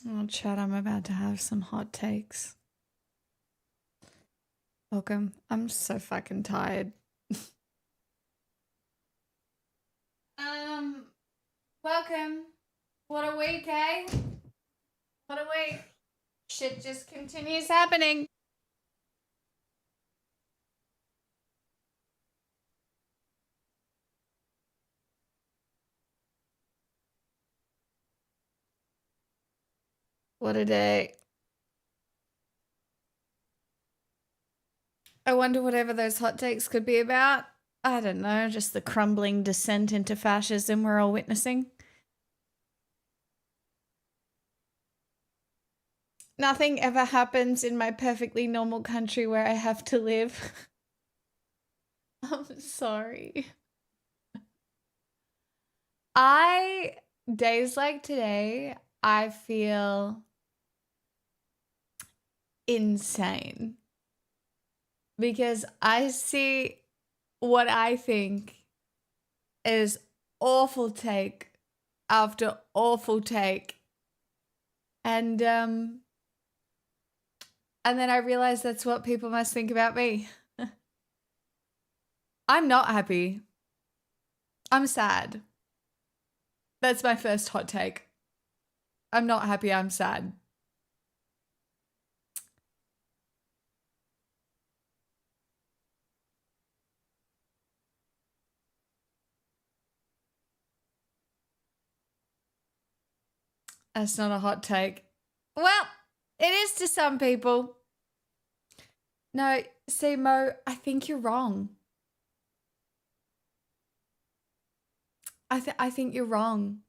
Oh, Chad, I'm about to have some hot takes. Welcome. I'm so fucking tired. Welcome. What a week, eh? What a week. Shit just continues happening. What a day. I wonder whatever those hot takes could be about. I don't know, just the crumbling descent into fascism we're all witnessing. Nothing ever happens in my perfectly normal country where I have to live. I'm sorry. Days like today, I feel insane because I see what I think is awful take after awful take, and then I realize that's what people must think about me. I'm not happy. I'm sad. That's my first hot take. I'm not happy, I'm sad. That's not a hot take. Well, it is to some people. No, see, Mo, I think you're wrong. I think you're wrong.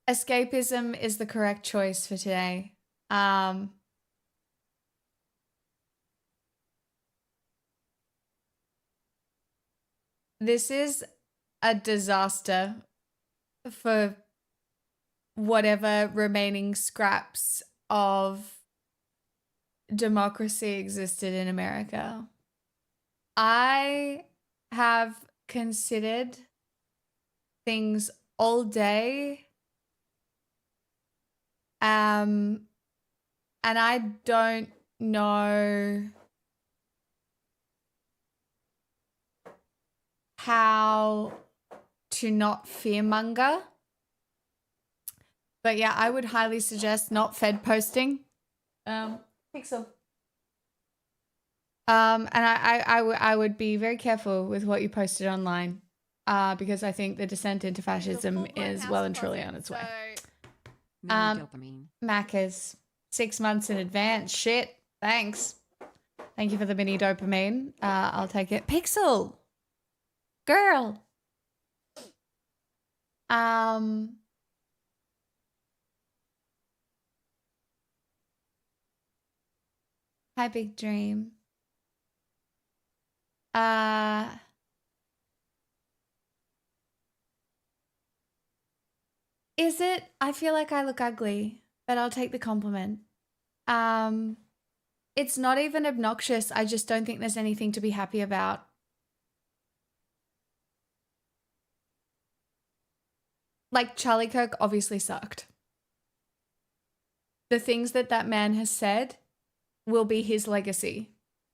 Escapism is the correct choice for today. This is a disaster for whatever remaining scraps of democracy existed in America. I have considered things all day, and I don't know how to not fearmonger. But yeah, I would highly suggest not Fed posting. Pixel. And I would be very careful with what you posted online, because I think the descent into fascism is well and truly on its way. Dopamine. Macca's 6 months in advance. Shit. Thanks. Thank you for the mini dopamine. I'll take it. Pixel. Girl. Hi, Big Dream. Is it? I feel like I look ugly, but I'll take the compliment. It's not even obnoxious. I just don't think there's anything to be happy about. Like, Charlie Kirk obviously sucked. The things that man has said will be his legacy.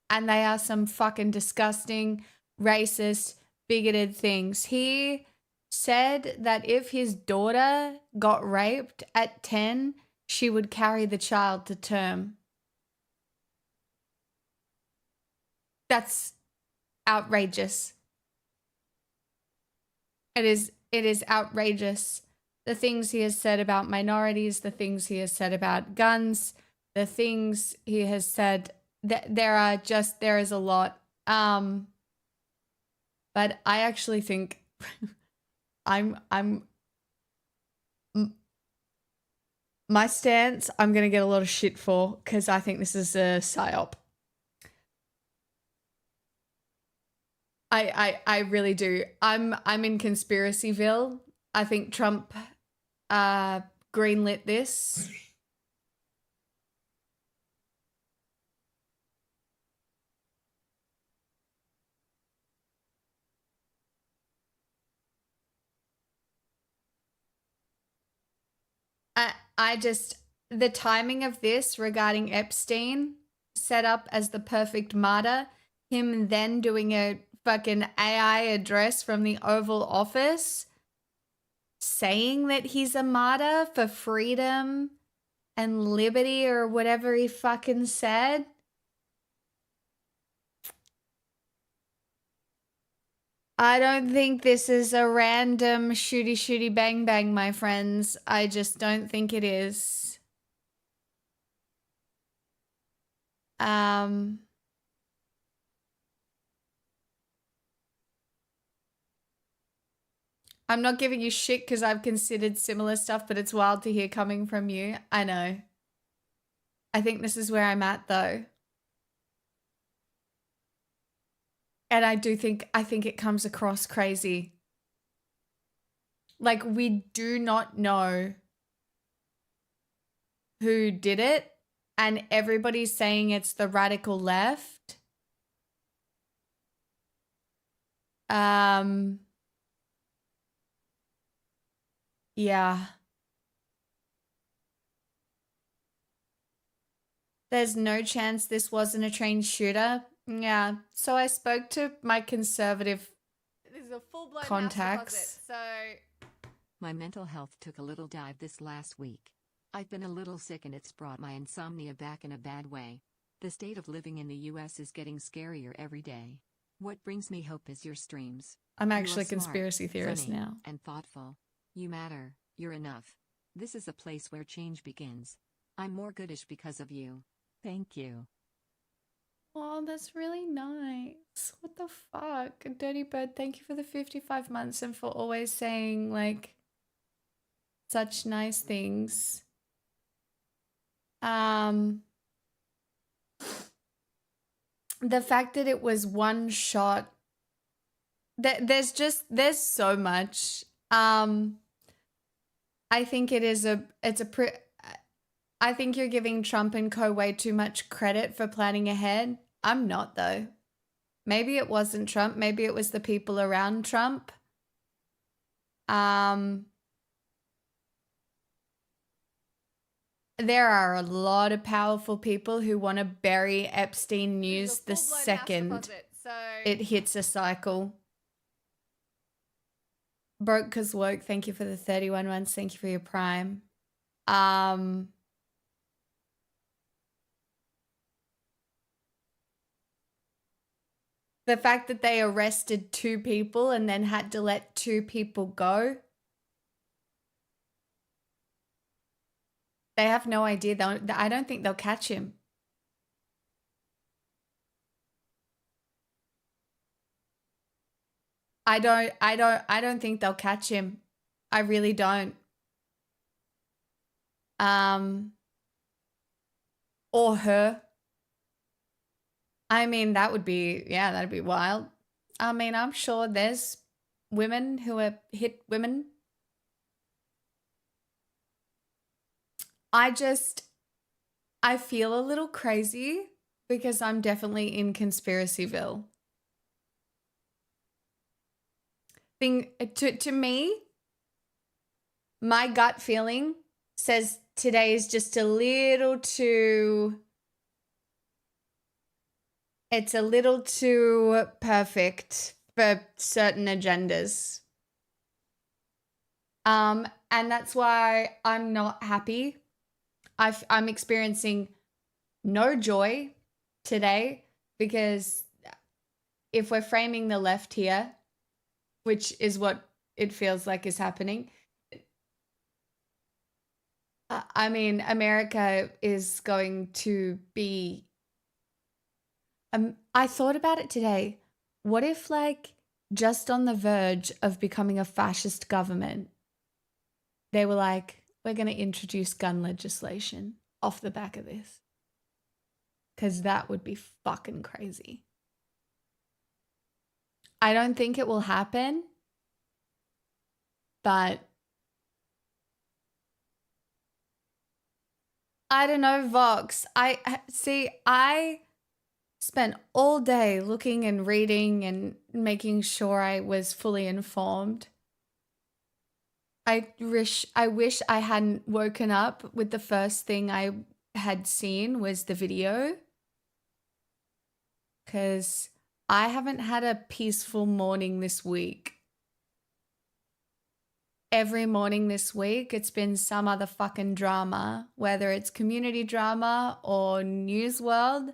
And they are some fucking disgusting, racist, bigoted things. He said that if his daughter got raped at 10, she would carry the child to term. That's outrageous. It is outrageous. The things he has said about minorities, the things he has said about guns, the things he has said, there is a lot. But I actually think my stance, I'm going to get a lot of shit for, because I think this is a psyop. I really do. I'm in conspiracyville. I think Trump greenlit this. the timing of this regarding Epstein set up as the perfect martyr, him then doing a fucking AI address from the Oval Office saying that he's a martyr for freedom and liberty or whatever he fucking said. I don't think this is a random shooty shooty bang bang, my friends. I just don't think it is. I'm not giving you shit because I've considered similar stuff, but it's wild to hear coming from you. I know. I think this is where I'm at though. And I think it comes across crazy. Like, we do not know who did it, and everybody's saying it's the radical left. Yeah. There's no chance this wasn't a trained shooter. Yeah. So I spoke to my conservative This is a full-blown contacts. house deposit, so My mental health took a little dive this last week. I've been a little sick and it's brought my insomnia back in a bad way. The state of living in the US is getting scarier every day. What brings me hope is your streams. I'm You actually are a conspiracy smart, theorist funny, now. and thoughtful. You matter, you're enough. This is a place where change begins. I'm more goodish because of you. Thank you. Oh, that's really nice. What the fuck? Dirty Bird, thank you for the 55 months and for always saying, like, such nice things. The fact that it was one shot, there's so much. I think I think you're giving Trump and co way too much credit for planning ahead. I'm not, though. Maybe it wasn't Trump. Maybe it was the people around Trump. There are a lot of powerful people who want to bury Epstein news the second deposit, so it hits a cycle. Broke 'cause woke, thank you for the 31 months. Thank you for your prime. The fact that they arrested 2 people and then had to let 2 people go. They have no idea. I don't think they'll catch him. I don't think they'll catch him. I really don't. Or her. I mean, that'd be wild. I mean, I'm sure there's women who are hit women. I feel a little crazy because I'm definitely in Conspiracyville. To me, my gut feeling says today is just a little too perfect for certain agendas. And that's why I'm not happy. I'm experiencing no joy today because if we're framing the left here, which is what it feels like is happening, I mean, America is going to be... I thought about it today. What if, like, just on the verge of becoming a fascist government, they were like, we're going to introduce gun legislation off the back of this? Because that would be fucking crazy. I don't think it will happen, but I don't know, Vox. I spent all day looking and reading and making sure I was fully informed. wish I hadn't woken up with the first thing I had seen was the video, because I haven't had a peaceful morning this week. Every morning this week, it's been some other fucking drama, whether it's community drama or news world.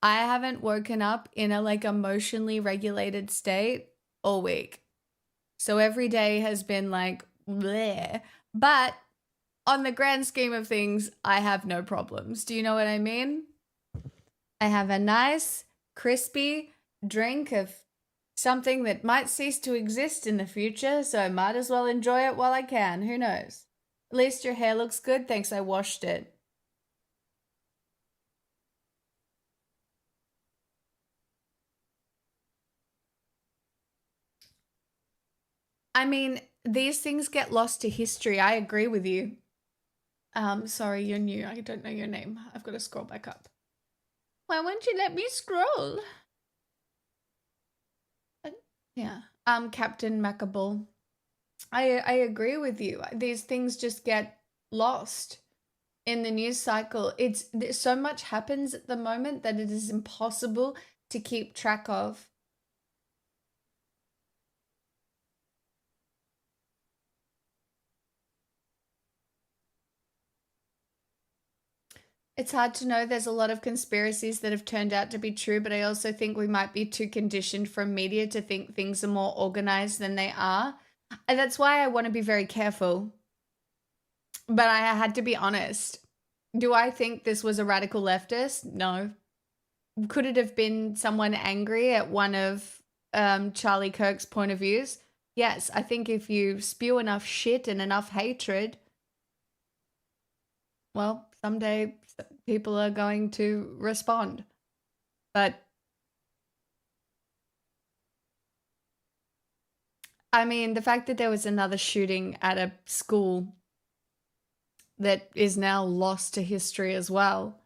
I haven't woken up in a like emotionally regulated state all week. So every day has been like bleh. But on the grand scheme of things, I have no problems. Do you know what I mean? I have a nice, crispy drink of something that might cease to exist in the future, so I might as well enjoy it while I can. Who knows? At least your hair looks good. Thanks, I washed it. I mean, these things get lost to history. I agree with you. Sorry, you're new. I don't know your name. I've got to scroll back up. Why won't you let me scroll? Yeah. Captain Macabull. I agree with you. These things just get lost in the news cycle. So much happens at the moment that it is impossible to keep track of. It's hard to know. There's a lot of conspiracies that have turned out to be true, but I also think we might be too conditioned from media to think things are more organized than they are. And that's why I want to be very careful. But I had to be honest. Do I think this was a radical leftist? No. Could it have been someone angry at one of Charlie Kirk's point of views? Yes, I think if you spew enough shit and enough hatred, well, someday people are going to respond. But I mean, the fact that there was another shooting at a school that is now lost to history as well.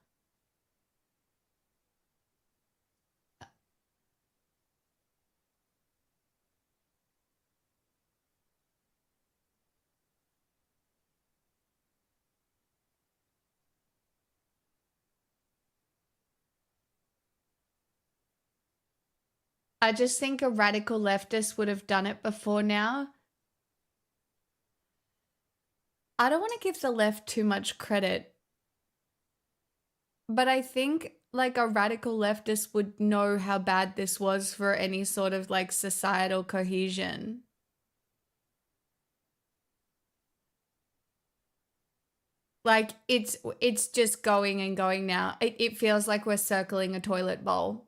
I just think a radical leftist would have done it before now. I don't want to give the left too much credit, but I think like a radical leftist would know how bad this was for any sort of like societal cohesion. Like it's just going and going now. It feels like we're circling a toilet bowl.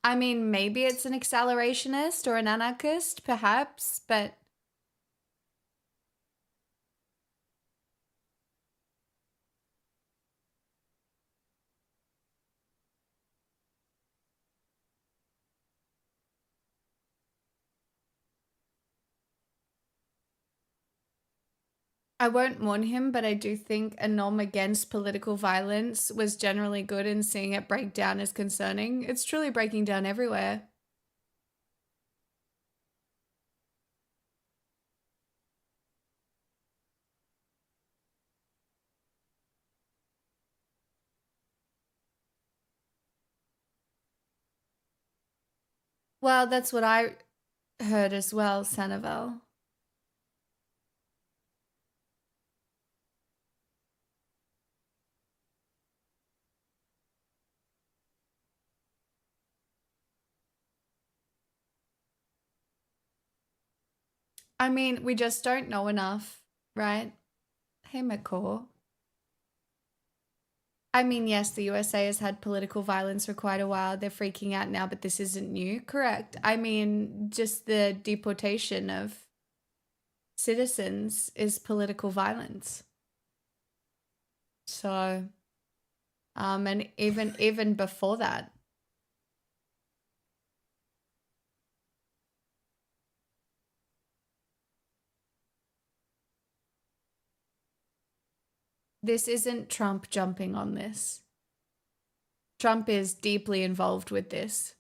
I mean, maybe it's an accelerationist or an anarchist, perhaps, but I won't mourn him, but I do think a norm against political violence was generally good, and seeing it break down is concerning. It's truly breaking down everywhere. Well, that's what I heard as well, Sandoval. I mean, we just don't know enough, right? Hey, McCaw. I mean, yes, the USA has had political violence for quite a while. They're freaking out now, but this isn't new. Correct. I mean, just the deportation of citizens is political violence. So, and even before that. This isn't Trump jumping on this. Trump is deeply involved with this.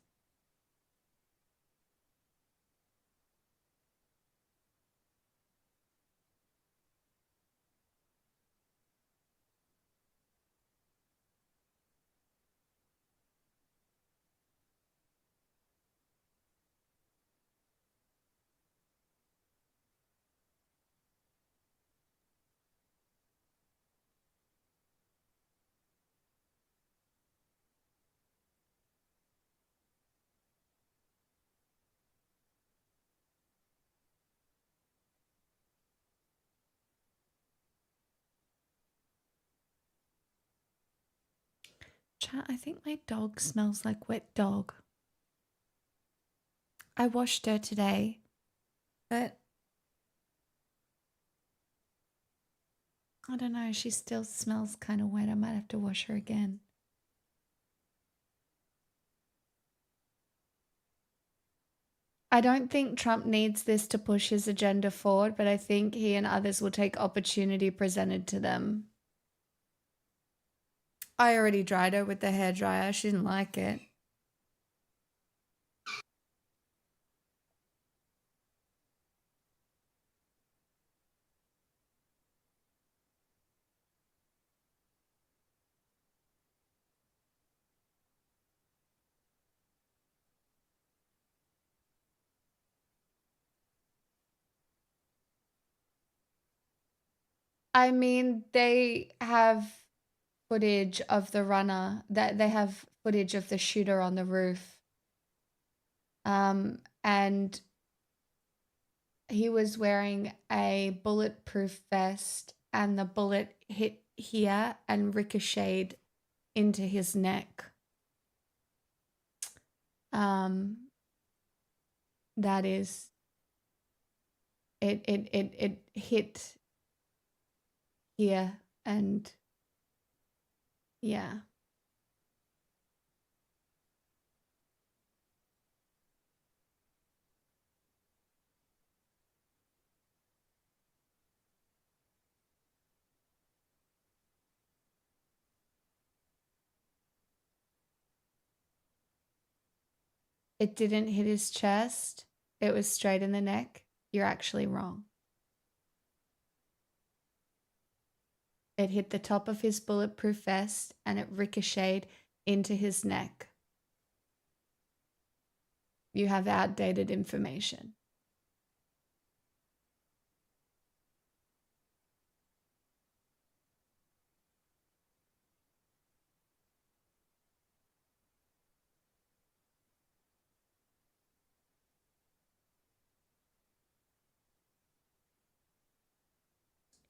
Chat, I think my dog smells like wet dog. I washed her today, but I don't know. She still smells kind of wet. I might have to wash her again. I don't think Trump needs this to push his agenda forward, but I think he and others will take opportunity presented to them. I already dried her with the hairdryer. She didn't like it. I mean, they have footage of the runner, that they have footage of the shooter on the roof. And he was wearing a bulletproof vest and the bullet hit here and ricocheted into his neck. That is, it hit here and yeah. It didn't hit his chest. It was straight in the neck. You're actually wrong. It hit the top of his bulletproof vest and it ricocheted into his neck. You have outdated information.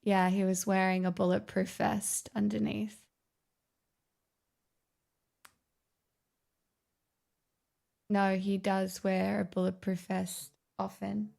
Yeah, he was wearing a bulletproof vest underneath. No, he does wear a bulletproof vest often.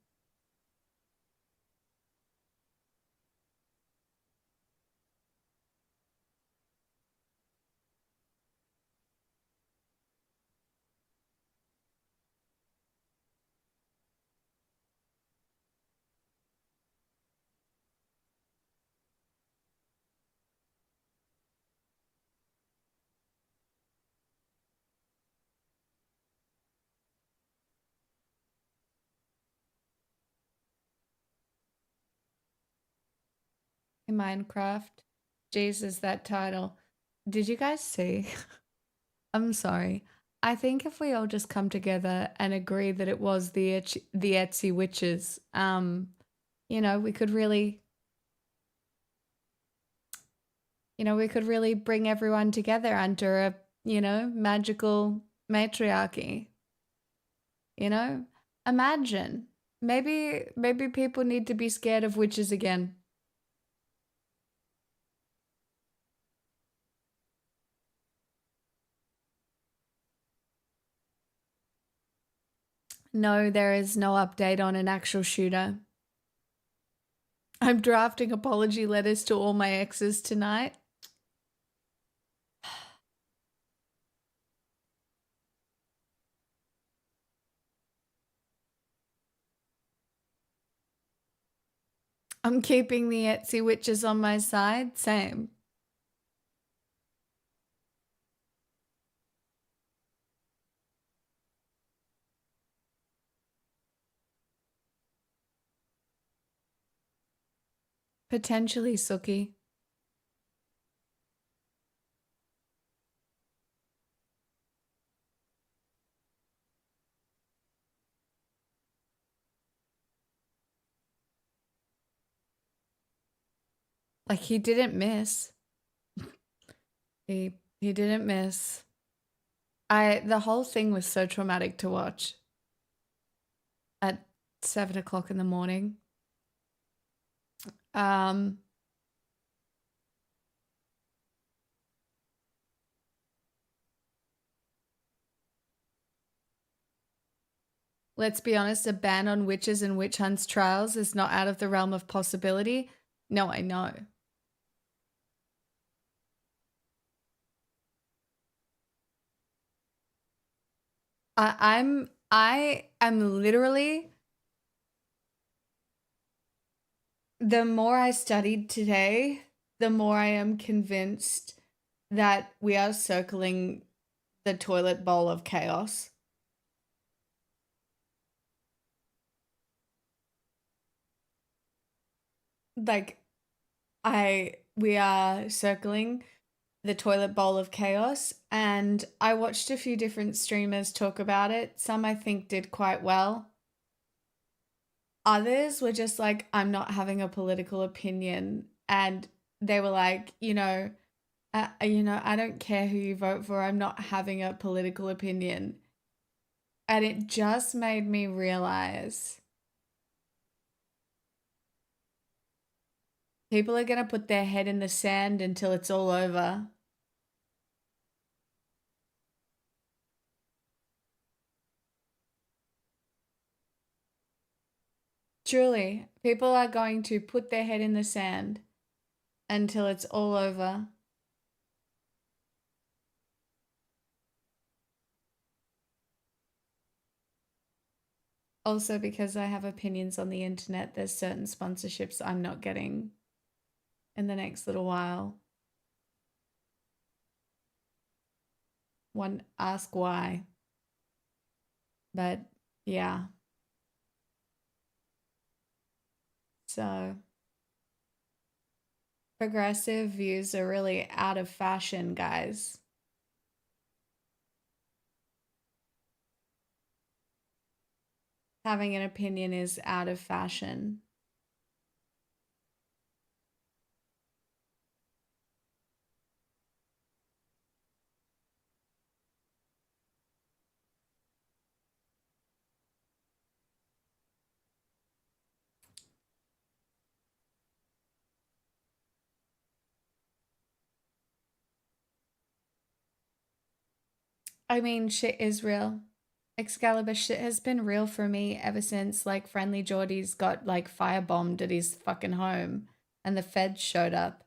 In Minecraft. Jesus, that title. Did you guys see? I'm sorry. I think if we all just come together and agree that it was the Etsy witches, we could really, we could really bring everyone together under a, magical matriarchy. Imagine. Maybe people need to be scared of witches again. No, there is no update on an actual shooter. I'm drafting apology letters to all my exes tonight. I'm keeping the Etsy witches on my side. Same. Potentially Suki. Like he didn't miss. He didn't miss. The whole thing was so traumatic to watch. At 7 o'clock in the morning. I, let's be honest, a ban on witches and witch hunts trials is not out of the realm of possibility. No, I know. I am literally, the more I studied today, the more I am convinced that we are circling the toilet bowl of chaos. Like, we are circling the toilet bowl of chaos, and I watched a few different streamers talk about it. Some I think did quite well. Others were just like, I'm not having a political opinion, and they were like, I don't care who you vote for. I'm not having a political opinion. And it just made me realize people are going to put their head in the sand until it's all over. Truly, people are going to put their head in the sand until it's all over. Also, because I have opinions on the internet, there's certain sponsorships I'm not getting in the next little while. One ask why. But yeah. So progressive views are really out of fashion, guys. Having an opinion is out of fashion. I mean, shit is real. Excalibur, shit has been real for me ever since like Friendly Geordie's got like firebombed at his fucking home and the feds showed up.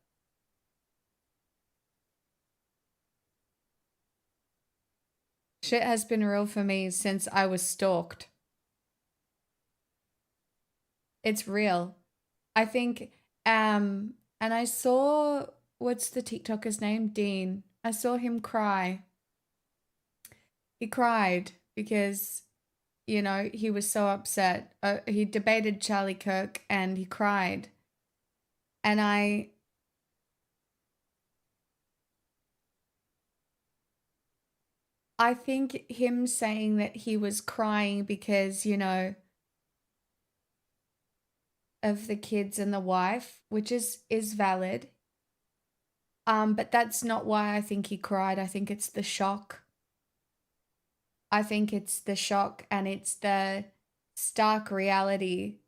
Shit has been real for me since I was stalked. It's real. I think and I saw, what's the TikToker's name? Dean. I saw him cry. He cried because he was so upset. He debated Charlie Kirk and he cried. And I think him saying that he was crying because, of the kids and the wife, which is valid. But that's not why I think he cried. I think it's the shock. I think it's the shock and it's the stark reality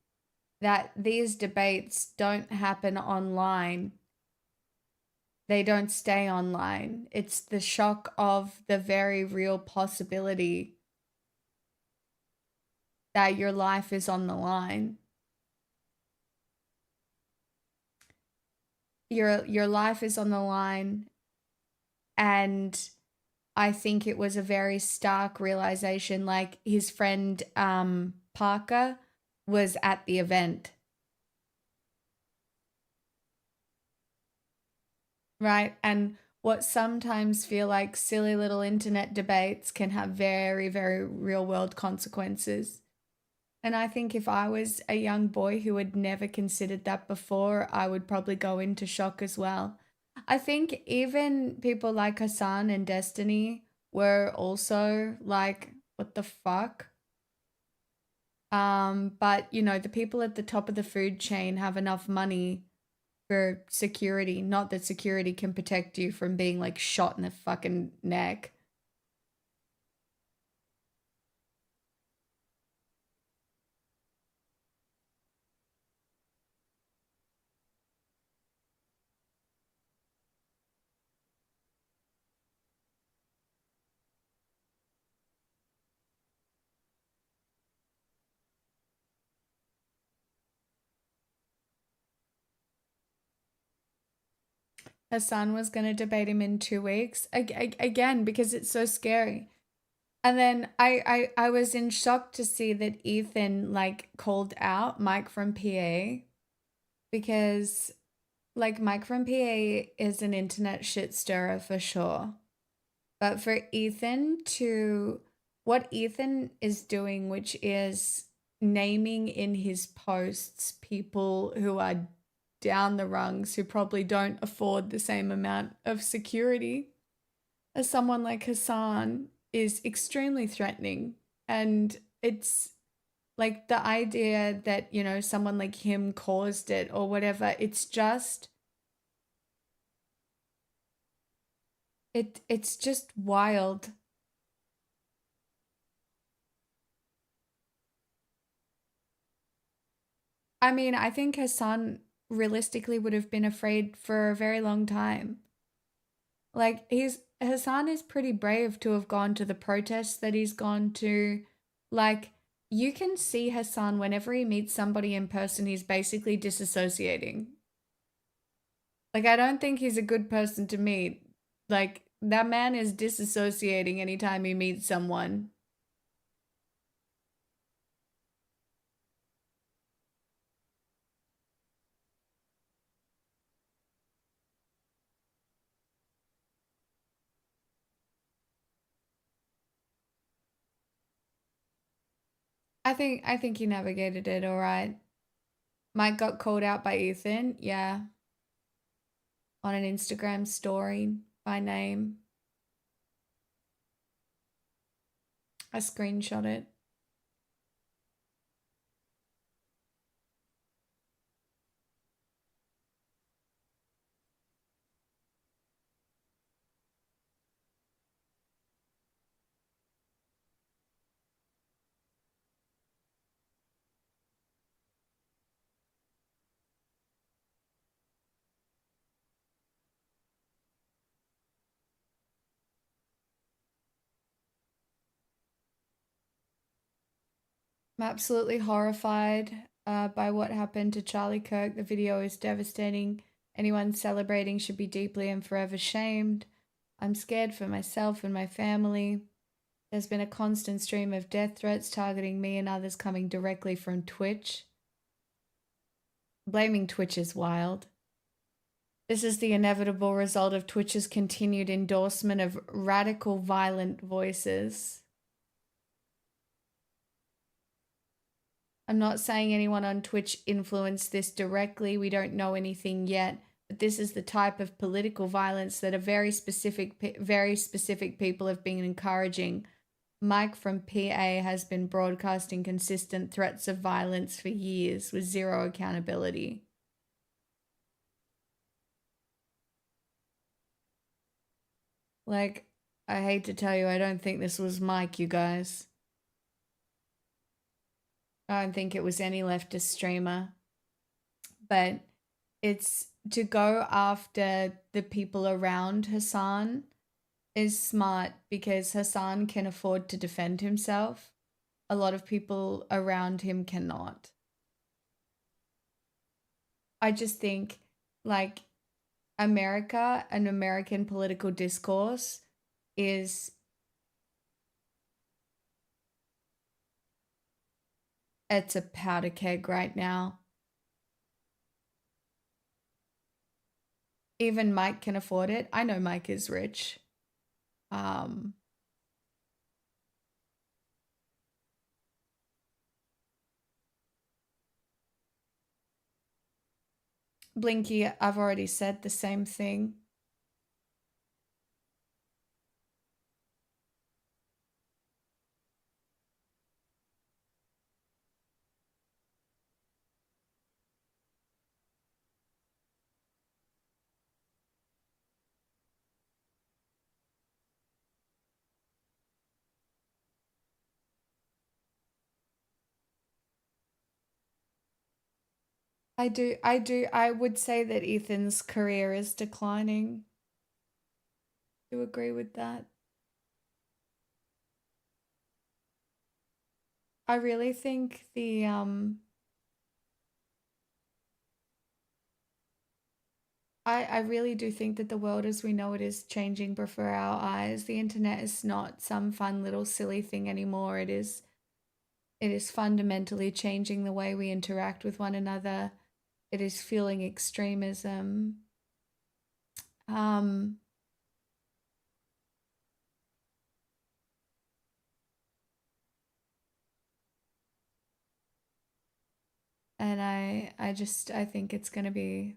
that these debates don't happen online. They don't stay online. It's the shock of the very real possibility that your life is on the line. Your life is on the line, and I think it was a very stark realization. Like his friend Parker was at the event. Right? And what sometimes feel like silly little internet debates can have very, very real world consequences. And I think if I was a young boy who had never considered that before, I would probably go into shock as well. I think even people like Hassan and Destiny were also like, what the fuck? But the people at the top of the food chain have enough money for security. Not that security can protect you from being like shot in the fucking neck. Hassan was going to debate him in 2 weeks. Again, because it's so scary. And then I was in shock to see that Ethan like called out Mike from PA, because like Mike from PA is an internet shit stirrer for sure. But for Ethan to, what Ethan is doing, which is naming in his posts people who are down the rungs, who probably don't afford the same amount of security as someone like Hassan, is extremely threatening. And it's like the idea that, you know, someone like him caused it or whatever, it's just it's just wild. I mean, I think Hassan realistically would have been afraid for a very long time. Like Hassan is pretty brave to have gone to the protests that he's gone to. Like, you can see Hassan whenever he meets somebody in person, he's basically disassociating. Like, I don't think he's a good person to meet. Like, that man is disassociating anytime he meets someone. I think he navigated it all right. Mike got called out by Ethan, yeah, on an Instagram story by name. I screenshot it. I'm absolutely horrified by what happened to Charlie Kirk. The video is devastating. Anyone celebrating should be deeply and forever shamed. I'm scared for myself and my family. There's been a constant stream of death threats targeting me and others coming directly from Twitch. Blaming Twitch is wild. This is the inevitable result of Twitch's continued endorsement of radical, violent voices. I'm not saying anyone on Twitch influenced this directly. We don't know anything yet. But this is the type of political violence that a very specific people have been encouraging. Mike from PA has been broadcasting consistent threats of violence for years with zero accountability. Like, I hate to tell you, I don't think this was Mike, you guys. I don't think it was any leftist streamer. But it's to go after the people around Hassan is smart because Hassan can afford to defend himself. A lot of people around him cannot. I just think, like, America and American political discourse is it's a powder keg right now. Even Mike can afford it. I know Mike is rich. Blinky, I've already said the same thing. I would say that Ethan's career is declining. Do you agree with that? I really think the I really do think that the world as we know it is changing before our eyes. The internet is not some fun little silly thing anymore. It is fundamentally changing the way we interact with one another. It is fueling extremism. Um, and I think it's going to be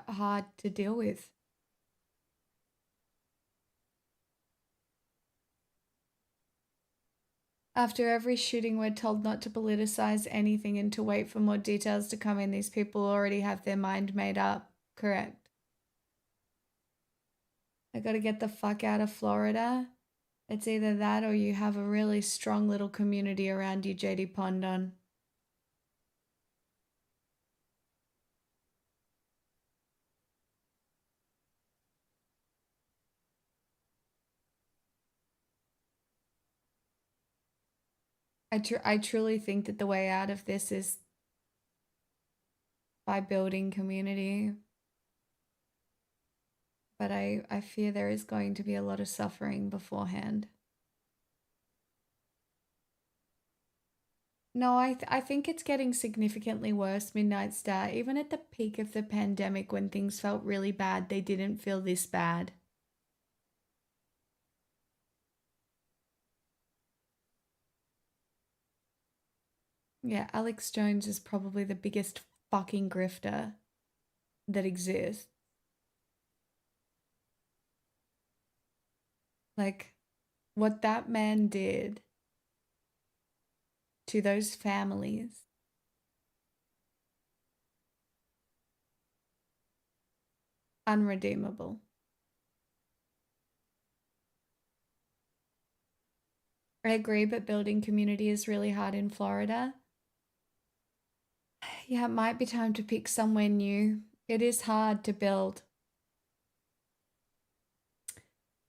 hard to deal with. After every shooting, we're told not to politicize anything and to wait for more details to come in. These people already have their mind made up. Correct. I gotta get the fuck out of Florida. It's either that or you have a really strong little community around you, JD Pondon. I truly think that the way out of this is by building community. But I fear there is going to be a lot of suffering beforehand. No, I think it's getting significantly worse, Midnight Star. Even at the peak of the pandemic when things felt really bad, they didn't feel this bad. Yeah, Alex Jones is probably the biggest fucking grifter that exists. Like, what that man did to those families. Unredeemable. I agree, but building community is really hard in Florida. Yeah, it might be time to pick somewhere new. It is hard to build.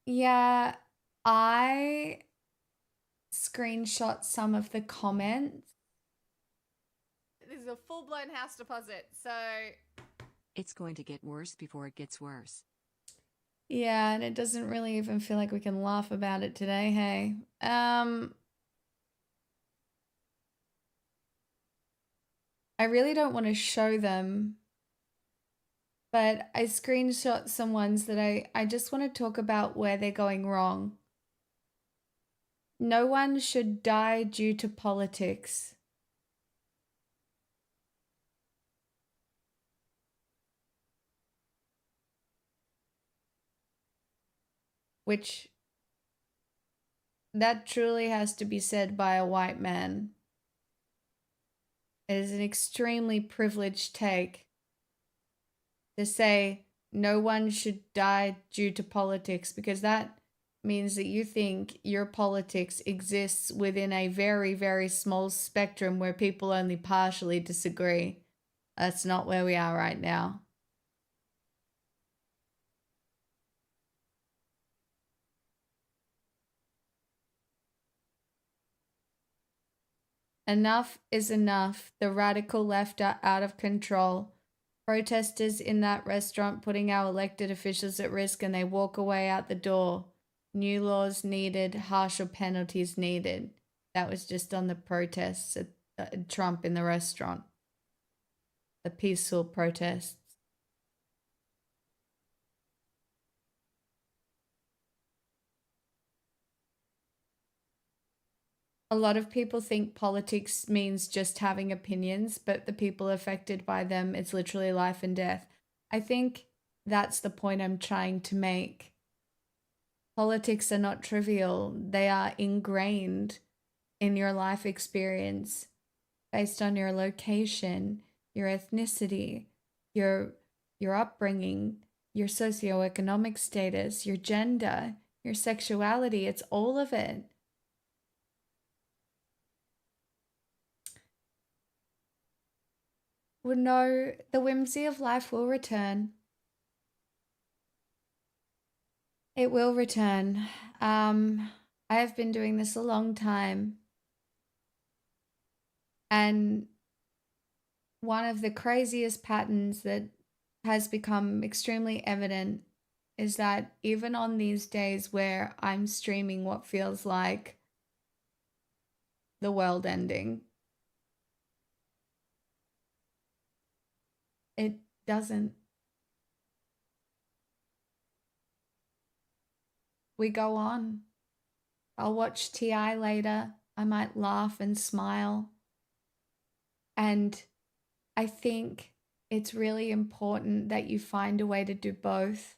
Yeah, I screenshot some of the comments. This is a full-blown house deposit, so It's going to get worse before it gets worse. Yeah, and it doesn't really even feel like we can laugh about it today, hey. I really don't want to show them, but I screenshot some ones that I just want to talk about where they're going wrong. No one should die due to politics. Which, that truly has to be said by a white man. It is an extremely privileged take to say no one should die due to politics, because that means that you think your politics exists within a very, very small spectrum where people only partially disagree. That's not where we are right now. Enough is enough. The radical left are out of control. Protesters in that restaurant putting our elected officials at risk, and they walk away out the door. New laws needed, harsher penalties needed. That was just on the protests at Trump in the restaurant. The peaceful protests. A lot of people think politics means just having opinions, but the people affected by them, it's literally life and death. I think that's the point I'm trying to make. Politics are not trivial. They are ingrained in your life experience based on your location, your ethnicity, your upbringing, your socioeconomic status, your gender, your sexuality. It's all of it. Well, no, the whimsy of life will return. It will return. I have been doing this a long time. And one of the craziest patterns that has become extremely evident is that even on these days where I'm streaming what feels like the world ending, it doesn't. We go on. I'll watch TI later. I might laugh and smile. And I think it's really important that you find a way to do both.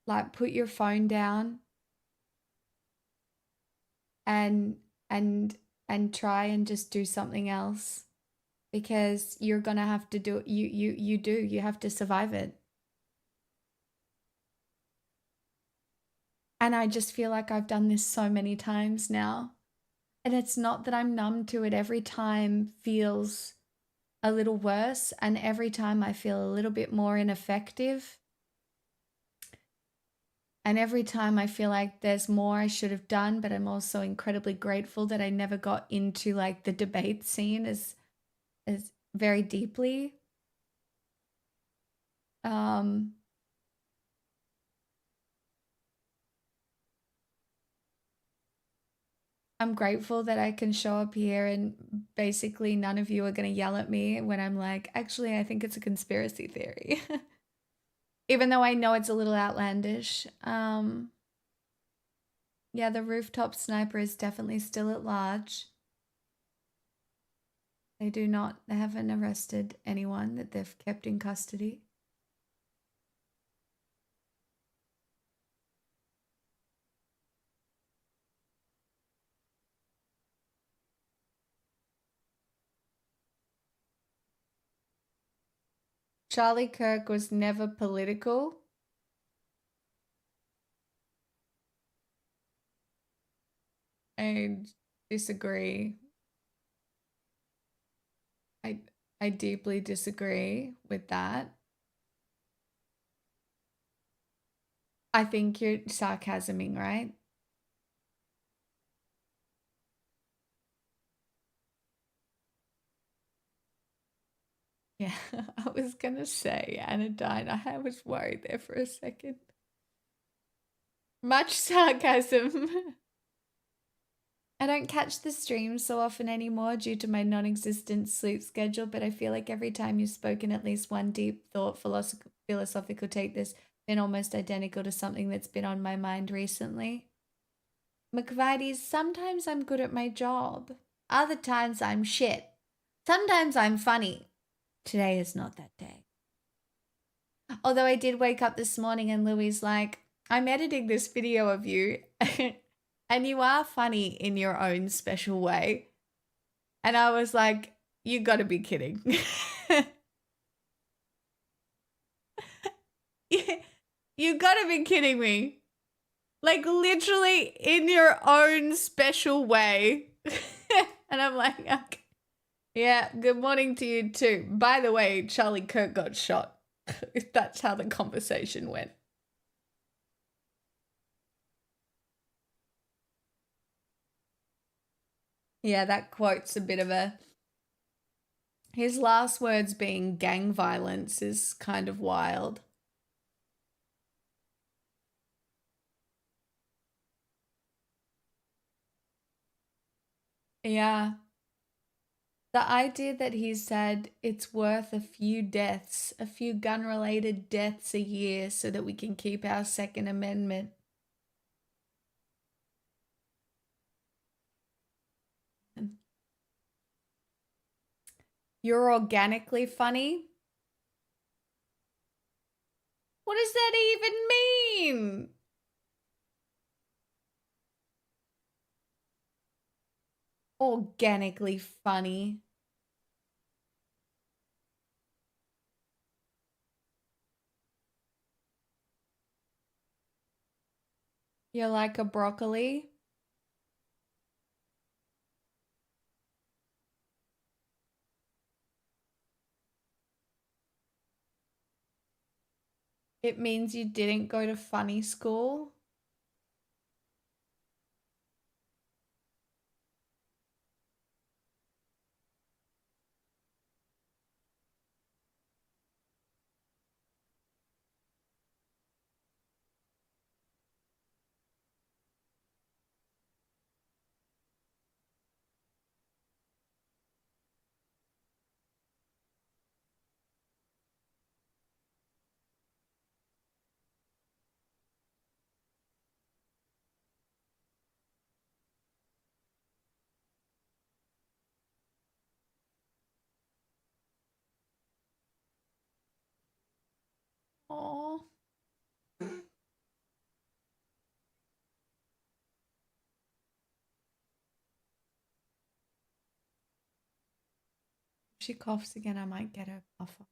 Like put your phone down and and try and just do something else, because you're going to have to do it. You have to survive it. And I just feel like I've done this so many times now. And it's not that I'm numb to it. Every time feels a little worse, and every time I feel a little bit more ineffective. And every time I feel like there's more I should have done, but I'm also incredibly grateful that I never got into like the debate scene as very deeply. I'm grateful that I can show up here and basically none of you are going to yell at me when I'm like, actually, I think it's a conspiracy theory. Even though I know it's a little outlandish. Yeah, the rooftop sniper is definitely still at large. They haven't arrested anyone that they've kept in custody. Charlie Kirk was never political. I disagree. I deeply disagree with that. I think you're sarcasming, right? Yeah, I was gonna say anodyne. I was worried there for a second. Much sarcasm. I don't catch the streams so often anymore due to my non-existent sleep schedule, but I feel like every time you've spoken at least one deep thought philosophical take that's been almost identical to something that's been on my mind recently. McVitie's, sometimes I'm good at my job. Other times I'm shit. Sometimes I'm funny. Today is not that day. Although I did wake up this morning and Louie's like, I'm editing this video of you and you are funny in your own special way. And I was like, you gotta be kidding. You gotta be kidding me. Like literally in your own special way. And I'm like, okay. Yeah, good morning to you too. By the way, Charlie Kirk got shot. That's how the conversation went. Yeah, that quote's a bit of a... His last words being gang violence is kind of wild. Yeah. The idea that he said it's worth a few deaths, a few gun-related deaths a year so that we can keep our Second Amendment. You're organically funny? What does that even mean? Organically funny. You're like a broccoli? It means you didn't go to funny school? Oh. If she coughs again, I might get her cough off.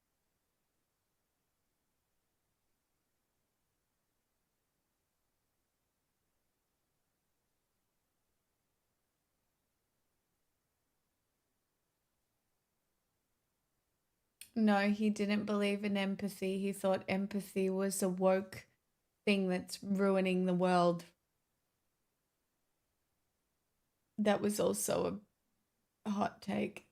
No, he didn't believe in empathy. He thought empathy was a woke thing that's ruining the world. That was also a hot take.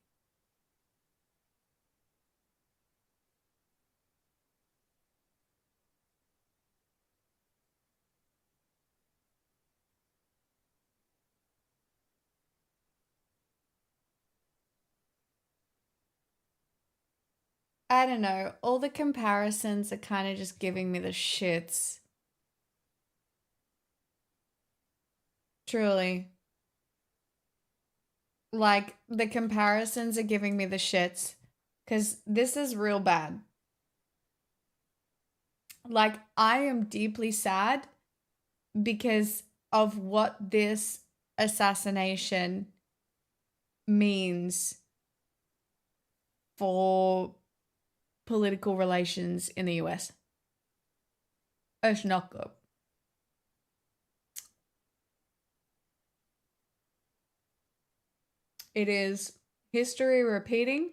I don't know. All the comparisons are kind of just giving me the shits. Truly. Like, the comparisons are giving me the shits. Because this is real bad. Like, I am deeply sad because of what this assassination means for political relations in the US. It's not good. It is history repeating.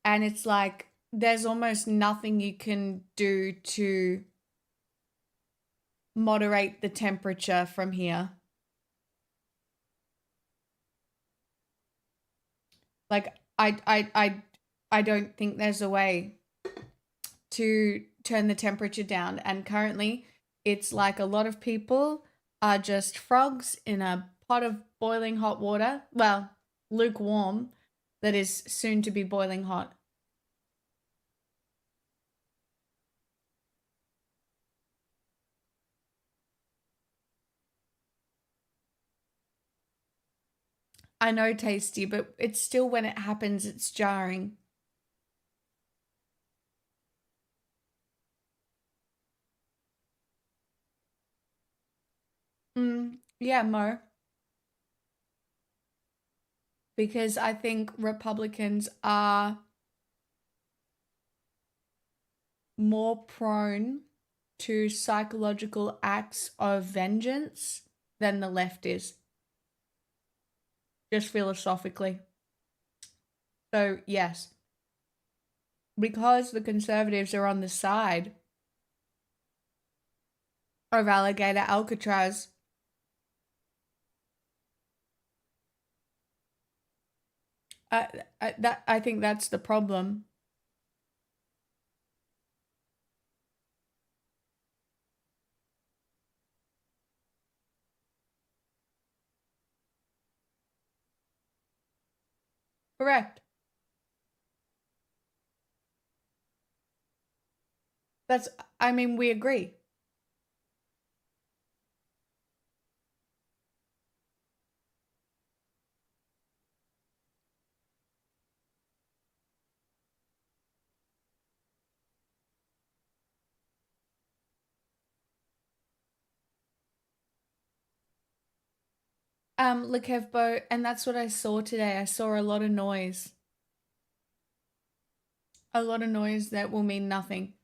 And it's like there's almost nothing you can do to moderate the temperature from here. Like I don't think there's a way to turn the temperature down. And currently it's like a lot of people are just frogs in a pot of boiling hot water. Well, lukewarm, that is soon to be boiling hot. I know, tasty, but it's still, when it happens, it's jarring. Yeah, Mo. Because I think Republicans are more prone to psychological acts of vengeance than the left is. Just philosophically. So, yes. Because the conservatives are on the side of Alligator Alcatraz, I think that's the problem. Correct. That's, I mean, we agree. Lekevbo, and that's what I saw today. I saw a lot of noise. A lot of noise that will mean nothing.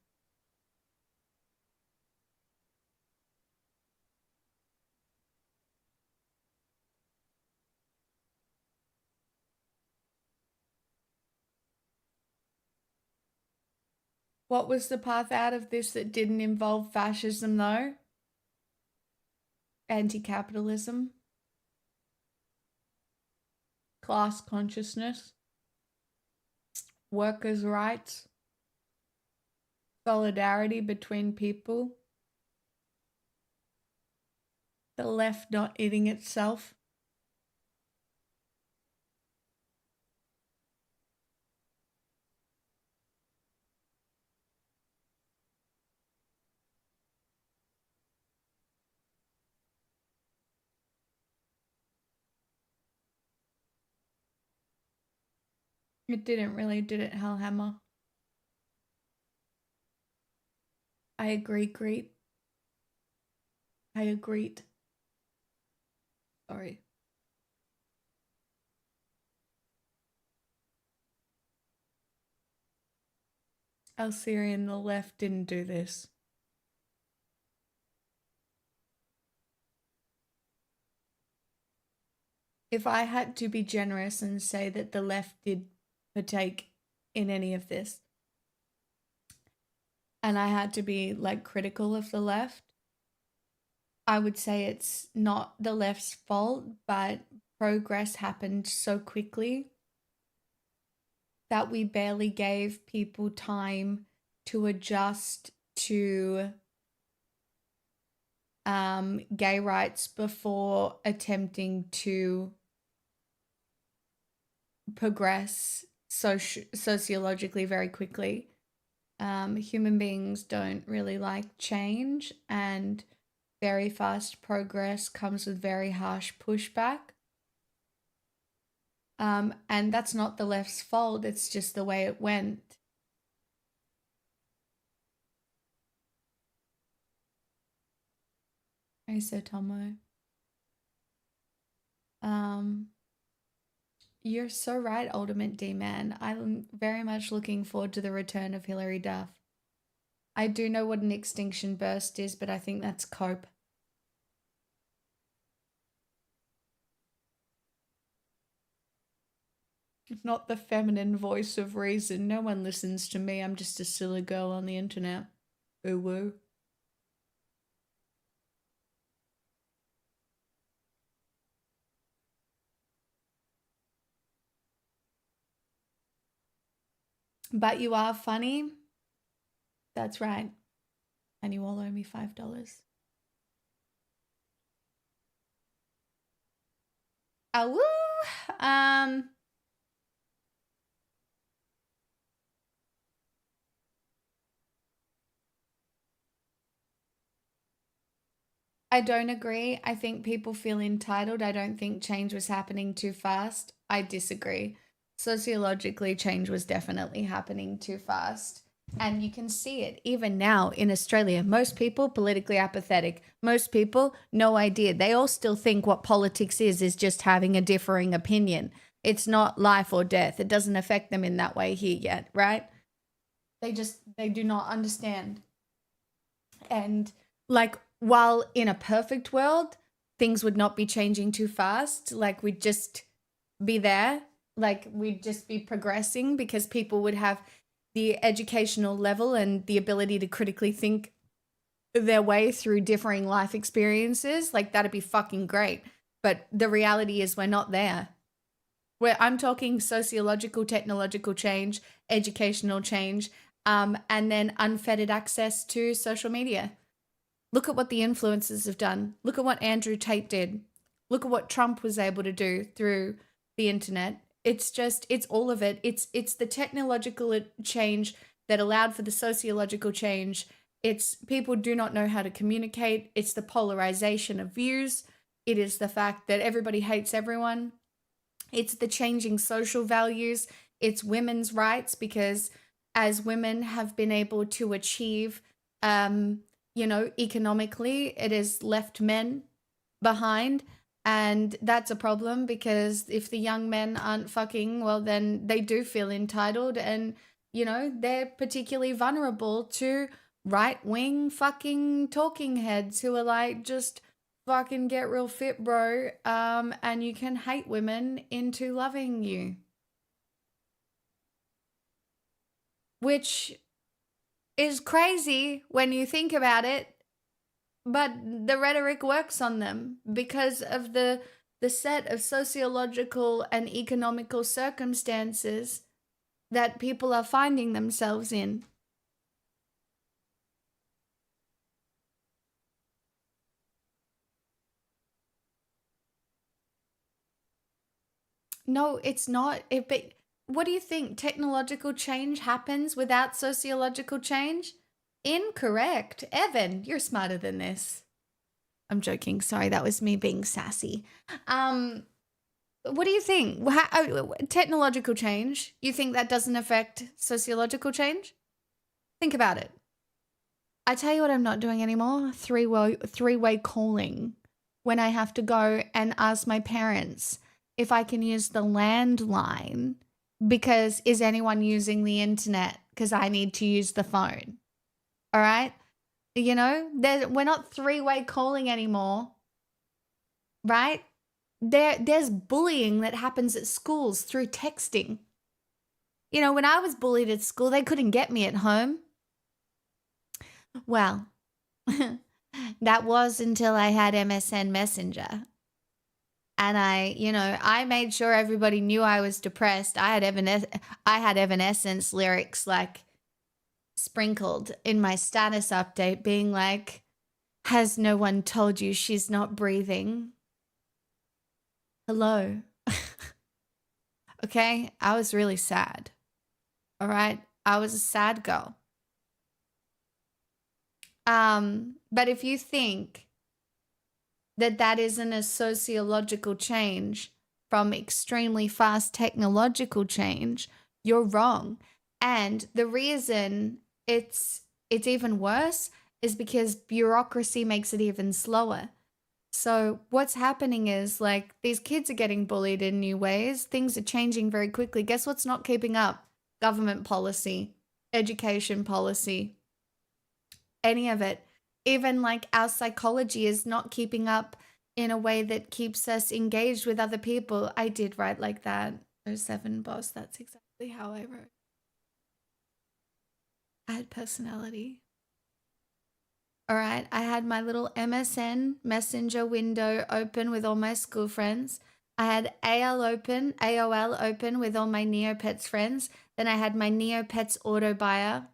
What was the path out of this that didn't involve fascism, though? Anti-capitalism, class consciousness, workers' rights, solidarity between people, the left not eating itself. It didn't really, did it, Hellhammer? I agree, Greet. I agreed. Sorry. Alciri and the left didn't do this. If I had to be generous and say that the left did partake in any of this, and I had to be like critical of the left, I would say it's not the left's fault, but progress happened so quickly that we barely gave people time to adjust to gay rights before attempting to progress sociologically very quickly. Human beings don't really like change, and very fast progress comes with very harsh pushback. And that's not the left's fault, it's just the way it went. Hey, Sir Tomo. You're so right, Ultimate D-Man. I'm very much looking forward to the return of Hilary Duff. I do know what an extinction burst is, but I think that's cope. Not the feminine voice of reason. No one listens to me. I'm just a silly girl on the internet. Ooh woo. But you are funny. That's right. And you all owe me $5. Woo! I don't agree. I think people feel entitled. I don't think change was happening too fast. I disagree. Sociologically, change was definitely happening too fast. And you can see it even now in Australia. Most people politically apathetic. Most people, no idea. They all still think what politics is just having a differing opinion. It's not life or death. It doesn't affect them in that way here yet, right? They do not understand. And like, while in a perfect world, things would not be changing too fast. Like, we'd just be there. Like, we'd just be progressing because people would have the educational level and the ability to critically think their way through differing life experiences. Like, that'd be fucking great. But the reality is we're not there. I'm talking sociological, technological change, educational change, and then unfettered access to social media. Look at what the influencers have done. Look at what Andrew Tate did. Look at what Trump was able to do through the internet. It's all of it. It's the technological change that allowed for the sociological change. It's people do not know how to communicate. It's the polarization of views. It is the fact that everybody hates everyone. It's the changing social values. It's women's rights, because as women have been able to achieve, economically, it has left men behind. And that's a problem, because if the young men aren't fucking, well, then they do feel entitled, and, they're particularly vulnerable to right-wing fucking talking heads who are like, just fucking get real fit, bro, and you can hate women into loving you. Which is crazy when you think about it, but the rhetoric works on them because of the set of sociological and economical circumstances that people are finding themselves in. No, it's not. But what do you think? Technological change happens without sociological change? Incorrect. Evan, you're smarter than this. I'm joking. Sorry, that was me being sassy. What do you think? Technological change, you think that doesn't affect sociological change? Think about it. I tell you what I'm not doing anymore. Three-way calling when I have to go and ask my parents if I can use the landline because is anyone using the internet? Because I need to use the phone. All right? You know, we're not three-way calling anymore, right? There's bullying that happens at schools through texting. You know, when I was bullied at school, they couldn't get me at home. Well, that was until I had MSN Messenger. And I made sure everybody knew I was depressed. I had Evanescence lyrics like sprinkled in my status update being like, has no one told you she's not breathing? Hello. Okay, I was really sad. All right, I was a sad girl. But if you think that isn't a sociological change from extremely fast technological change, you're wrong. And the reason it's even worse is because bureaucracy makes it even slower. So what's happening is like these kids are getting bullied in new ways. Things are changing very quickly. Guess what's not keeping up? Government policy, education policy, any of it. Even like our psychology is not keeping up in a way that keeps us engaged with other people. I did write like that. 07 boss, that's exactly how I wrote. I had personality. All right, I had my little MSN Messenger window open with all my school friends. I had AOL open with all my Neopets friends. Then I had my Neopets auto buyer.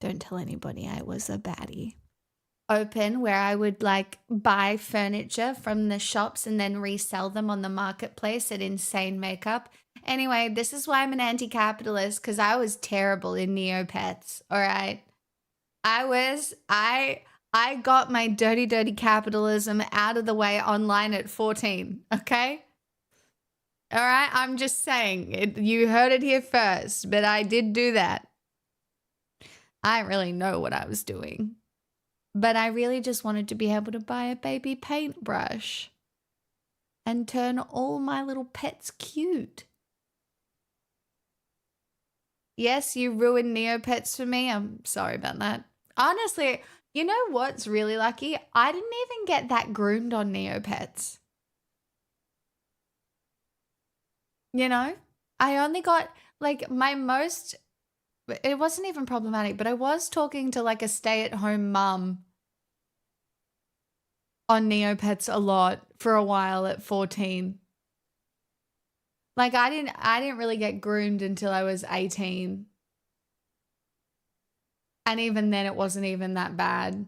Don't tell anybody I was a baddie. Open where I would like buy furniture from the shops and then resell them on the marketplace at insane makeup. Anyway, this is why I'm an anti-capitalist, because I was terrible in Neopets, all right? I got my dirty capitalism out of the way online at 14, okay? All right, I'm just saying, you heard it here first, but I did do that. I didn't really know what I was doing. But I really just wanted to be able to buy a baby paintbrush and turn all my little pets cute. Yes, you ruined Neopets for me. I'm sorry about that. Honestly, you know what's really lucky? I didn't even get that groomed on Neopets. You know? I only got like my most... It wasn't even problematic, but I was talking to like a stay-at-home mum on Neopets a lot for a while at 14. Like I didn't really get groomed until I was 18. And even then it wasn't even that bad.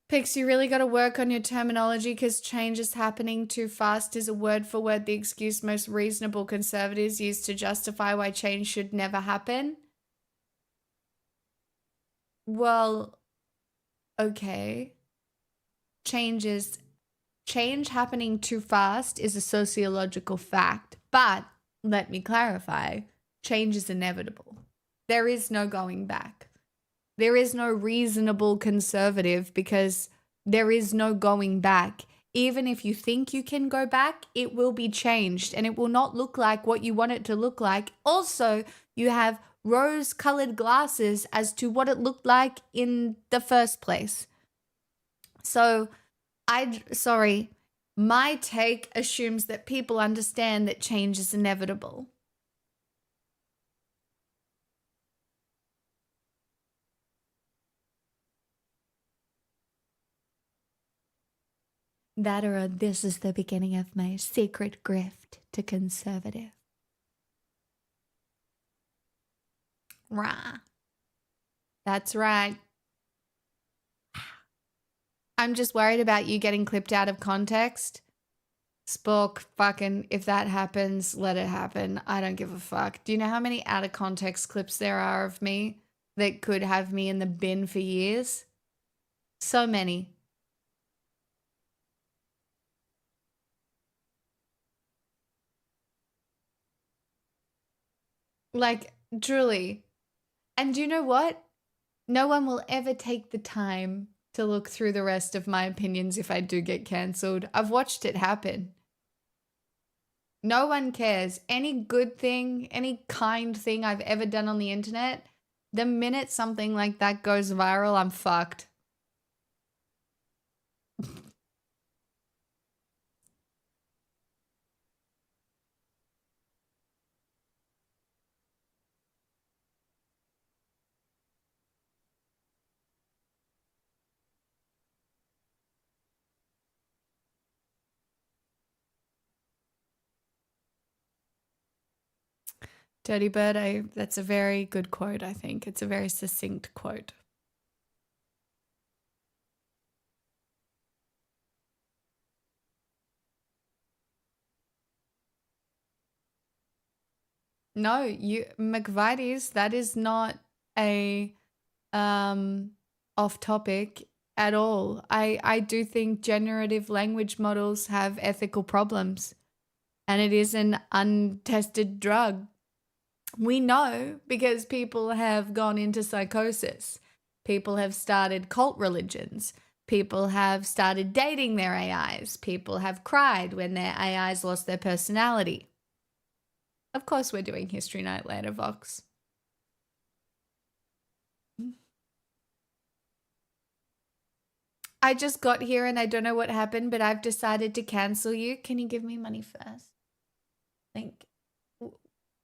Pix, you really got to work on your terminology because change is happening too fast is a word for word the excuse most reasonable conservatives use to justify why change should never happen. Well, okay. Change happening too fast is a sociological fact, but let me clarify, change is inevitable. There is no going back. There is no reasonable conservative because there is no going back. Even if you think you can go back, it will be changed and it will not look like what you want it to look like. Also, you have rose-colored glasses as to what it looked like in the first place. So, my take assumes that people understand that change is inevitable. That or this is the beginning of my secret grift to conservative. Rah. That's right. I'm just worried about you getting clipped out of context. Spook, fucking, if that happens, let it happen. I don't give a fuck. Do you know how many out of context clips there are of me that could have me in the bin for years? So many. Like, truly. And do you know what? No one will ever take the time to look through the rest of my opinions if I do get cancelled. I've watched it happen. No one cares. Any good thing, any kind thing I've ever done on the internet, the minute something like that goes viral, I'm fucked. Dirty Bird, that's a very good quote, I think. It's a very succinct quote. No, McVitie's, that is not a off topic at all. I do think generative language models have ethical problems, and it is an untested drug. We know because people have gone into psychosis. People have started cult religions. People have started dating their AIs. People have cried when their AIs lost their personality. Of course we're doing History Night later, Vox. I just got here and I don't know what happened, but I've decided to cancel you. Can you give me money first?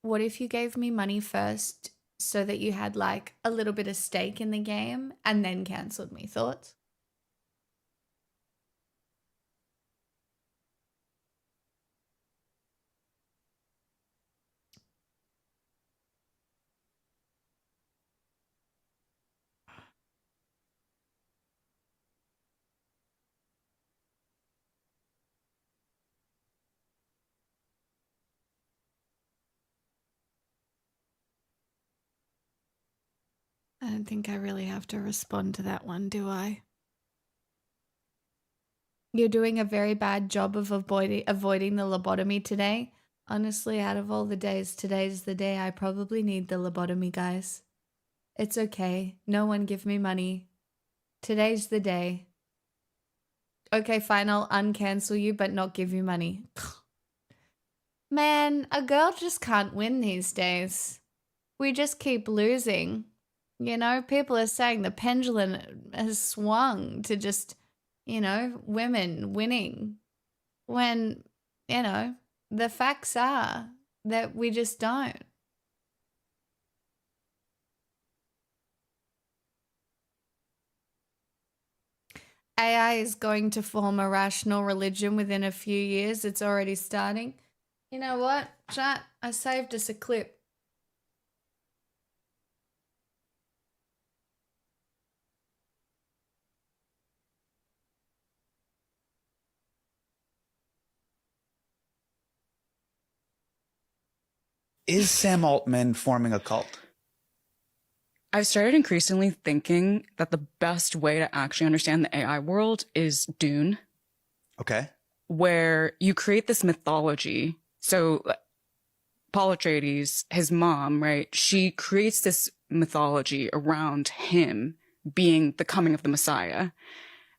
What if you gave me money first so that you had like a little bit of stake in the game and then cancelled me? Thoughts? I don't think I really have to respond to that one, do I? You're doing a very bad job of avoiding the lobotomy today. Honestly, out of all the days, today's the day I probably need the lobotomy, guys. It's okay. No one give me money. Today's the day. Okay, fine, I'll uncancel you, but not give you money. Man, a girl just can't win these days. We just keep losing. You know, people are saying the pendulum has swung to just, you know, women winning. When, you know, the facts are that we just don't. AI is going to form a rational religion within a few years. It's already starting. You know what, chat? I saved us a clip. Is Sam Altman forming a cult? I've started increasingly thinking that the best way to actually understand the AI world is Dune. Okay. Where you create this mythology. So Paul Atreides, his mom, right? She creates this mythology around him being the coming of the Messiah.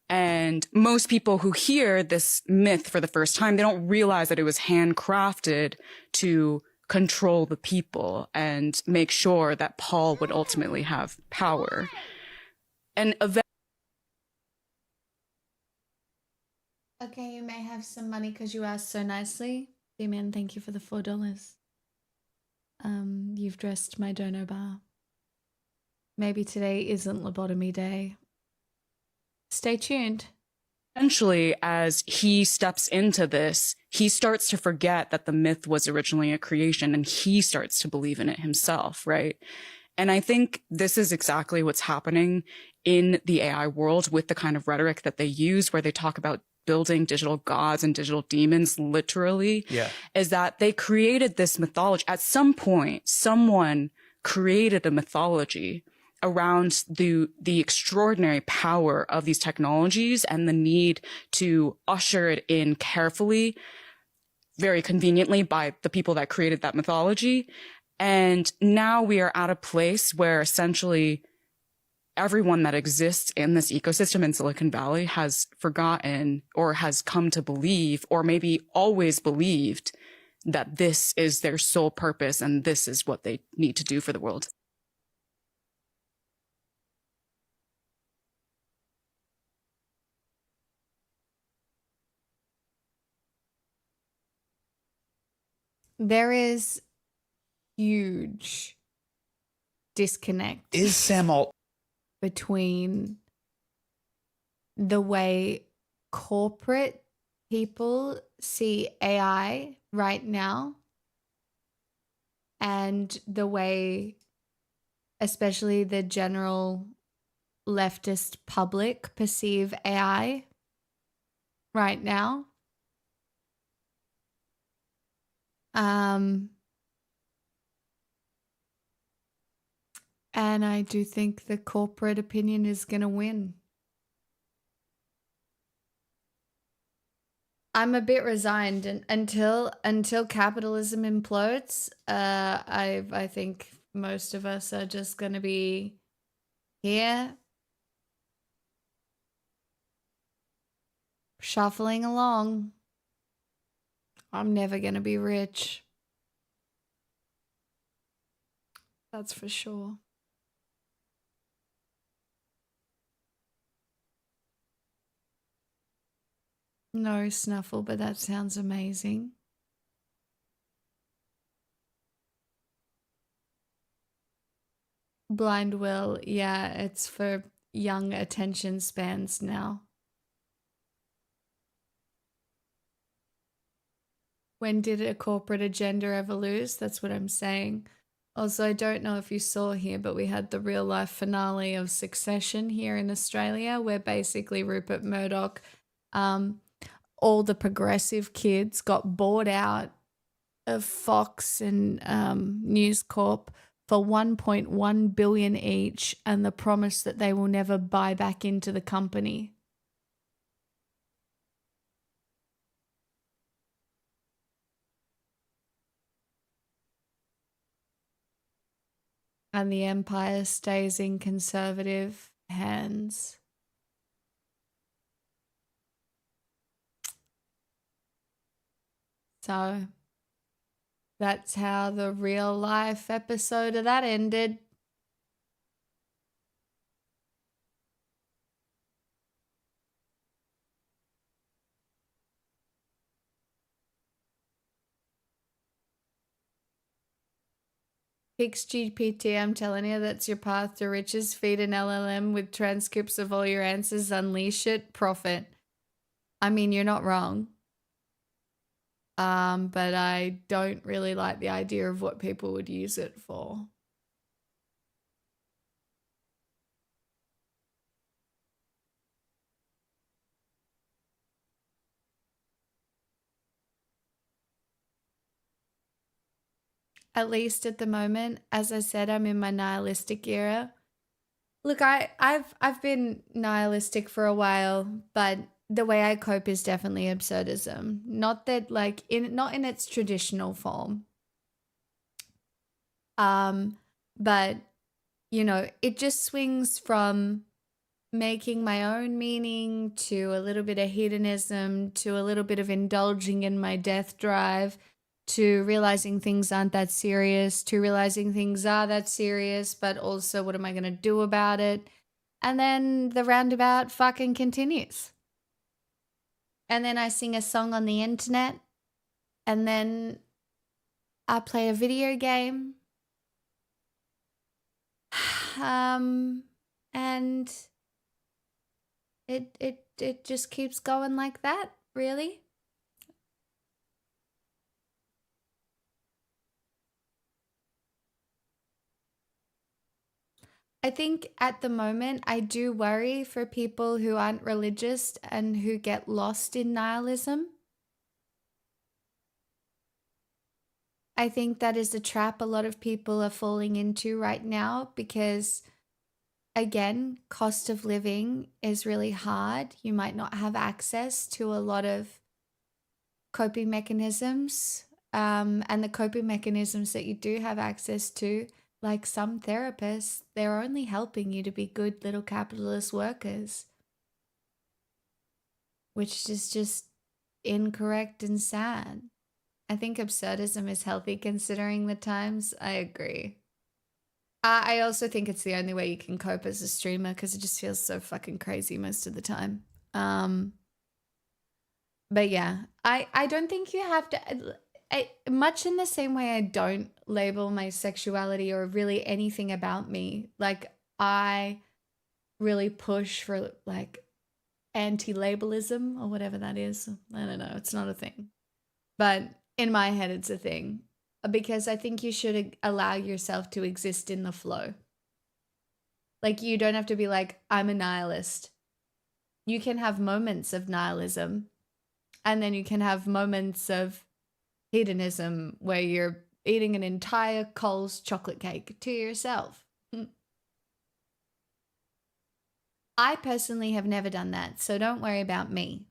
And most people who hear this myth for the first time, they don't realize that it was handcrafted to control the people and make sure that Paul would ultimately have power. And okay, you may have some money because you asked so nicely. Damien, thank you for the $4. You've dressed my dono bar. Maybe today isn't lobotomy day. Stay tuned. Eventually, as he steps into this, he starts to forget that the myth was originally a creation and he starts to believe in it himself, right? And I think this is exactly what's happening in the AI world with the kind of rhetoric that they use where they talk about building digital gods and digital demons, literally, is that they created this mythology. At some point, someone created a mythology around the extraordinary power of these technologies and the need to usher it in carefully, very conveniently by the people that created that mythology. And now we are at a place where essentially everyone that exists in this ecosystem in Silicon Valley has forgotten or has come to believe, or maybe always believed, that this is their sole purpose and this is what they need to do for the world. There is huge disconnect Is Sam Altman between the way corporate people see AI right now and the way, especially the general leftist public, perceive AI right now? And I do think the corporate opinion is going to win. I'm a bit resigned until capitalism implodes. I think most of us are just going to be here shuffling along. I'm never going to be rich. That's for sure. No snuffle, but that sounds amazing. Blind Will, yeah, it's for young attention spans now. When did a corporate agenda ever lose? That's what I'm saying. Also, I don't know if you saw here, but we had the real life finale of Succession here in Australia, where basically Rupert Murdoch, all the progressive kids got bought out of Fox and News Corp for 1.1 billion each, and the promise that they will never buy back into the company. And the empire stays in conservative hands. So that's how the real life episode of that ended. Fix GPT, I'm telling you, that's your path to riches. Feed an LLM with transcripts of all your answers, unleash it, profit. I mean, you're not wrong. But I don't really like the idea of what people would use it for. At least at the moment, as I said, I'm in my nihilistic era. Look, I've been nihilistic for a while, but the way I cope is definitely absurdism. Not that not in its traditional form. But it just swings from making my own meaning to a little bit of hedonism to a little bit of indulging in my death drive to realizing things aren't that serious, to realizing things are that serious, but also what am I going to do about it? And then the roundabout fucking continues. And then I sing a song on the internet, and then I play a video game. And it just keeps going like that, really. I think at the moment I do worry for people who aren't religious and who get lost in nihilism. I think that is a trap a lot of people are falling into right now because again, cost of living is really hard. You might not have access to a lot of coping mechanisms. And the coping mechanisms that you do have access to, like some therapists, they're only helping you to be good little capitalist workers, which is just incorrect and sad. I think absurdism is healthy considering the times. I agree. I also think it's the only way you can cope as a streamer because it just feels so fucking crazy most of the time. But yeah, I don't think you have to. Much in the same way I don't label my sexuality or really anything about me. Like, I really push for like anti-labelism or whatever that is. I don't know. It's not a thing. But in my head, it's a thing. Because I think you should allow yourself to exist in the flow. Like, you don't have to be like, I'm a nihilist. You can have moments of nihilism. And then you can have moments of hedonism where you're eating an entire Coles chocolate cake to yourself. I personally have never done that, so don't worry about me.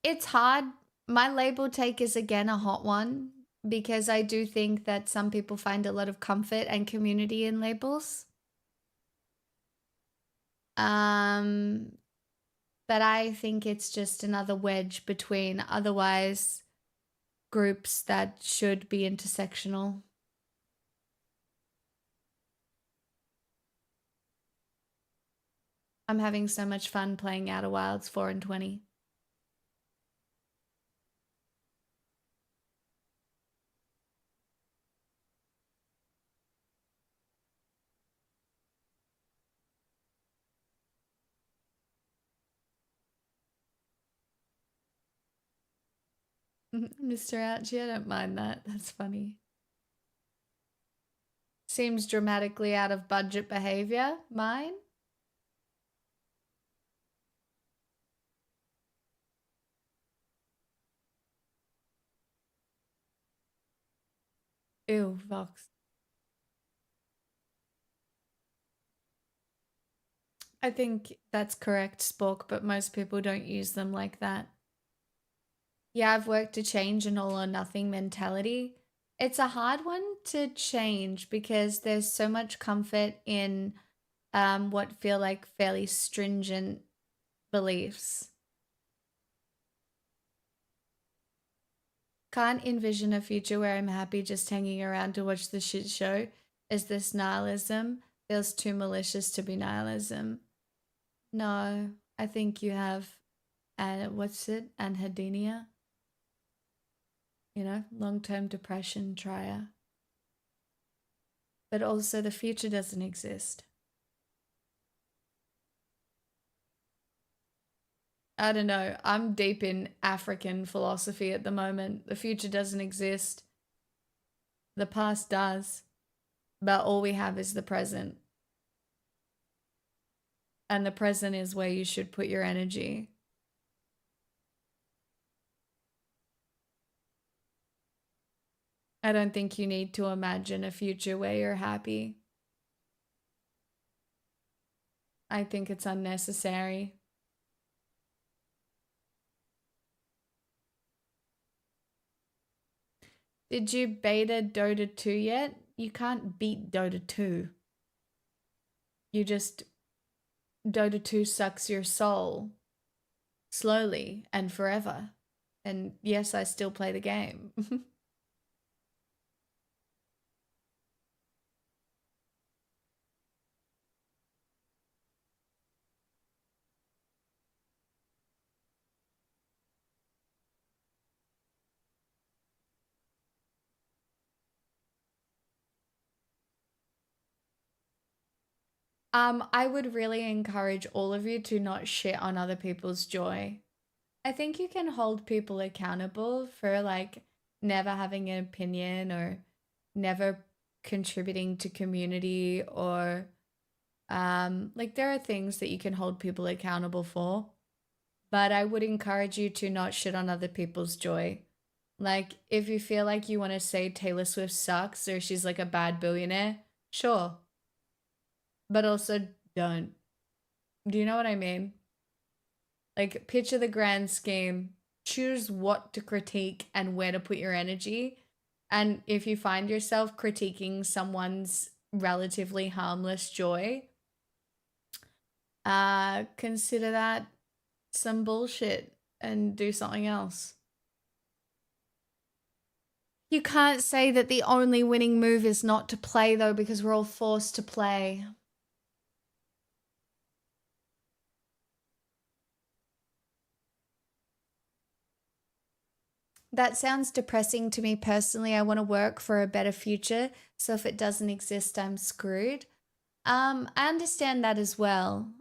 It's hard. My label take is again a hot one because I do think that some people find a lot of comfort and community in labels. But I think it's just another wedge between otherwise groups that should be intersectional. I'm having so much fun playing Outer Wilds 4 and 20. Mr. Ouchie, I don't mind that. That's funny. Seems dramatically out of budget behavior. Mine? Ew, Vox. I think that's correct, Spork, but most people don't use them like that. Yeah, I've worked to change an all or nothing mentality. It's a hard one to change because there's so much comfort in what feel like fairly stringent beliefs. Can't envision a future where I'm happy just hanging around to watch the shit show. Is this nihilism? Feels too malicious to be nihilism. No, I think you have, what's it? Anhedonia? You know, long-term depression trier. But also the future doesn't exist. I don't know. I'm deep in African philosophy at the moment. The future doesn't exist. The past does. But all we have is the present. And the present is where you should put your energy. I don't think you need to imagine a future where you're happy. I think it's unnecessary. Did you beta Dota 2 yet? You can't beat Dota 2. You just... Dota 2 sucks your soul. Slowly and forever. And yes, I still play the game. I would really encourage all of you to not shit on other people's joy. I think you can hold people accountable for like never having an opinion or never contributing to community or like there are things that you can hold people accountable for. But I would encourage you to not shit on other people's joy Like, if you feel like you want to say Taylor Swift sucks or she's like a bad billionaire, sure. But also don't. Do you know what I mean? Like, picture the grand scheme, choose what to critique and where to put your energy. And if you find yourself critiquing someone's relatively harmless joy, consider that some bullshit and do something else. You can't say that the only winning move is not to play, though, because we're all forced to play. That sounds depressing to me personally. I want to work for a better future, so if it doesn't exist, I'm screwed. I understand that as well,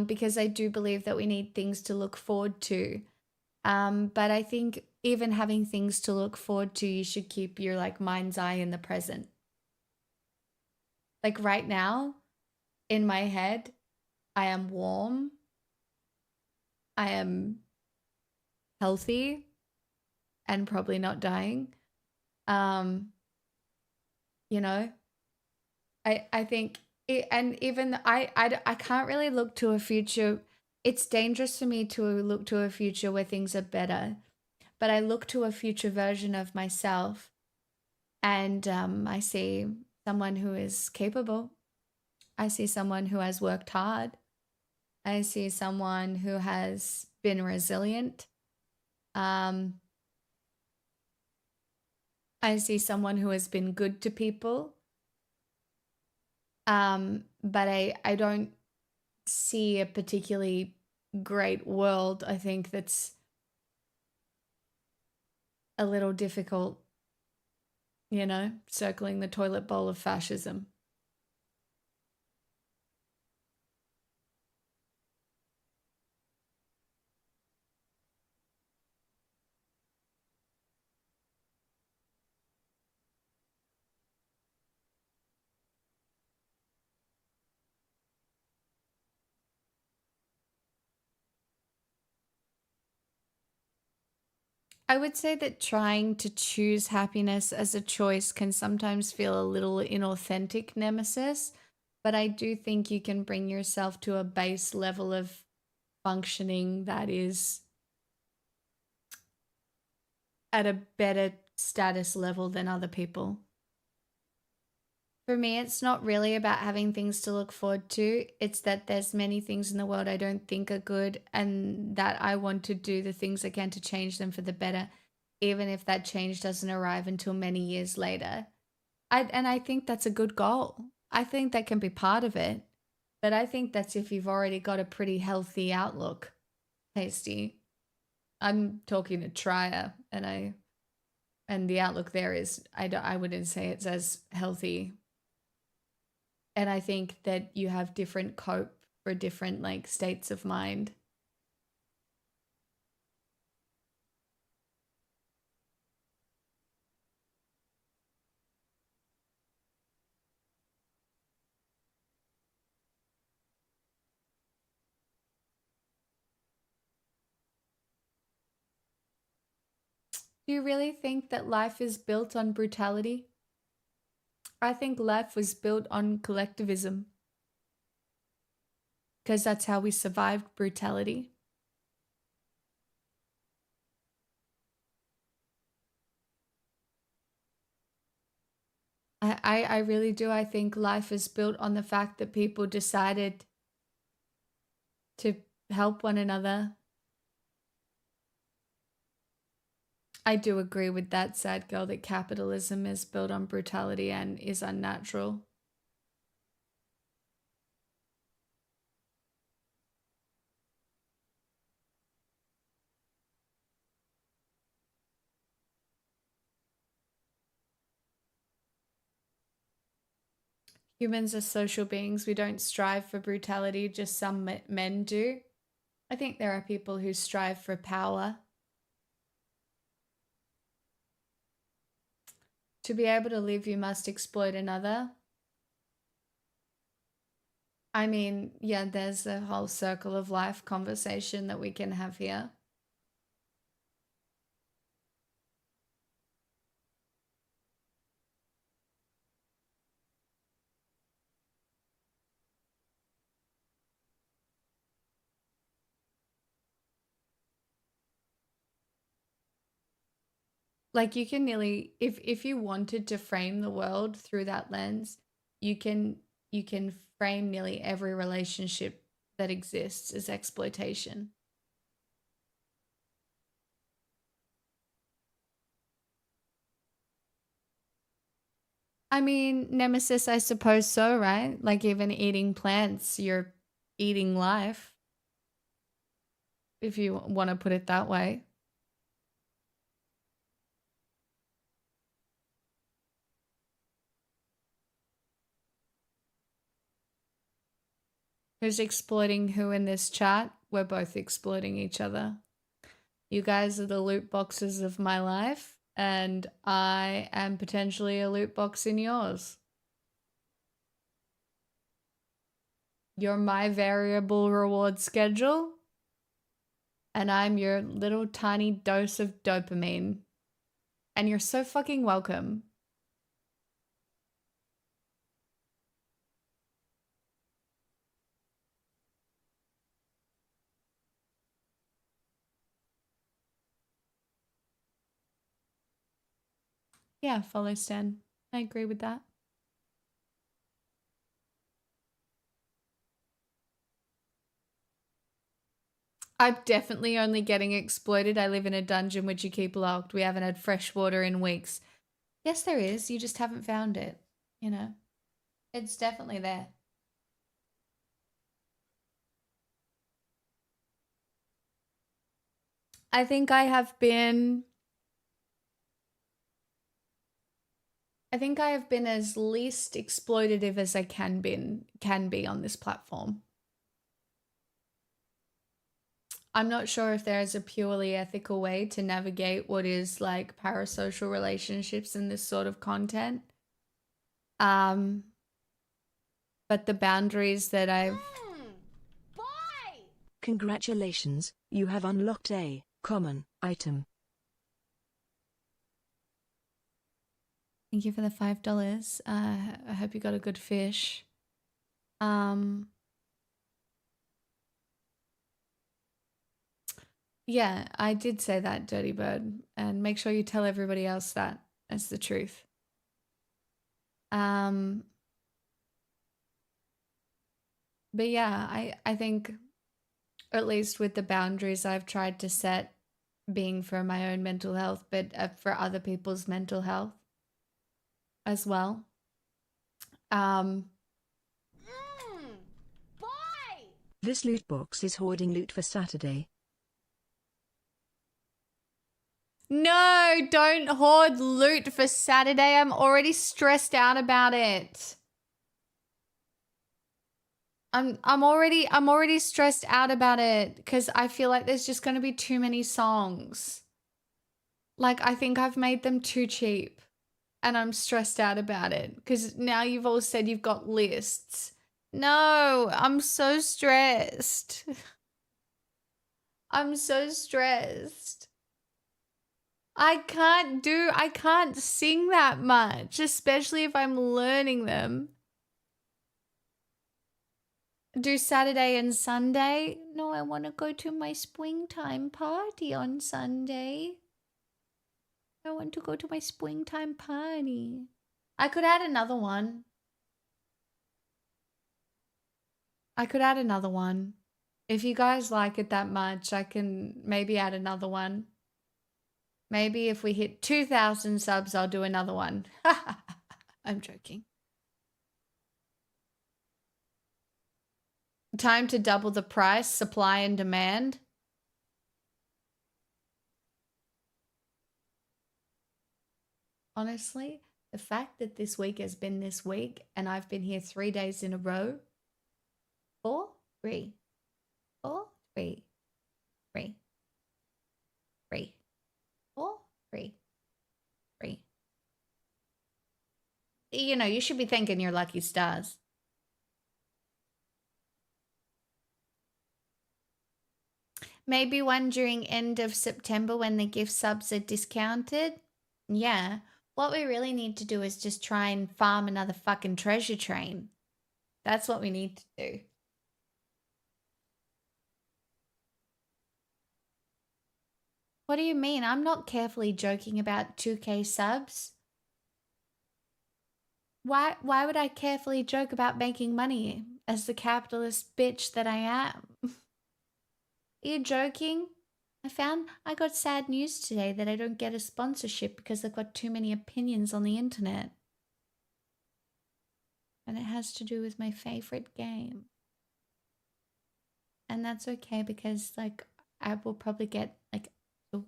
because I do believe that we need things to look forward to. But I think even having things to look forward to, you should keep your like mind's eye in the present. Like right now, in my head, I am warm. I am healthy and probably not dying. You know, I think it, and even I can't really look to a future. It's dangerous for me to look to a future where things are better, but I look to a future version of myself, and I see someone who is capable. I see someone who has worked hard. I see someone who has been resilient. Um, I see someone who has been good to people. But I don't see a particularly great world. I think that's a little difficult, you know, circling the toilet bowl of fascism. I would say that trying to choose happiness as a choice can sometimes feel a little inauthentic, Nemesis, but I do think you can bring yourself to a base level of functioning that is at a better status level than other people. For me, it's not really about having things to look forward to. It's that there's many things in the world I don't think are good and that I want to do the things I can to change them for the better, even if that change doesn't arrive until many years later. I think that's a good goal. I think that can be part of it. But I think that's if you've already got a pretty healthy outlook, Tasty. I'm talking to Trier, and the outlook there is I wouldn't say it's as healthy. And I think that you have different cope for different like states of mind. Do you really think that life is built on brutality? I think life was built on collectivism because that's how we survived brutality. I really do. I think life is built on the fact that people decided to help one another. I do agree with that, sad girl, that capitalism is built on brutality and is unnatural. Humans are social beings. We don't strive for brutality, just some men do. I think there are people who strive for power. To be able to live, you must exploit another. I mean, yeah, there's a whole circle of life conversation that we can have here. Like you can nearly, if you wanted to frame the world through that lens, you can frame nearly every relationship that exists as exploitation. I mean, Nemesis, I suppose so, right? Like even eating plants, you're eating life, if you want to put it that way. Who's exploiting who in this chat? We're both exploiting each other. You guys are the loot boxes of my life, and I am potentially a loot box in yours. You're my variable reward schedule, and I'm your little tiny dose of dopamine. And you're so fucking welcome. Yeah, follow Stan. I agree with that. I'm definitely only getting exploited. I live in a dungeon which you keep locked. We haven't had fresh water in weeks. Yes, there is. You just haven't found it. You know, it's definitely there. I think I have been as least exploitative as I can be on this platform. I'm not sure if there is a purely ethical way to navigate what is like parasocial relationships in this sort of content. But the boundaries that I've... Congratulations, you have unlocked a common item. Thank you for the $5. I hope you got a good fish. Yeah, I did say that, Dirty Bird, and make sure you tell everybody else that. That's the truth. But yeah, I think, at least with the boundaries I've tried to set, being for my own mental health, but for other people's mental health as well. This loot box is hoarding loot for Saturday. No, don't hoard loot for Saturday. I'm already stressed out about it. I'm already stressed out about it because I feel like there's just going to be too many songs. Like I think I've made them too cheap and I'm stressed out about it because now you've all said you've got lists. No, I'm so stressed. I'm so stressed. I can't sing that much, especially if I'm learning them. Do Saturday and Sunday? No, I want to go to my springtime party on Sunday. I want to go to my springtime party. I could add another one. If you guys like it that much, I can maybe add another one. Maybe if we hit 2,000 subs, I'll do another one. I'm joking. Time to double the price, supply and demand. Honestly, the fact that this week has been this week and I've been here 3 days in a row. 4, 3, 4, 3, 3, 3, 4, 3, 3. You know, you should be thanking your lucky stars. Maybe one during end of September when the gift subs are discounted. Yeah. What we really need to do is just try and farm another fucking treasure train. That's what we need to do. What do you mean? I'm not carefully joking about 2K subs. Why would I carefully joke about making money as the capitalist bitch that I am? Are you joking? I got sad news today that I don't get a sponsorship because I've got too many opinions on the internet. And it has to do with my favorite game. And that's okay because like I will probably get like to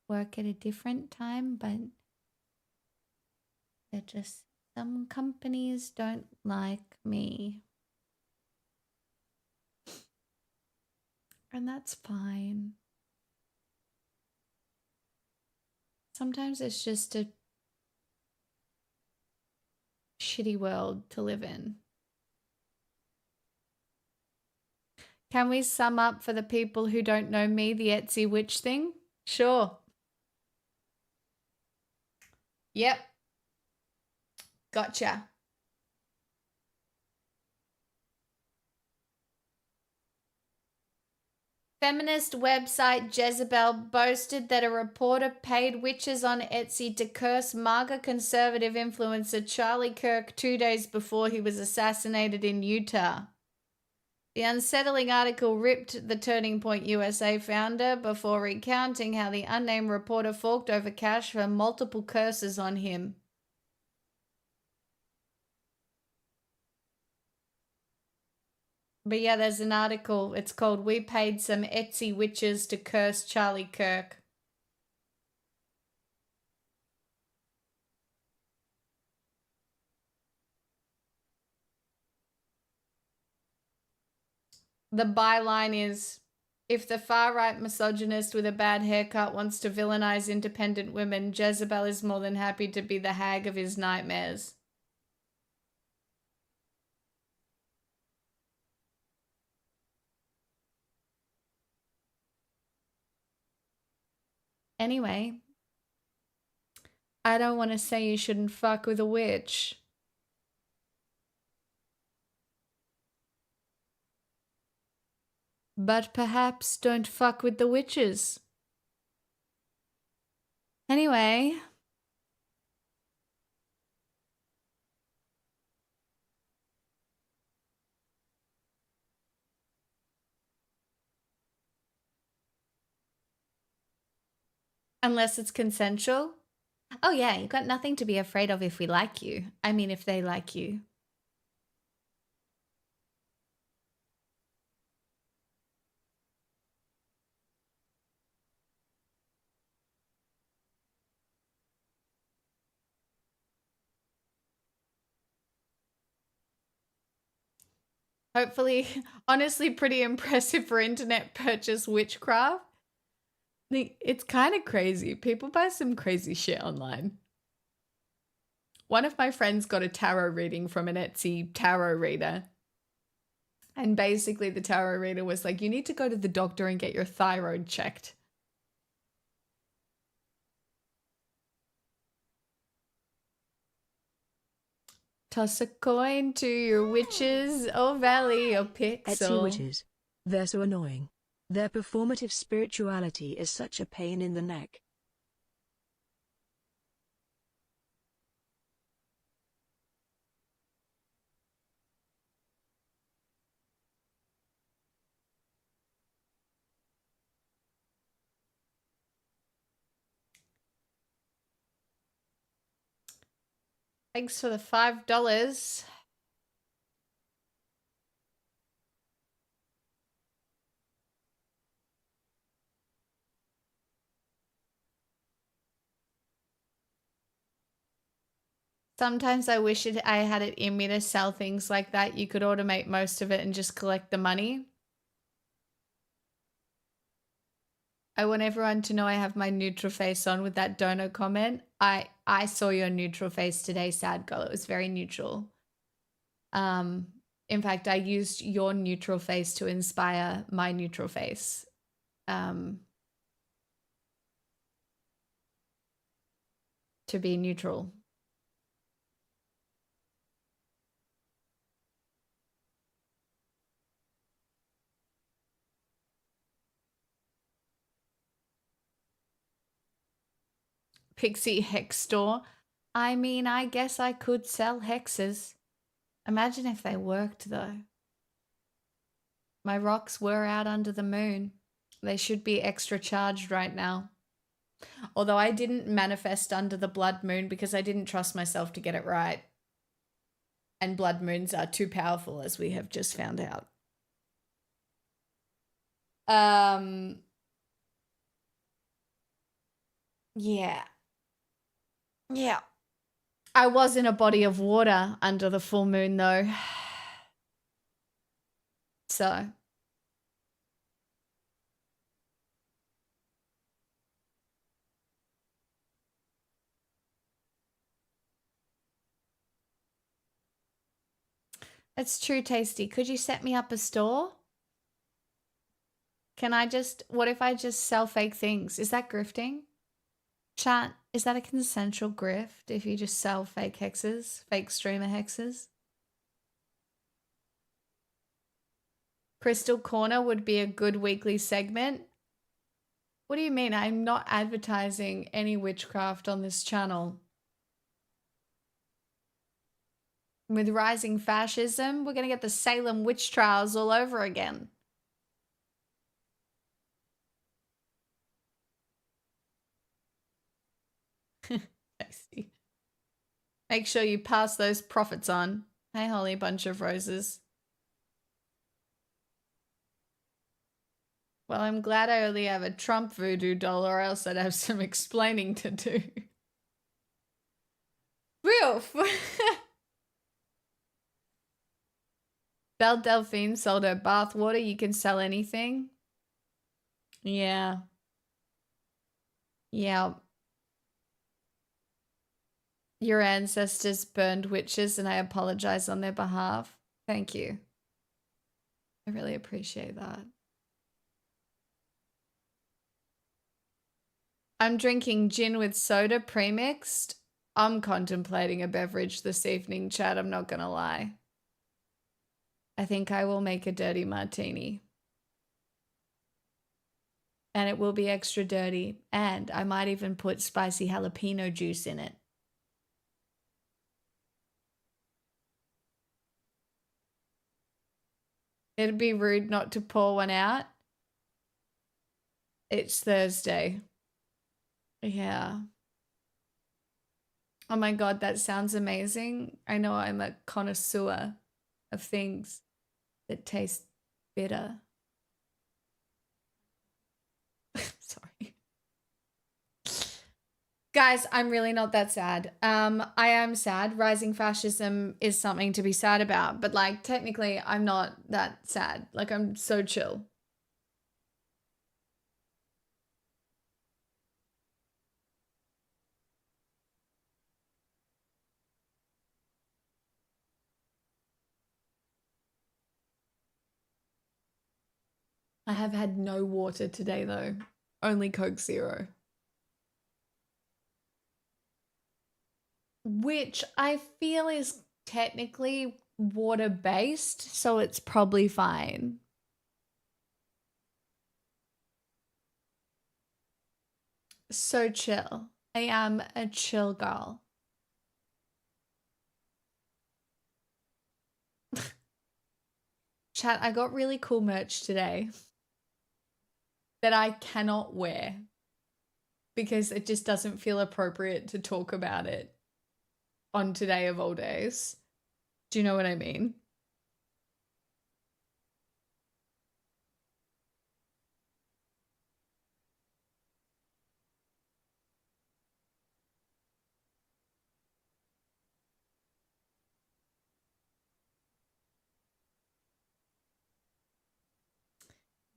work at a different time, but they're just some companies don't like me. And that's fine. Sometimes it's just a shitty world to live in. Can we sum up for the people who don't know me the Etsy witch thing? Sure. Yep. Gotcha. Feminist website Jezebel boasted that a reporter paid witches on Etsy to curse MAGA conservative influencer Charlie Kirk 2 days before he was assassinated in Utah. The unsettling article ripped the Turning Point USA founder before recounting how the unnamed reporter forked over cash for multiple curses on him. But yeah, there's an article. It's called "We Paid Some Etsy Witches to Curse Charlie Kirk." The byline is, if the far-right misogynist with a bad haircut wants to villainize independent women, Jezebel is more than happy to be the hag of his nightmares. Anyway, I don't want to say you shouldn't fuck with a witch. But perhaps don't fuck with the witches. Anyway. Unless it's consensual. Oh yeah, you've got nothing to be afraid of if we like you. I mean, if they like you. Hopefully, honestly, pretty impressive for internet purchase Witchcraft. It's kind of crazy. People buy some crazy shit online. One of my friends got a tarot reading from an Etsy tarot reader. And basically the tarot reader was like, you need to go to the doctor and get your thyroid checked. Toss a coin to your witches, or valley, or pixel. Etsy witches. They're so annoying. Their performative spirituality is such a pain in the neck. Thanks for the $5. Sometimes I wish I had it in me to sell things like that. You could automate most of it and just collect the money. I want everyone to know I have my neutral face on with that dono comment. I saw your neutral face today, sad girl. It was very neutral. In fact, I used your neutral face to inspire my neutral face. To be neutral. Pixie hex store. I mean, I guess I could sell hexes. Imagine if they worked, though. My rocks were out under the moon. They should be extra charged right now. Although I didn't manifest under the blood moon because I didn't trust myself to get it right. And blood moons are too powerful, as we have just found out. Yeah. Yeah. I was in a body of water under the full moon, though. So. It's true, Tasty. Could you set me up a store? What if I just sell fake things? Is that grifting? Chat, is that a consensual grift if you just sell fake hexes? Fake streamer hexes? Crystal Corner would be a good weekly segment. What do you mean? I'm not advertising any witchcraft on this channel. With rising fascism, we're going to get the Salem witch trials all over again. Tasty. Make sure you pass those profits on. Hey, Holly, bunch of roses. Well, I'm glad I only have a Trump voodoo doll, or else I'd have some explaining to do. Woof! Belle Delphine sold her bath water. You can sell anything. Yeah. Yeah. Your ancestors burned witches, and I apologize on their behalf. Thank you. I really appreciate that. I'm drinking gin with soda pre-mixed. I'm contemplating a beverage this evening, Chad. I'm not gonna lie. I think I will make a dirty martini. And it will be extra dirty. And I might even put spicy jalapeno juice in it. It'd be rude not to pour one out. It's Thursday. Yeah. Oh my God, that sounds amazing. I know I'm a connoisseur of things that taste bitter. Sorry. Guys, I'm really not that sad. I am sad. Rising fascism is something to be sad about, but like technically I'm not that sad. Like I'm so chill. I have had no water today though. Only Coke Zero. Which I feel is technically water-based, so it's probably fine. So chill. I am a chill girl. Chat, I got really cool merch today that I cannot wear because it just doesn't feel appropriate to talk about it on today of all days. Do you know what I mean?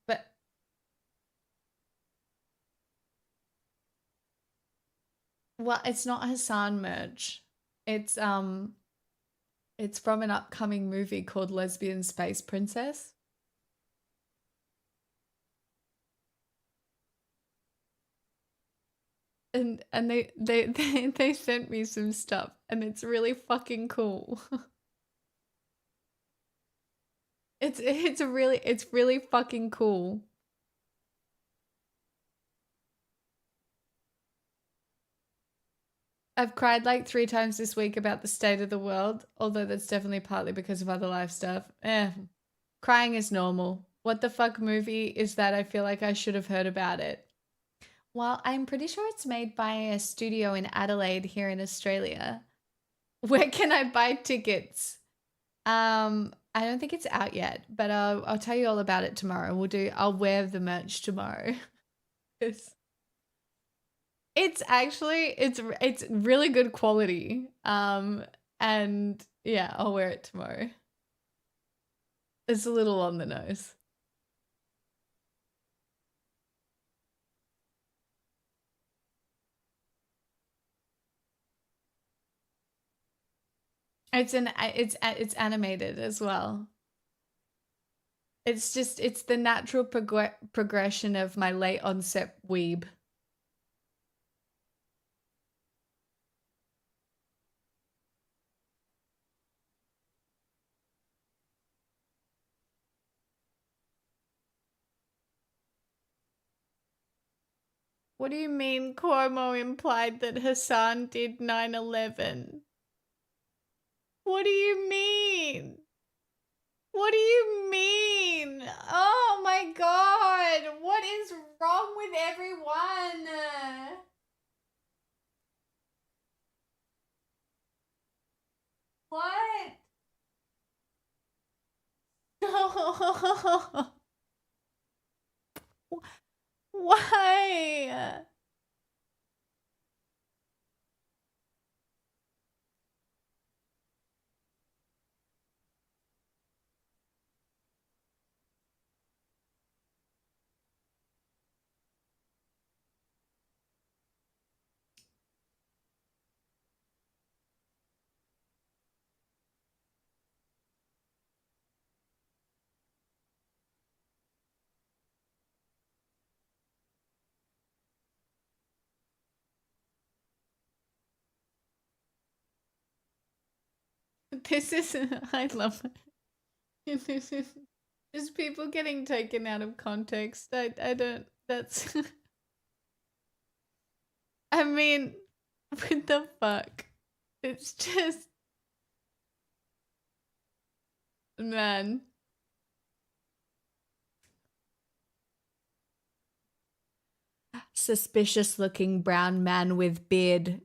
But well, it's not Hassan merch. It's from an upcoming movie called Lesbian Space Princess. And they sent me some stuff and it's really fucking cool. It's really fucking cool. I've cried like 3 times this week about the state of the world, although that's definitely partly because of other life stuff. Crying is normal. What the fuck movie is that? I feel like I should have heard about it. Well, I'm pretty sure it's made by a studio in Adelaide here in Australia. Where can I buy tickets? I don't think it's out yet, but I'll tell you all about it tomorrow. I'll wear the merch tomorrow. It's actually it's really good quality. And yeah, I'll wear it tomorrow. It's a little on the nose. It's animated as well. It's the natural progression of my late onset weeb. What do you mean Cuomo implied that Hassan did 9/11? What do you mean? What do you mean? Oh my god, what is wrong with everyone? What? Why? This is, I love it. This is just people getting taken out of context. I don't, that's, I mean, what the fuck? It's just, man. Suspicious looking brown man with beard,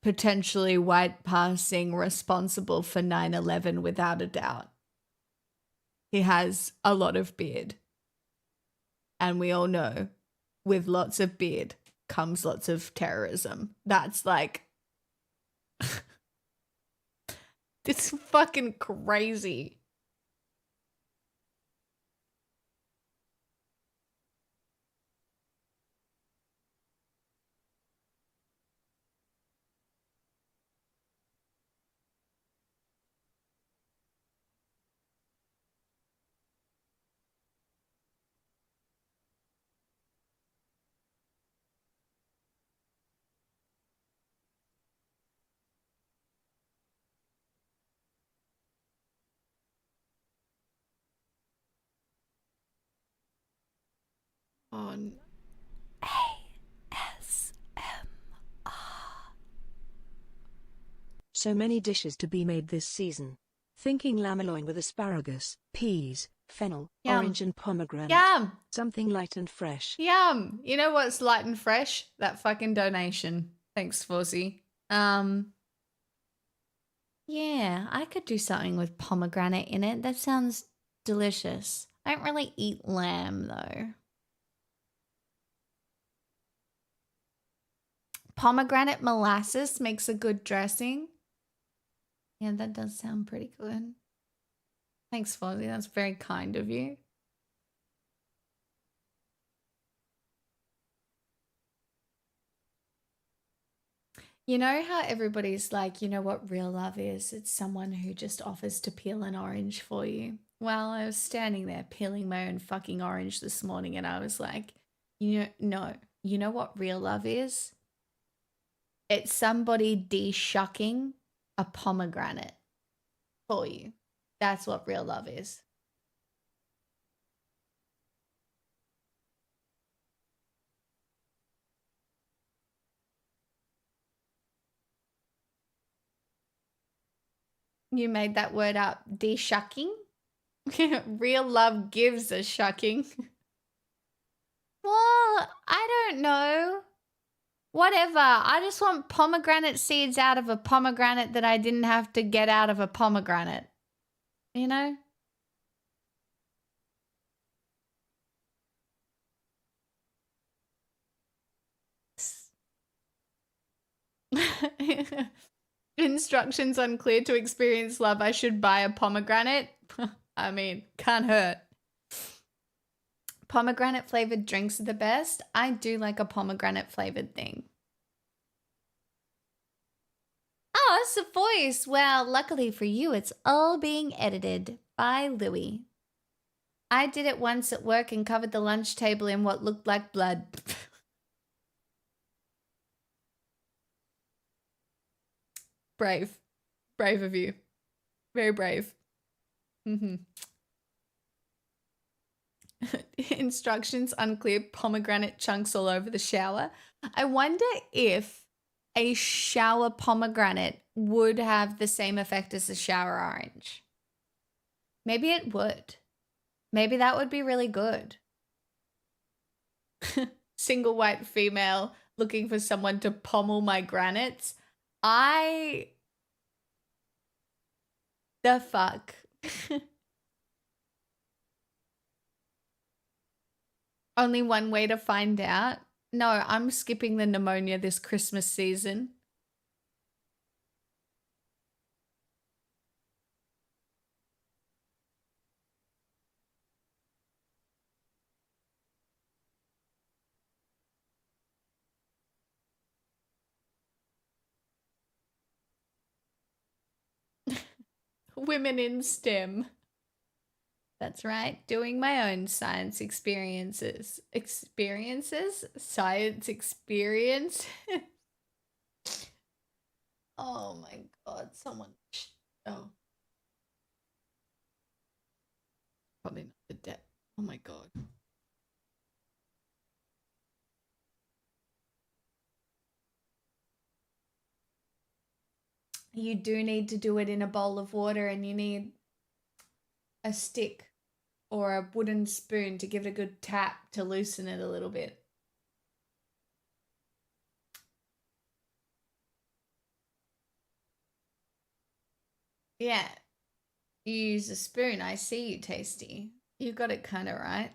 potentially white passing, responsible for 9/11 without a doubt. He has a lot of beard. And we all know with lots of beard comes lots of terrorism. That's like, it's fucking crazy. On So many dishes to be made this season. Thinking lamb loin with asparagus, peas, fennel, Yum. orange and pomegranate. Yum. Something light and fresh. Yum. You know what's light and fresh? That fucking donation. Thanks, Fuzzy. Yeah, I could do something with pomegranate in it. That sounds delicious. I don't really eat lamb though. Pomegranate molasses makes a good dressing. Yeah, that does sound pretty good. Thanks, Fozzie. That's very kind of you. You know how everybody's like, you know what real love is? It's someone who just offers to peel an orange for you. Well, I was standing there peeling my own fucking orange this morning and I was like, you know what real love is? It's somebody de-shucking a pomegranate for you. That's what real love is. You made that word up. De-shucking? Real love gives a shucking. Well, I don't know. Whatever. I just want pomegranate seeds out of a pomegranate that I didn't have to get out of a pomegranate. You know? Instructions unclear to experience love. I should buy a pomegranate. I mean, can't hurt. Pomegranate flavored drinks are the best. I do like a pomegranate flavored thing. Oh, it's a voice. Well, luckily for you, it's all being edited by Louie. I did it once at work and covered the lunch table in what looked like blood. Brave. Brave of you. Very brave. Instructions unclear. Pomegranate chunks all over the shower. I wonder if a shower pomegranate would have the same effect as a shower orange. Maybe it would. Maybe that would be really good. Single white female looking for someone to pommel my granites. The fuck? Only one way to find out. No, I'm skipping the pneumonia this Christmas season. Women in STEM. That's right, doing my own science experiences. Science experience. Oh my god, someone. Oh. Probably not the debt. Oh my god. You do need to do it in a bowl of water, and you need a stick or a wooden spoon to give it a good tap to loosen it a little bit. Yeah, you use a spoon. I see you, Tasty. You got it kind of right.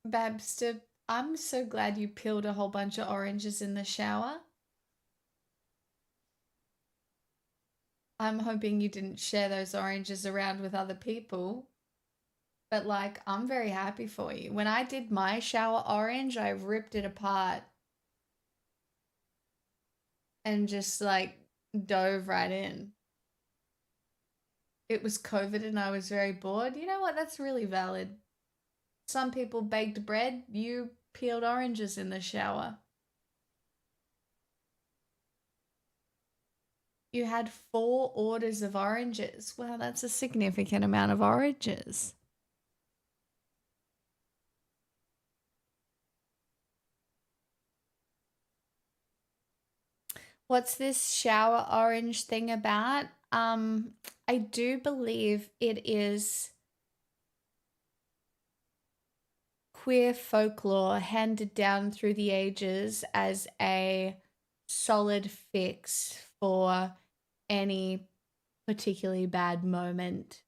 Babster, I'm so glad you peeled a whole bunch of oranges in the shower. I'm hoping you didn't share those oranges around with other people. But like, I'm very happy for you. When I did my shower orange, I ripped it apart and just like dove right in. It was COVID and I was very bored. You know what? That's really valid. Some people baked bread, you peeled oranges in the shower. You had 4 orders of oranges. Wow, that's a significant amount of oranges. What's this shower orange thing about? I do believe it is queer folklore handed down through the ages as a solid fix for any particularly bad moment.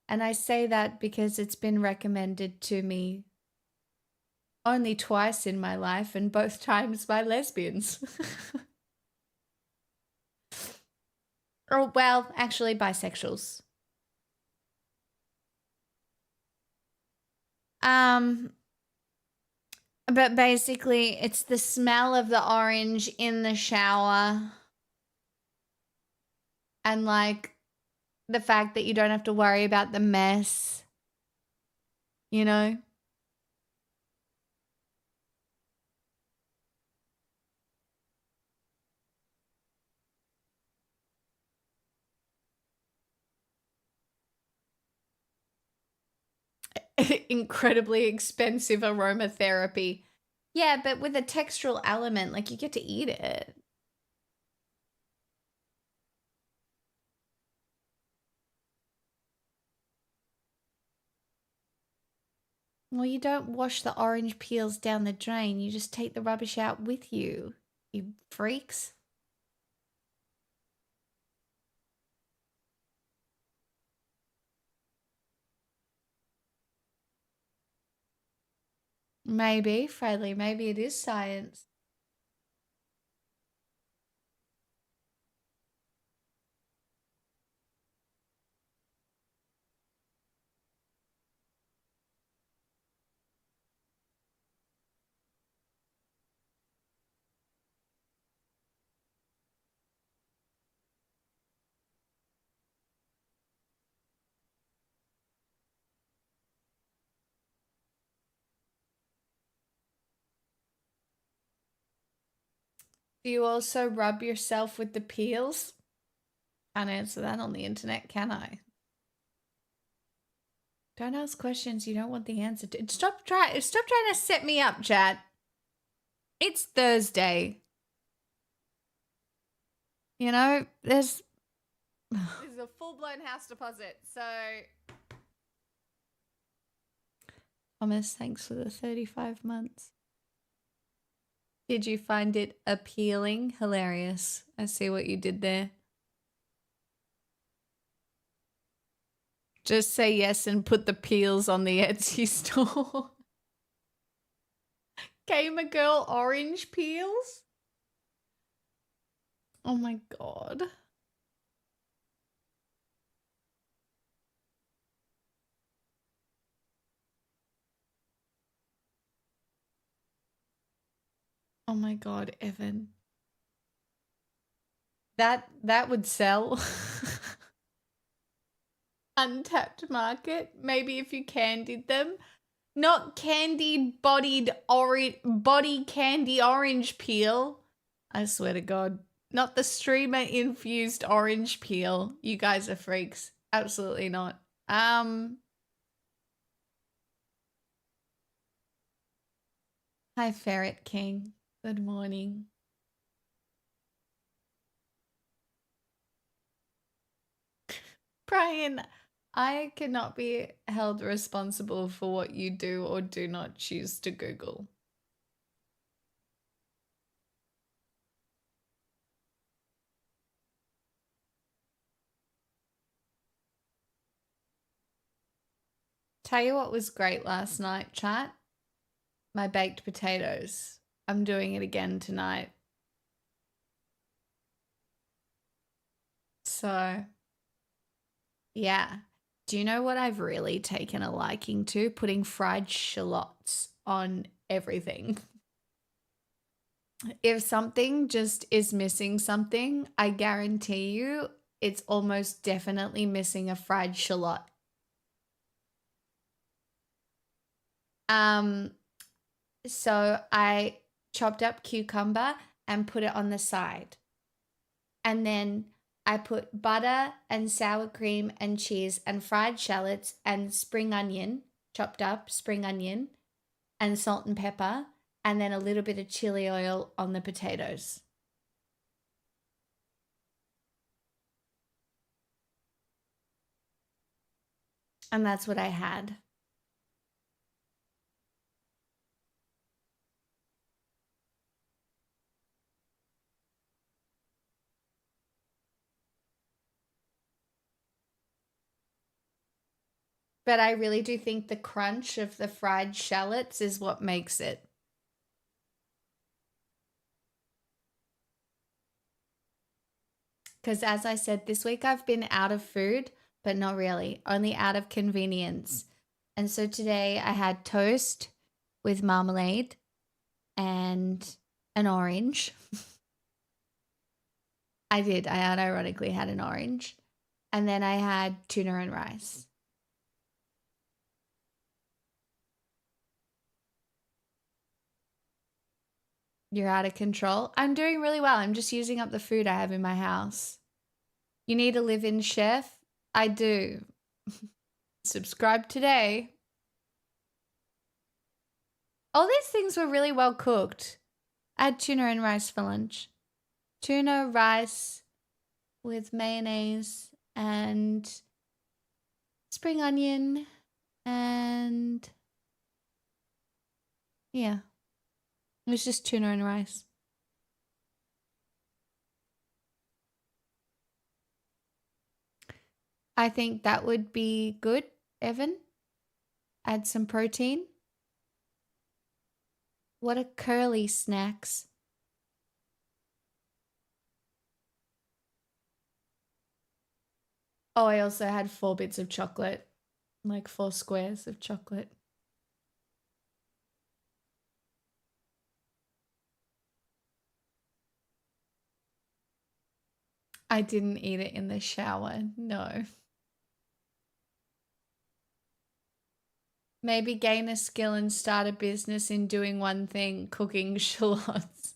And I say that because it's been recommended to me only twice in my life, and both times by lesbians. Or, well, actually, bisexuals. But basically, it's the smell of the orange in the shower. And, like, the fact that you don't have to worry about the mess. You know? incredibly expensive aromatherapy. Yeah, but with a textural element, like you get to eat it. Well, you don't wash the orange peels down the drain. You just take the rubbish out with you, you freaks. Maybe, Freddie, maybe it is science. Do you also rub yourself with the peels? Can't answer that on the internet, can I? Don't ask questions you don't want the answer to. Stop trying to set me up, chat. It's Thursday. You know, there's This is a full-blown house deposit, so... Thomas, thanks for the 35 months. Did you find it appealing? Hilarious. I see what you did there. Just say yes and put the peels on the Etsy store. Gamer girl orange peels? Oh my god. Oh my god, Evan. That would sell. Untapped market. Maybe if you candied them. Not candied body candy orange peel. I swear to God. Not the streamer infused orange peel. You guys are freaks. Absolutely not. Hi Ferret King. Good morning. Brian, I cannot be held responsible for what you do or do not choose to Google. Tell you what was great last night, chat? My baked potatoes. I'm doing it again tonight. So, yeah. Do you know what I've really taken a liking to? Putting fried shallots on everything. If something just is missing something, I guarantee you it's almost definitely missing a fried shallot. So I chopped up cucumber and put it on the side. And then I put butter and sour cream and cheese and fried shallots and spring onion, chopped up spring onion, and salt and pepper, and then a little bit of chili oil on the potatoes. And that's what I had. But I really do think the crunch of the fried shallots is what makes it. Because as I said, this week I've been out of food, but not really, only out of convenience. And so today I had toast with marmalade and an orange. I did. I unironically had an orange. And then I had tuna and rice. You're out of control. I'm doing really well. I'm just using up the food I have in my house. You need a live-in chef? I do. Subscribe today. All these things were really well cooked. I had tuna and rice for lunch. Tuna, rice with mayonnaise and spring onion and yeah. It was just tuna and rice. I think that would be good, Evan. Add some protein. What are curly snacks? Oh, I also had 4 bits of chocolate. Like 4 squares of chocolate. I didn't eat it in the shower. No. Maybe gain a skill and start a business in doing one thing, cooking shallots.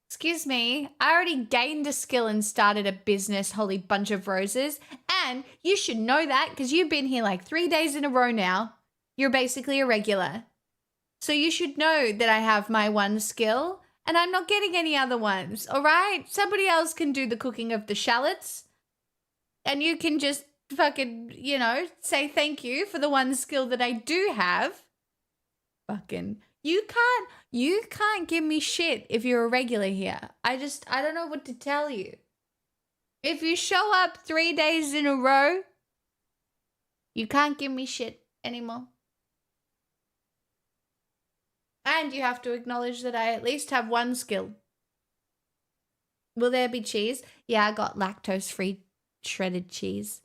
Excuse me, I already gained a skill and started a business, holy bunch of roses. And you should know that because you've been here like 3 days in a row now. You're basically a regular. So you should know that I have my one skill and I'm not getting any other ones, all right? Somebody else can do the cooking of the shallots and you can just fucking, say thank you for the one skill that I do have. Fucking, you can't give me shit if you're a regular here. I don't know what to tell you. If you show up 3 days in a row, you can't give me shit anymore. And you have to acknowledge that I at least have one skill. Will there be cheese? Yeah, I got lactose-free shredded cheese.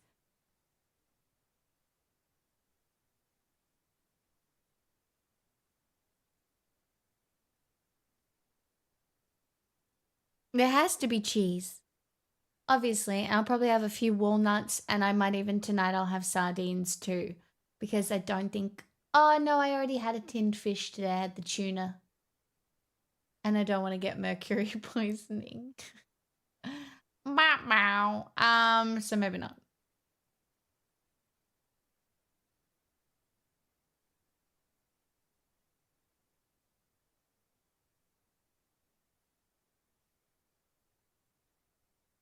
There has to be cheese. Obviously, I'll probably have a few walnuts and I might even tonight I'll have sardines too. Because I don't think... Oh, no, I already had a tinned fish today. I had the tuna. And I don't want to get mercury poisoning. So maybe not.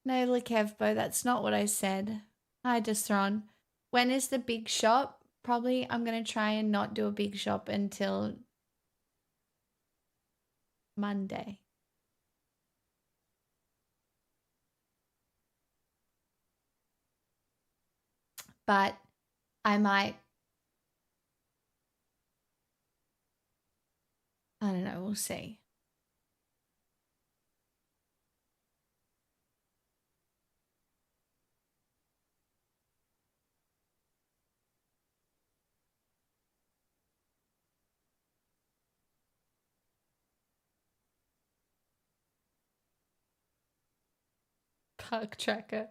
No, Lekevbo, that's not what I said. Hi, Desron. When is the big shop? Probably I'm going to try and not do a big shop until Monday. But I don't know, we'll see. Park Tracker.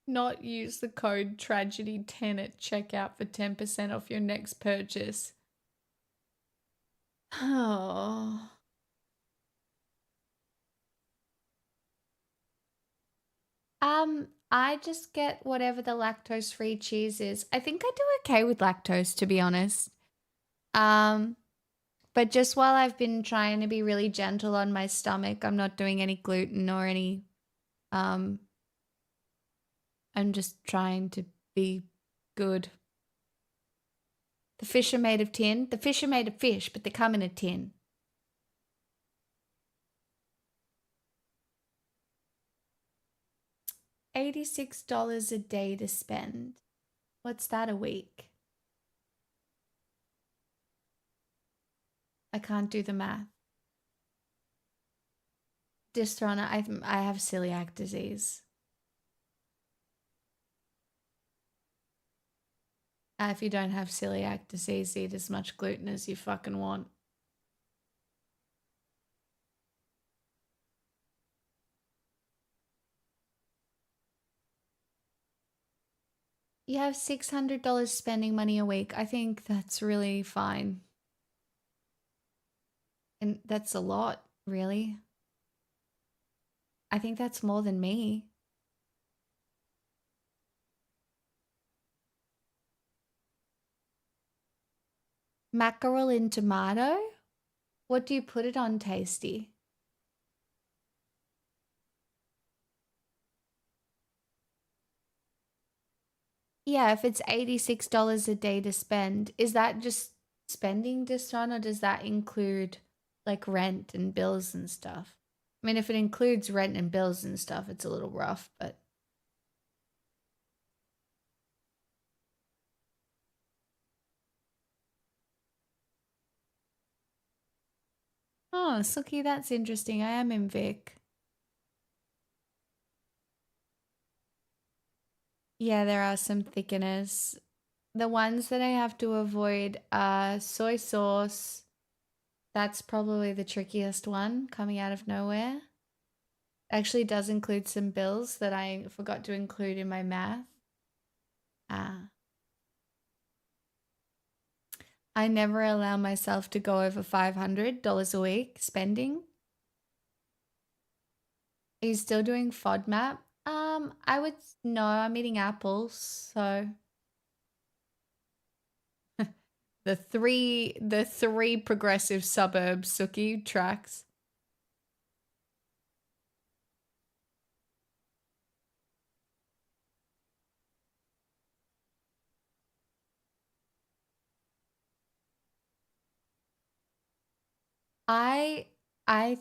Not use the code tragedy10 at checkout for 10% off your next purchase. Oh. I just get whatever the lactose-free cheese is. I think I do okay with lactose, to be honest. But just while I've been trying to be really gentle on my stomach, I'm not doing any gluten or any, I'm just trying to be good. The fish are made of tin. The fish are made of fish, but they come in a tin. $86 a day to spend. What's that a week? I can't do the math. Dysthrona, I have celiac disease. If you don't have celiac disease, eat as much gluten as you fucking want. You have $600 spending money a week. I think that's really fine. And that's a lot, really. I think that's more than me. Mackerel in tomato? What do you put it on, Tasty? Yeah, if it's $86 a day to spend, is that just spending Distron, or does that include like rent and bills and stuff? I mean, if it includes rent and bills and stuff, it's a little rough, but oh, Suki, that's interesting. I am in Vic. Yeah, there are some thickeners. The ones that I have to avoid are soy sauce. That's probably the trickiest one coming out of nowhere. Actually does include some bills that I forgot to include in my math. I never allow myself to go over $500 a week spending. Are you still doing FODMAP? No, I'm eating apples, so the three progressive suburbs, Suki tracks. I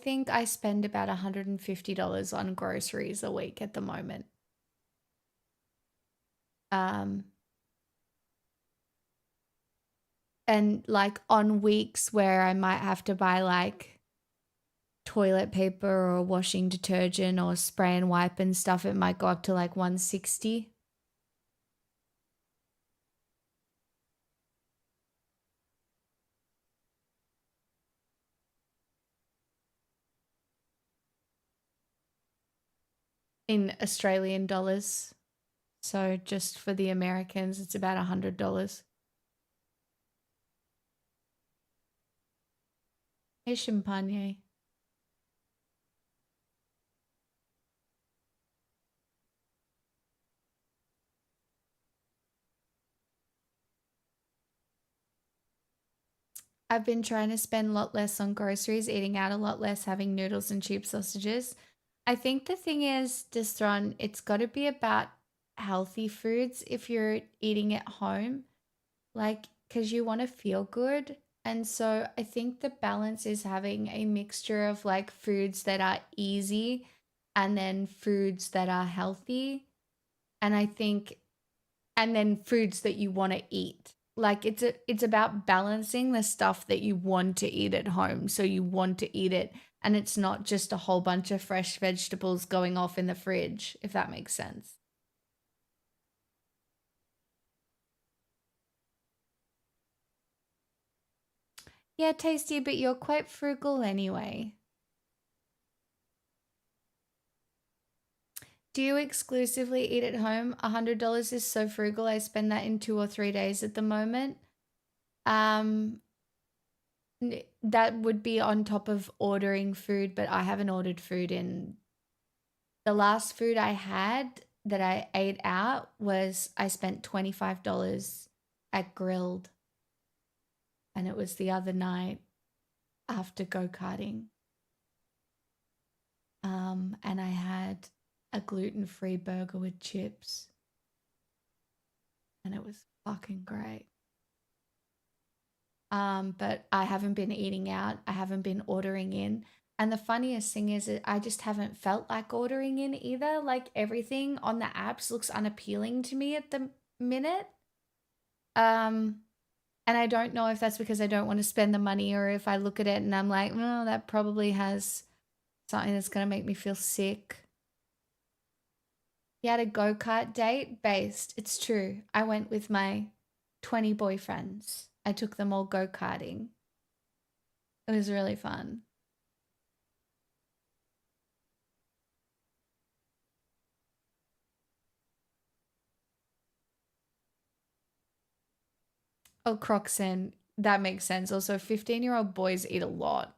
think I spend about $150 on groceries a week at the moment. And like on weeks where I might have to buy like toilet paper or washing detergent or spray and wipe and stuff, it might go up to like 160. In Australian dollars. So just for the Americans, it's about $100. Hey, Champagne. I've been trying to spend a lot less on groceries, eating out a lot less, having noodles and cheap sausages. I think the thing is, Distron, it's got to be about healthy foods if you're eating at home, like, because you want to feel good. And so I think the balance is having a mixture of like foods that are easy and then foods that are healthy. And I think, and then foods that you want to eat. Like it's about balancing the stuff that you want to eat at home. So you want to eat it, and it's not just a whole bunch of fresh vegetables going off in the fridge, if that makes sense. Yeah, Tasty, but you're quite frugal anyway. Do you exclusively eat at home? $100 is so frugal. I spend that in 2 or 3 days at the moment. That would be on top of ordering food, but I haven't ordered food in. The last food I had that I ate out was I spent $25 at Grilled, and it was the other night after go-karting. And I had a gluten-free burger with chips, and it was fucking great. But I haven't been eating out. I haven't been ordering in. And the funniest thing is that I just haven't felt like ordering in either. Like everything on the apps looks unappealing to me at the minute. And I don't know if that's because I don't want to spend the money, or if I look at it and I'm like, oh, that probably has something that's going to make me feel sick. You had a go-kart date? Based. It's true. I went with my 20 boyfriends. I took them all go-karting. It was really fun. Oh, Croxen. That makes sense. Also, 15-year-old boys eat a lot.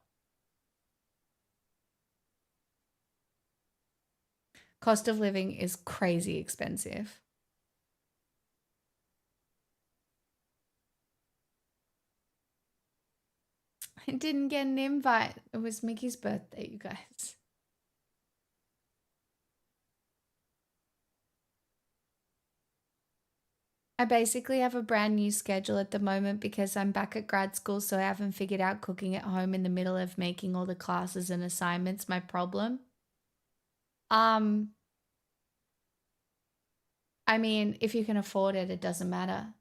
Cost of living is crazy expensive. I didn't get an invite. It was Mickey's birthday, you guys. I basically have a brand new schedule at the moment because I'm back at grad school, so I haven't figured out cooking at home in the middle of making all the classes and assignments my problem. I mean, if you can afford it, it doesn't matter.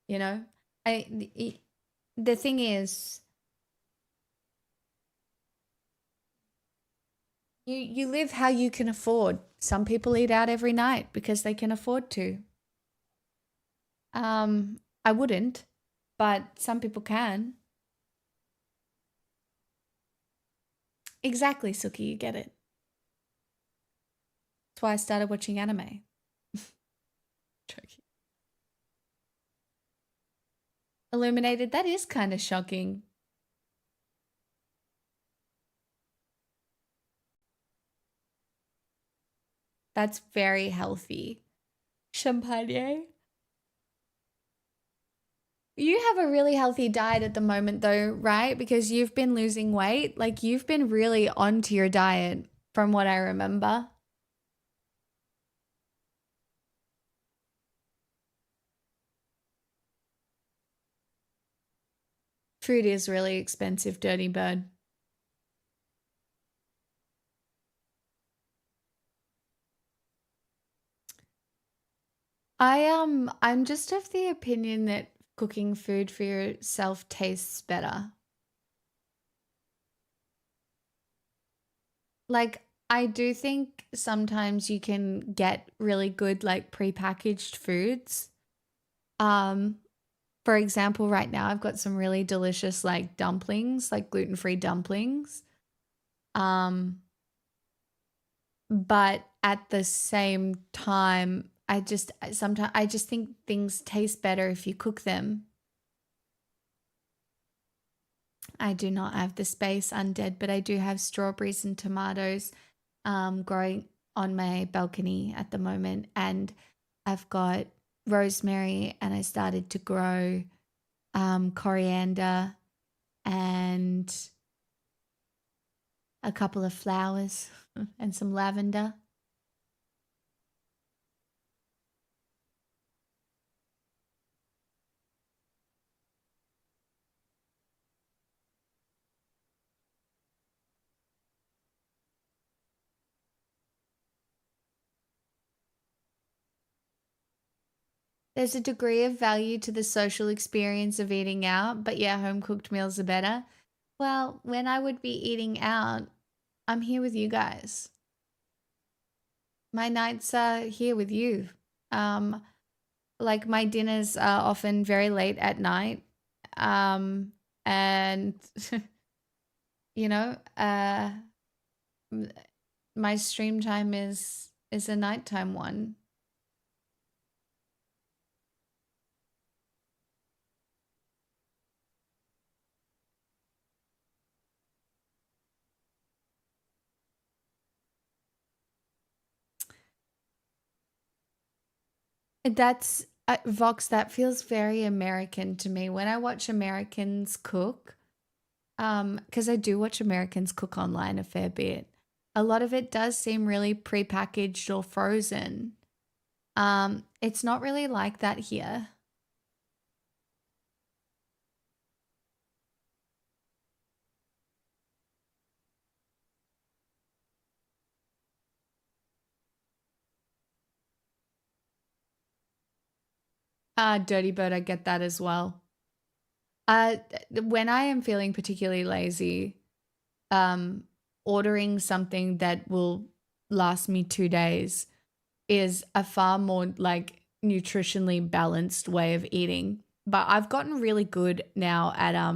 You know? The thing is, you live how you can afford. Some people eat out every night because they can afford to. I wouldn't, but some people can. Exactly, Suki, you get it. That's why I started watching anime. Joking. Illuminated, that is kind of shocking. That's very healthy. Champagne. You have a really healthy diet at the moment though, right? Because you've been losing weight. Like you've been really onto your diet from what I remember. Food is really expensive, Dirty Bird. I'm just of the opinion that cooking food for yourself tastes better. Like I do think sometimes you can get really good like prepackaged foods. For example, right now I've got some really delicious like dumplings, like gluten-free dumplings. But at the same time, sometimes I just think things taste better if you cook them. I do not have the space, undead, but I do have strawberries and tomatoes growing on my balcony at the moment, and I've got rosemary, and I started to grow coriander and a couple of flowers and some lavender. There's a degree of value to the social experience of eating out, but yeah, home cooked meals are better. Well, when I would be eating out, I'm here with you guys. My nights are here with you. Like my dinners are often very late at night. And you know, my stream time is a nighttime one. That's Vox, that feels very American to me. When I watch Americans cook, because I do watch Americans cook online a fair bit, a lot of it does seem really prepackaged or frozen. It's not really like that here. Dirty Bird, I get that as well. When I am feeling particularly lazy, ordering something that will last me 2 days is a far more like nutritionally balanced way of eating. But I've gotten really good now at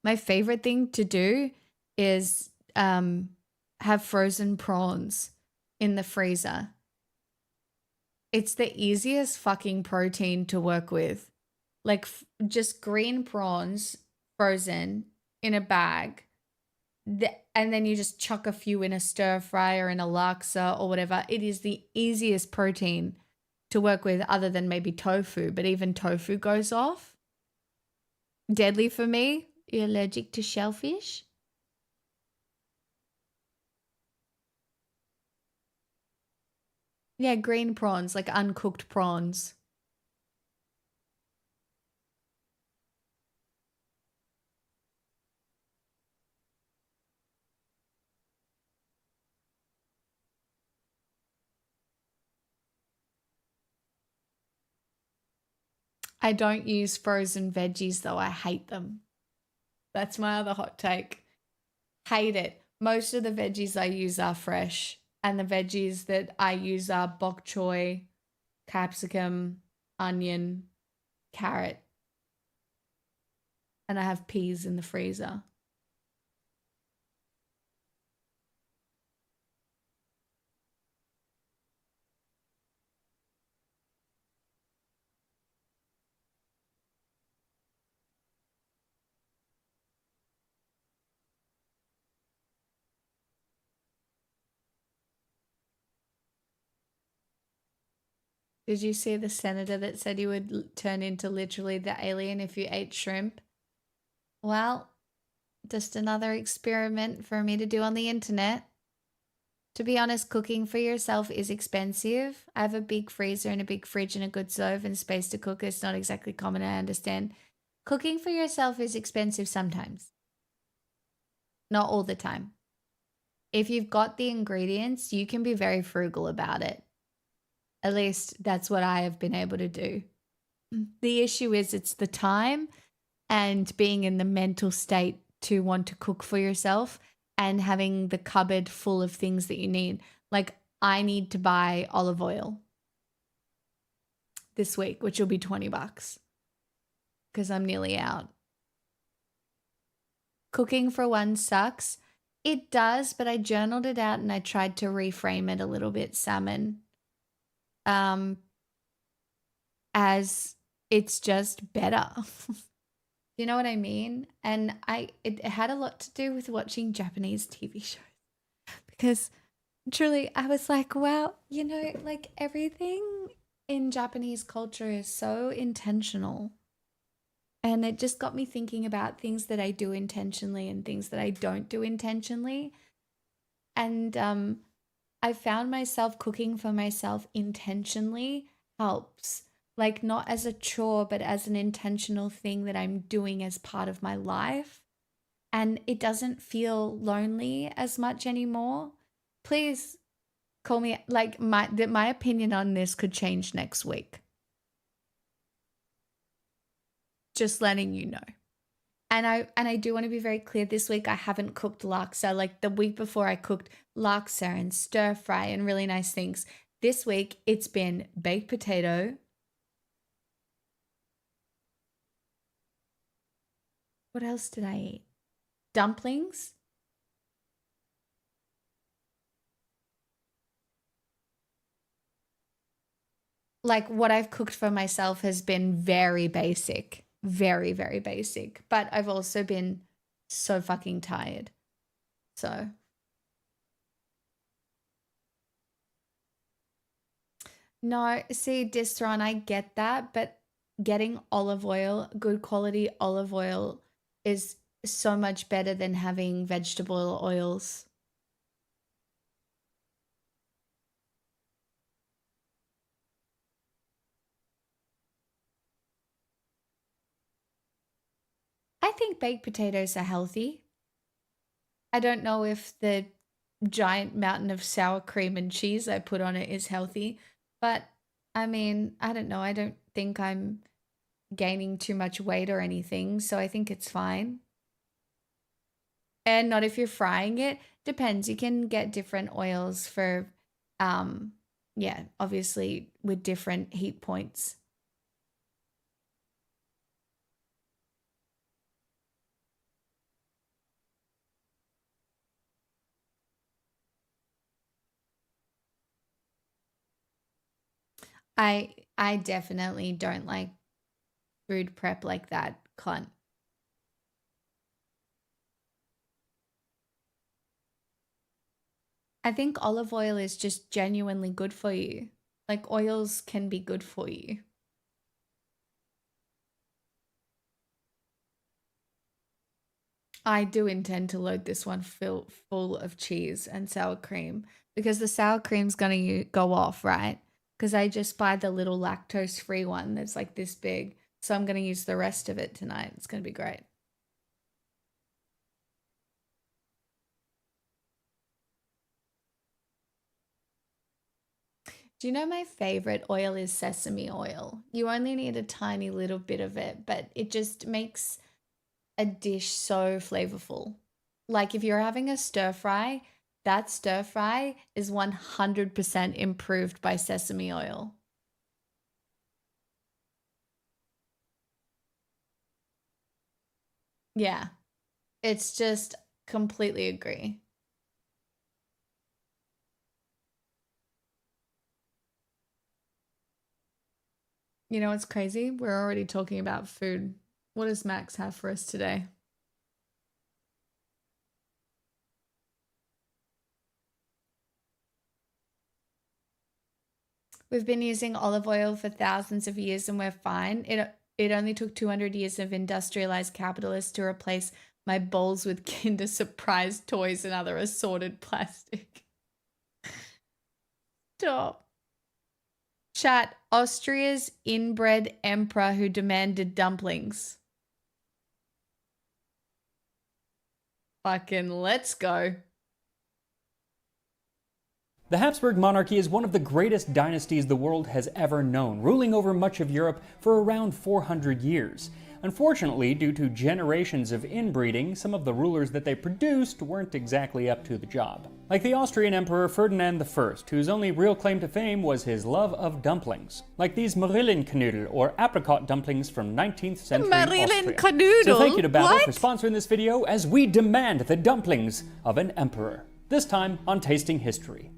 my favorite thing to do is have frozen prawns in the freezer. It's the easiest fucking protein to work with. Like just green prawns frozen in a bag. And then you just chuck a few in a stir fry or in a laksa or whatever. It is the easiest protein to work with other than maybe tofu, but even tofu goes off. Deadly for me? You're allergic to shellfish? Yeah, green prawns, like uncooked prawns. I don't use frozen veggies though. I hate them. That's my other hot take. Hate it. Most of the veggies I use are fresh, and the veggies that I use are bok choy, capsicum, onion, carrot, and I have peas in the freezer. Did you see the senator that said you would turn into literally the alien if you ate shrimp? Well, just another experiment for me to do on the internet. To be honest, cooking for yourself is expensive. I have a big freezer and a big fridge and a good stove and space to cook. It's not exactly common, I understand. Cooking for yourself is expensive sometimes. Not all the time. If you've got the ingredients, you can be very frugal about it. At least that's what I have been able to do. The issue is it's the time and being in the mental state to want to cook for yourself and having the cupboard full of things that you need. Like, I need to buy olive oil this week, which will be $20 because I'm nearly out. Cooking for one sucks. It does, but I journaled it out and I tried to reframe it a little bit, salmon. As it's just better. You know what I mean? And it had a lot to do with watching Japanese TV shows. Because truly I was like, wow, you know, like everything in Japanese culture is so intentional. And it just got me thinking about things that I do intentionally and things that I don't do intentionally. And I found myself cooking for myself intentionally helps. Like, not as a chore, but as an intentional thing that I'm doing as part of my life. And it doesn't feel lonely as much anymore. Please call me, like, my opinion on this could change next week. Just letting you know. And I do want to be very clear, this week I haven't cooked laksa. Like, the week before I cooked laksa and stir fry and really nice things. This week it's been baked potato. What else did I eat? Dumplings. Like, what I've cooked for myself has been very basic. Very, very basic. But I've also been so fucking tired. So. No, see, Distron, I get that, but getting olive oil, good quality olive oil, is so much better than having vegetable oils. I think baked potatoes are healthy. I don't know if the giant mountain of sour cream and cheese I put on it is healthy, but I mean, I don't know. I don't think I'm gaining too much weight or anything, so I think it's fine. And not if you're frying it. Depends. You can get different oils for, yeah, obviously with different heat points. I definitely don't like food prep like that, cunt. I think olive oil is just genuinely good for you. Like, oils can be good for you. I do intend to load this one full of cheese and sour cream because the sour cream's going to go off, right? Because I just buy the little lactose-free one that's like this big. So I'm going to use the rest of it tonight. It's going to be great. Do you know my favorite oil is sesame oil? You only need a tiny little bit of it, but it just makes a dish so flavorful. Like if you're having a stir fry, that stir fry is 100% improved by sesame oil. Yeah, it's just completely agree. You know what's crazy? We're already talking about food. What does Max have for us today? We've been using olive oil for thousands of years and we're fine. It only took 200 years of industrialized capitalists to replace my bowls with Kinder Surprise toys and other assorted plastic. Stop. Chat, Austria's inbred emperor who demanded dumplings. Fucking let's go. The Habsburg monarchy is one of the greatest dynasties the world has ever known, ruling over much of Europe for around 400 years. Unfortunately, due to generations of inbreeding, some of the rulers that they produced weren't exactly up to the job. Like the Austrian Emperor Ferdinand I, whose only real claim to fame was his love of dumplings. Like these Marillenknödel, or apricot dumplings from 19th century Austria. So thank you to Babel for sponsoring this video, as we demand the dumplings of an emperor. This time on Tasting History.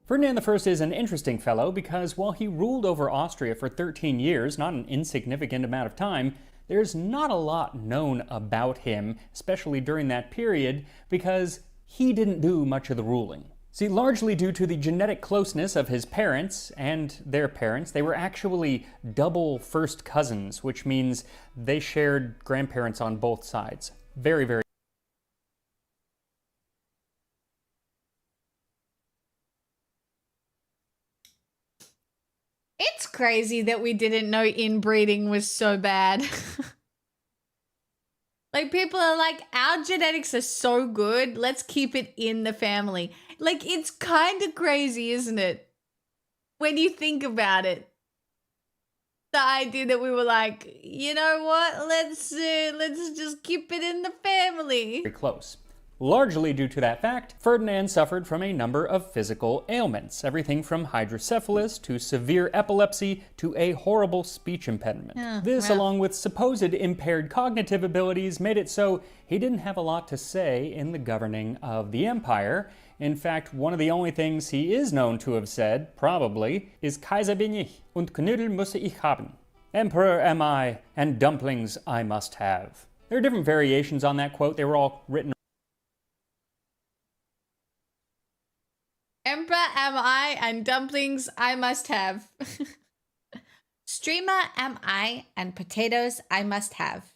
Ferdinand I is an interesting fellow because while he ruled over Austria for 13 years, not an insignificant amount of time, there's not a lot known about him, especially during that period, because he didn't do much of the ruling. See, largely due to the genetic closeness of his parents and their parents, they were actually double first cousins, which means they shared grandparents on both sides. Very, very. It's crazy that we didn't know inbreeding was so bad. Like, people are like, our genetics are so good, let's keep it in the family. Like, it's kind of crazy, isn't it? When you think about it. The idea that we were like, you know what, let's just keep it in the family. Very close. Largely due to that fact, Ferdinand suffered from a number of physical ailments, everything from hydrocephalus to severe epilepsy to a horrible speech impediment. This, along with supposed impaired cognitive abilities, made it so he didn't have a lot to say in the governing of the empire. In fact, one of the only things he is known to have said, probably, is Kaiser bin ich und Knödel muss ich haben. Emperor am I, and dumplings I must have. There are different variations on that quote. They were all written. Emperor am I, and dumplings I must have. Streamer am I, and potatoes I must have.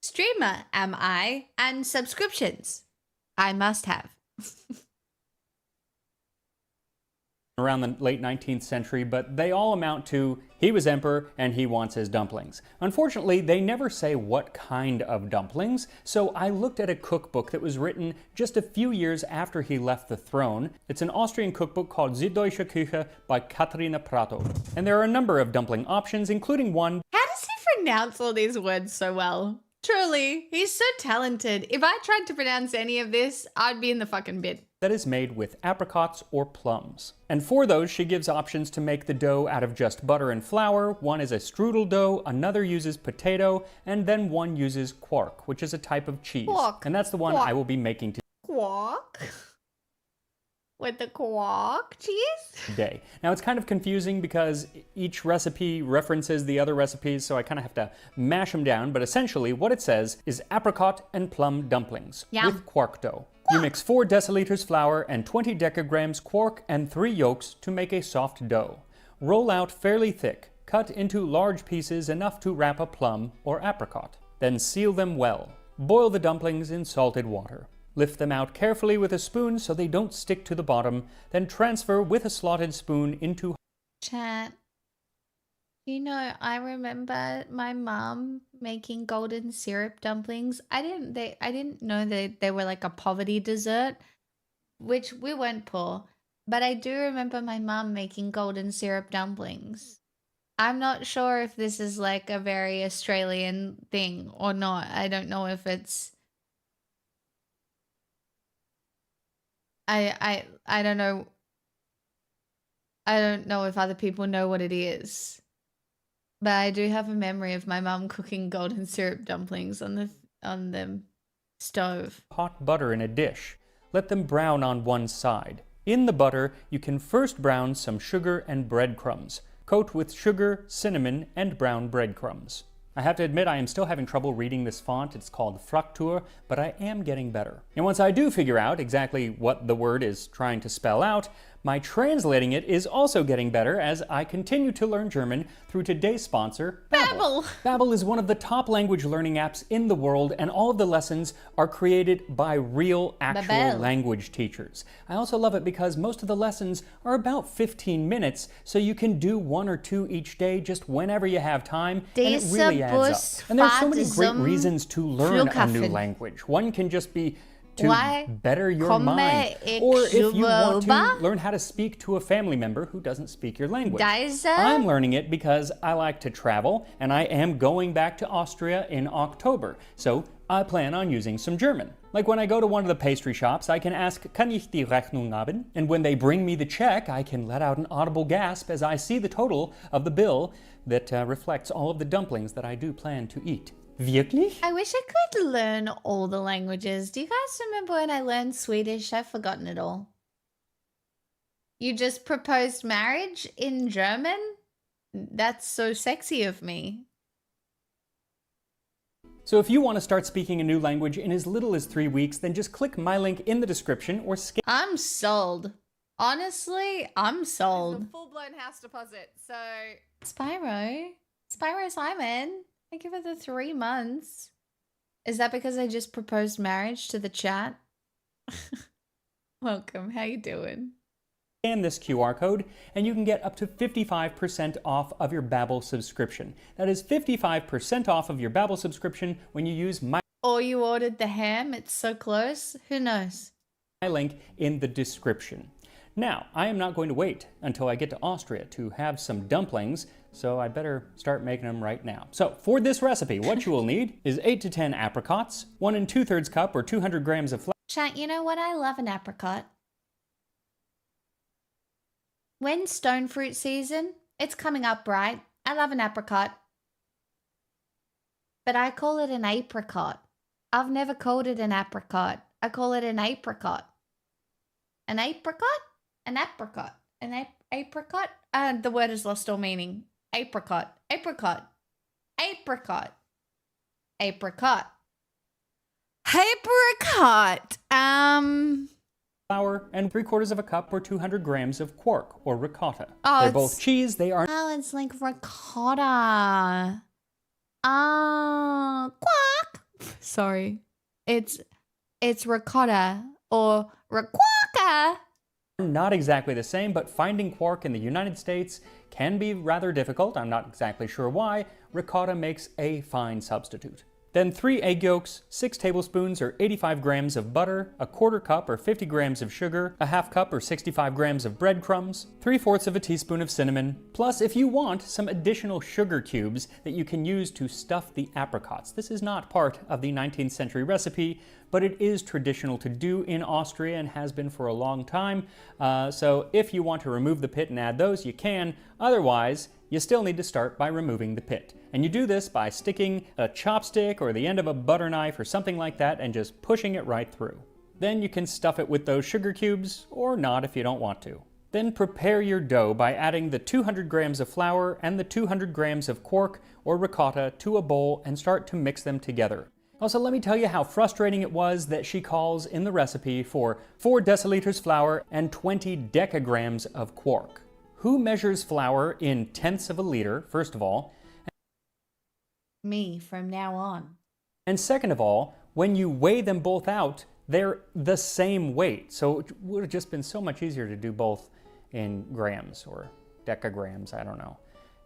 Streamer am I, and subscriptions I must have. Around the late 19th century, but they all amount to he was emperor and he wants his dumplings. Unfortunately, they never say what kind of dumplings, so I looked at a cookbook that was written just a few years after he left the throne. It's an Austrian cookbook called Süddeutsche Küche by Katharina Prato. And there are a number of dumpling options, including one. How does he pronounce all these words so well? Truly, he's so talented. If I tried to pronounce any of this, I'd be in the fucking bin. That is made with apricots or plums. And for those, she gives options to make the dough out of just butter and flour. One is a strudel dough, another uses potato, and then one uses quark, which is a type of cheese. Quark. And that's the one I will be making Quark? With the quark cheese? today. Now, it's kind of confusing because each recipe references the other recipes, so I kind of have to mash them down, but essentially what it says is apricot and plum dumplings with quark dough. You mix 4 deciliters flour and 20 decagrams quark and 3 yolks to make a soft dough. roll out fairly thick, cut into large pieces enough to wrap a plum or apricot. Then seal them well. Boil the dumplings in salted water. Lift them out carefully with a spoon so they don't stick to the bottom, then transfer with a slotted spoon into... Chat. You know, I remember my mom making golden syrup dumplings. I didn't know that they were like a poverty dessert, which we weren't poor. But I do remember my mom making golden syrup dumplings. I'm not sure if this is like a very Australian thing or not. I don't know if it's... I don't know. I don't know if other people know what it is. But I do have a memory of my mum cooking golden syrup dumplings on the stove. Hot butter in a dish. Let them brown on one side. In the butter, you can first brown some sugar and breadcrumbs. Coat with sugar, cinnamon, and brown breadcrumbs. I have to admit I am still having trouble reading this font. It's called Fraktur, but I am getting better. And once I do figure out exactly what the word is trying to spell out, my translating it is also getting better as I continue to learn German through today's sponsor, Babbel. Babbel is one of the top language learning apps in the world, and all of the lessons are created by real, actual language teachers. I also love it because most of the lessons are about 15 minutes, so you can do 1 or 2 each day just whenever you have time, and it really adds up. And there's so many great reasons to learn a new language. One can just be to better your mind. Or if you want to learn how to speak to a family member who doesn't speak your language. I'm learning it because I like to travel, and I am going back to Austria in October, so I plan on using some German. Like when I go to one of the pastry shops, I can ask, "Kann ich die Rechnung haben?" And when they bring me the check, I can let out an audible gasp as I see the total of the bill that reflects all of the dumplings that I do plan to eat. Wirklich? I wish I could learn all the languages. Do you guys remember when I learned Swedish? I've forgotten it all. You just proposed marriage in German? That's so sexy of me. So if you want to start speaking a new language in as little as 3 weeks, then just click my link in the description or scan... I'm sold. Honestly, I'm sold. It's a full-blown house deposit, so... Spyro Simon. Thank you for the 3 months. Is that because I just proposed marriage to the chat? Welcome, how you doing? Scan this QR code and you can get up to 55% off of your Babbel subscription. That is 55% off of your Babbel subscription when you use my... Or you ordered the ham, it's so close. Who knows? My link in the description. Now, I am not going to wait until I get to Austria to have some dumplings, so I better start making them right now. So, for this recipe, what you will need is 8 to 10 apricots, 1 2/3 cup or 200 grams of flour. Chat, you know what? I love an apricot. When's stone fruit season? It's coming up, right? I love an apricot. But I call it an apricot. I've never called it an apricot. I call it an apricot. An apricot? An apricot. An apricot? The word has lost all meaning. Apricot. Apricot. Apricot. Apricot. Apricot. Flour and 3/4 cup or 200 grams of quark or ricotta. Oh, they're both cheese. They are... Oh, it's like ricotta. Quack. Sorry. It's ricotta or riquaca. Not exactly the same, but finding quark in the United States can be rather difficult. I'm not exactly sure why. Ricotta makes a fine substitute. Then 3 egg yolks, 6 tablespoons or 85 grams of butter, 1/4 cup or 50 grams of sugar, 1/2 cup or 65 grams of breadcrumbs, 3/4 teaspoon of cinnamon, plus if you want some additional sugar cubes that you can use to stuff the apricots. This is not part of the 19th century recipe, but it is traditional to do in Austria and has been for a long time. So if you want to remove the pit and add those, you can. Otherwise, you still need to start by removing the pit. And you do this by sticking a chopstick or the end of a butter knife or something like that and just pushing it right through. Then you can stuff it with those sugar cubes, or not if you don't want to. Then prepare your dough by adding the 200 grams of flour and the 200 grams of quark or ricotta to a bowl and start to mix them together. Also, let me tell you how frustrating it was that she calls in the recipe for 4 deciliters flour and 20 decagrams of quark. who measures flour in tenths of a liter, first of all, Me from now on. and second of all, when you weigh them both out, they're the same weight. So it would have just been so much easier to do both in grams or decagrams, I don't know.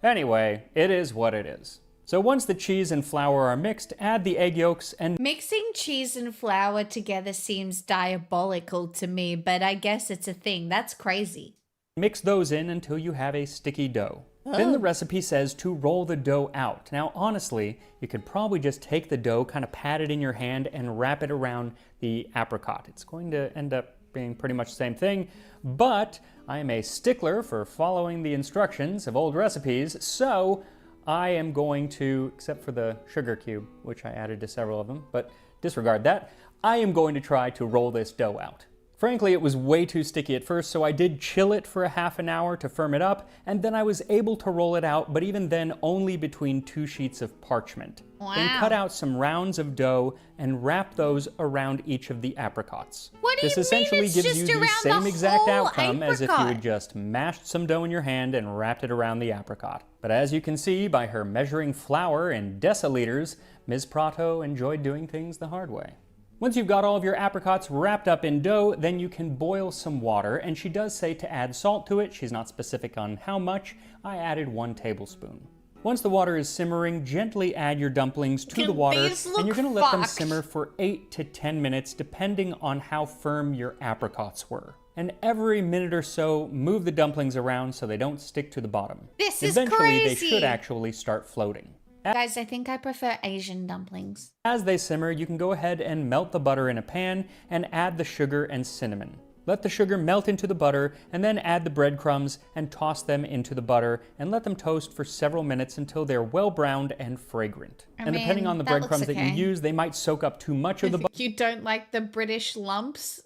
Anyway, it is what it is. So once the cheese and flour are mixed, add the egg yolks and Mixing cheese and flour together seems diabolical to me, but I guess it's a thing. That's crazy. mix those in until you have a sticky dough. Then the recipe says to roll the dough out. Now, honestly, you could probably just take the dough, kind of pat it in your hand, and wrap it around the apricot. It's going to end up being pretty much the same thing, but I am a stickler for following the instructions of old recipes, so I am going to, except for the sugar cube, which I added to several of them, but disregard that, I am going to try to roll this dough out. Frankly, it was way too sticky at first, so I did chill it for a half an hour to firm it up, and then I was able to roll it out, but even then only between 2 sheets of parchment. Wow. Then cut out some rounds of dough and wrap those around each of the apricots. What do This you mean essentially it's gives just you the around same the exact whole outcome as if you apricot? had just mashed some dough in your hand and wrapped it around the apricot. But as you can see by her measuring flour in deciliters, Ms. Prato enjoyed doing things the hard way. Once you've got all of your apricots wrapped up in dough, then you can boil some water, and she does say to add salt to it. She's not specific on how much. I added 1 tablespoon. Once the water is simmering, gently add your dumplings to the water, These and you're look going to let them fucked. simmer for 8 to 10 minutes, depending on how firm your apricots were. And every minute or so, move the dumplings around so they don't stick to the bottom. This is Eventually, they crazy. should actually start floating. Guys, I think I prefer Asian dumplings. As they simmer, you can go ahead and melt the butter in a pan and add the sugar and cinnamon. Let the sugar melt into the butter and then add the breadcrumbs and toss them into the butter and let them toast for several minutes until they're well browned and fragrant. I And depending mean, on the that looks breadcrumbs that you okay. use, they might soak up too much of the You don't like the British lumps?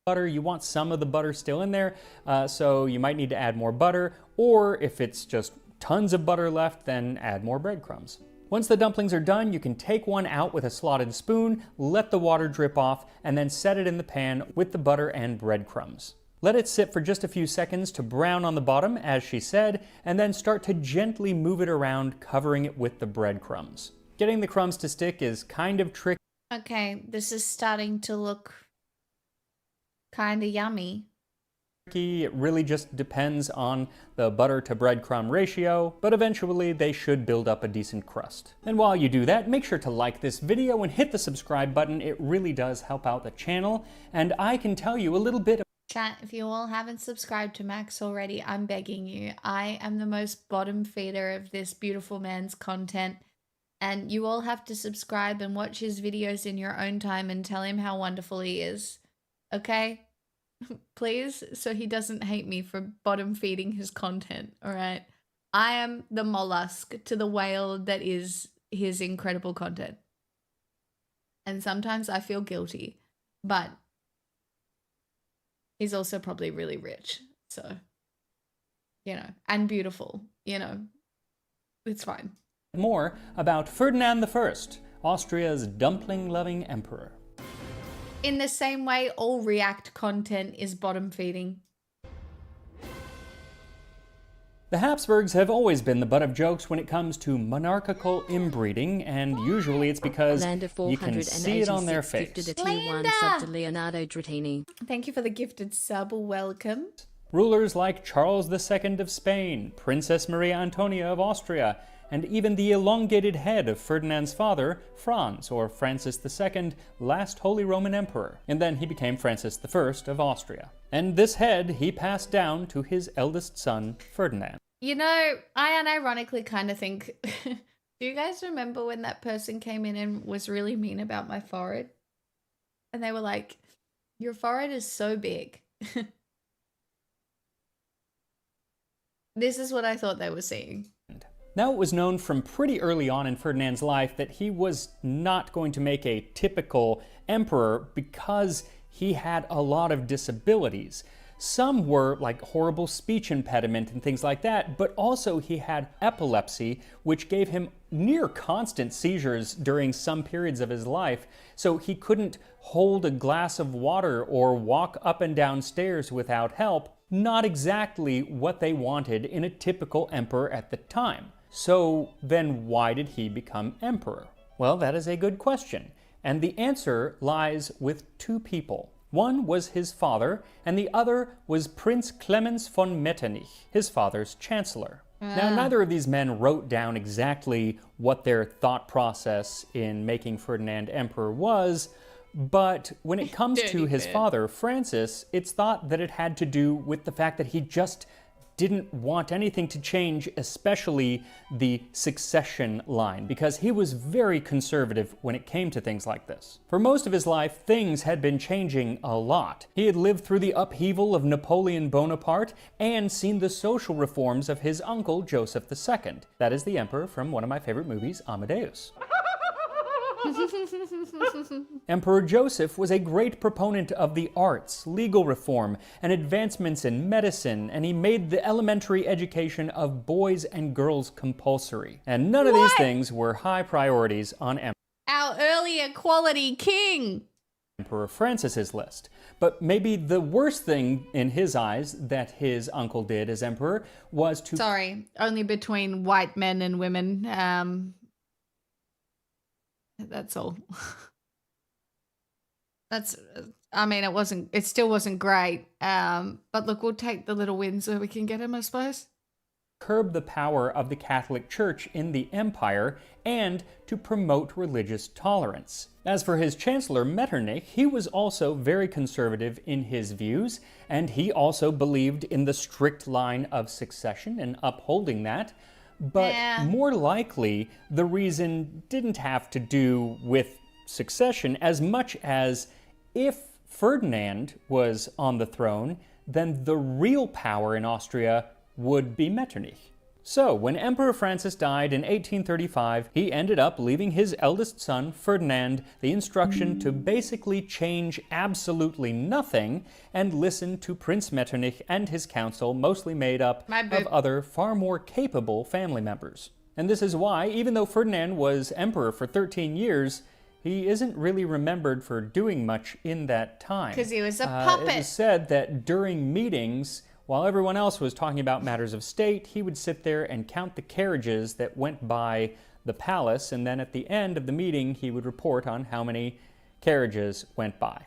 butter. You want some of the butter still in there, so you might need to add more butter, or if it's just tons of butter left, then add more breadcrumbs. Once the dumplings are done, you can take one out with a slotted spoon, let the water drip off, and then set it in the pan with the butter and breadcrumbs. Let it sit for just a few seconds to brown on the bottom, as she said, and then start to gently move it around, covering it with the breadcrumbs. Getting the crumbs to stick is kind of tricky. Okay, this is starting to look kind of yummy. It really just depends on the butter to breadcrumb ratio, but eventually they should build up a decent crust. And while you do that, make sure to like this video and hit the subscribe button. It really does help out the channel, and I can tell you a little bit. Chat, if you all haven't subscribed to Max already, I'm begging you. I am the most bottom feeder of this beautiful man's content, and you all have to subscribe and watch his videos in your own time and tell him how wonderful he is. Okay? Please, so he doesn't hate me for bottom feeding his content, alright? I am the mollusk to the whale that is his incredible content. And sometimes I feel guilty, but he's also probably really rich, so, you know, and beautiful, you know, it's fine. More about Ferdinand I, Austria's dumpling-loving emperor. In the same way, all React content is bottom feeding. The Habsburgs have always been the butt of jokes when it comes to monarchical inbreeding, and usually it's because Lander you can see it on their 486 face. gifted a Linda! T1 sub to Leonardo Dratini. Thank you for the gifted sub. Welcome. Rulers like Charles II of Spain, Princess Maria Antonia of Austria, and even the elongated head of Ferdinand's father, Franz, or Francis II, last Holy Roman Emperor, and then he became Francis I of Austria. And this head he passed down to his eldest son, Ferdinand. You know, I unironically kind of think, do you guys remember when that person came in and was really mean about my forehead? And they were like, your forehead is so big. This is what I thought they were saying. Now, it was known from pretty early on in Ferdinand's life that he was not going to make a typical emperor because he had a lot of disabilities. Some were like horrible speech impediment and things like that, but also he had epilepsy, which gave him near constant seizures during some periods of his life, so he couldn't hold a glass of water or walk up and down stairs without help. not exactly what they wanted in a typical emperor at the time. So then why did he become emperor? Well, that is a good question. And the answer lies with two people. One was his father, and the other was Prince Clemens von Metternich, his father's chancellor. Now, neither of these men wrote down exactly what their thought process in making Ferdinand emperor was, but when it comes to his father, Francis, it's thought that it had to do with the fact that he just didn't want anything to change, especially the succession line, because he was very conservative when it came to things like this. For most of his life, things had been changing a lot. He had lived through the upheaval of Napoleon Bonaparte and seen the social reforms of his uncle, Joseph II. That is the emperor from one of my favorite movies, Amadeus. Emperor Joseph was a great proponent of the arts, legal reform, and advancements in medicine, and he made the elementary education of boys and girls compulsory. And none of these things were high priorities on Our early equality king. Emperor Francis's list. But maybe the worst thing in his eyes that his uncle did as emperor was to... Sorry, only between white men and women. That's all. It still wasn't great. But look, we'll take the little wins so we can get him, I suppose. Curb the power of the Catholic Church in the empire and to promote religious tolerance. As for his chancellor Metternich, he was also very conservative in his views, and he also believed in the strict line of succession and upholding that. But more likely, the reason didn't have to do with succession as much as if Ferdinand was on the throne, then the real power in Austria would be Metternich. So, when Emperor Francis died in 1835, he ended up leaving his eldest son, Ferdinand, the instruction to basically change absolutely nothing and listen to Prince Metternich and his council, mostly made up of other far more capable family members. And this is why, even though Ferdinand was emperor for 13 years, he isn't really remembered for doing much in that time. Because he was a puppet. It was said that during meetings, while everyone else was talking about matters of state, he would sit there and count the carriages that went by the palace, and then at the end of the meeting, he would report on how many carriages went by.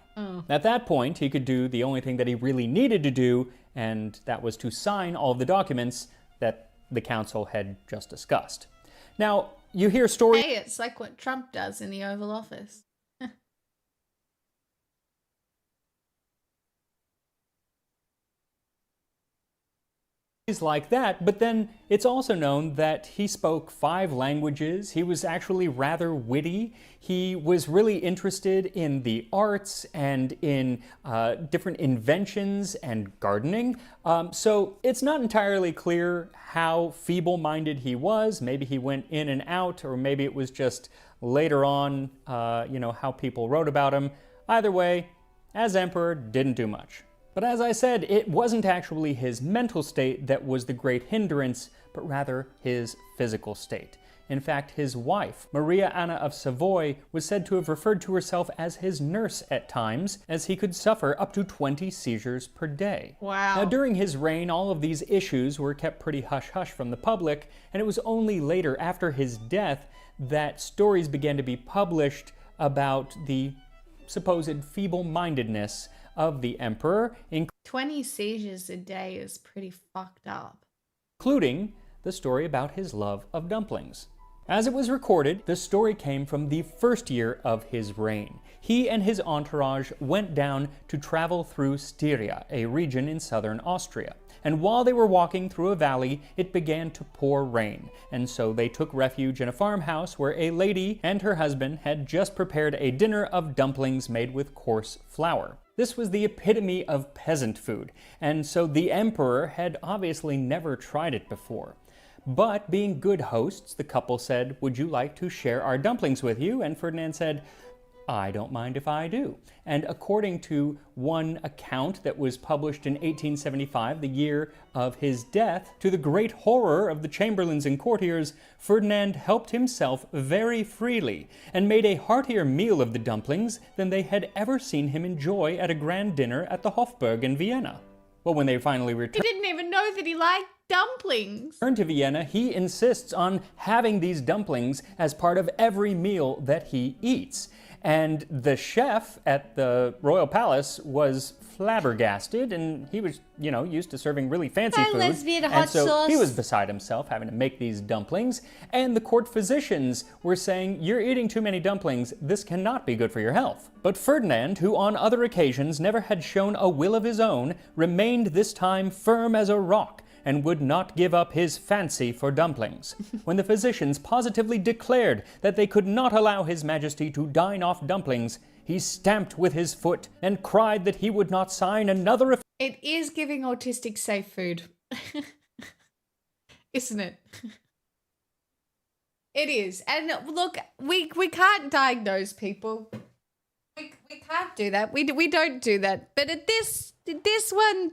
At that point, he could do the only thing that he really needed to do, and that was to sign all of the documents that the council had just discussed. Now, you hear stories... Hey, it's like what Trump does in the Oval Office. like that, but then it's also known that he spoke 5 languages. He was actually rather witty. He was really interested in the arts and in different inventions and gardening. So it's not entirely clear how feeble-minded he was. Maybe he went in and out, or maybe it was just later on, how people wrote about him. Either way, as emperor, didn't do much. But as I said, it wasn't actually his mental state that was the great hindrance, but rather his physical state. In fact, his wife, Maria Anna of Savoy, was said to have referred to herself as his nurse at times, as he could suffer up to 20 seizures per day. Wow. Now, during his reign, all of these issues were kept pretty hush-hush from the public, and it was only later, after his death, that stories began to be published about the supposed feeble-mindedness of the emperor, 20 seizures a day is pretty fucked up. Including the story about his love of dumplings. As it was recorded, the story came from the first year of his reign. He and his entourage went down to travel through Styria, a region in southern Austria. And while they were walking through a valley, it began to pour rain. And so they took refuge in a farmhouse where a lady and her husband had just prepared a dinner of dumplings made with coarse flour. This was the epitome of peasant food, and so the emperor had obviously never tried it before. But being good hosts, the couple said, "Would you like to share our dumplings with you?" And Ferdinand said, "I don't mind if I do." And according to one account that was published in 1875, the year of his death, to the great horror of the chamberlains and courtiers, Ferdinand helped himself very freely and made a heartier meal of the dumplings than they had ever seen him enjoy at a grand dinner at the Hofburg in Vienna. Well, when they finally He return didn't even know that he liked dumplings. to Vienna, he insists on having these dumplings as part of every meal that he eats. And the chef at the royal palace was flabbergasted, and he was, used to serving really fancy food. lesbian and hot so sauce. he was beside himself having to make these dumplings. And the court physicians were saying, "You're eating too many dumplings. This cannot be good for your health." But Ferdinand, who on other occasions never had shown a will of his own, remained this time firm as a rock and would not give up his fancy for dumplings. When the physicians positively declared that they could not allow His Majesty to dine off dumplings, he stamped with his foot and cried that he would not sign another It is giving autistic safe food. Isn't it? It is. And look, we can't diagnose people. We can't do that. We don't do that. But at this one,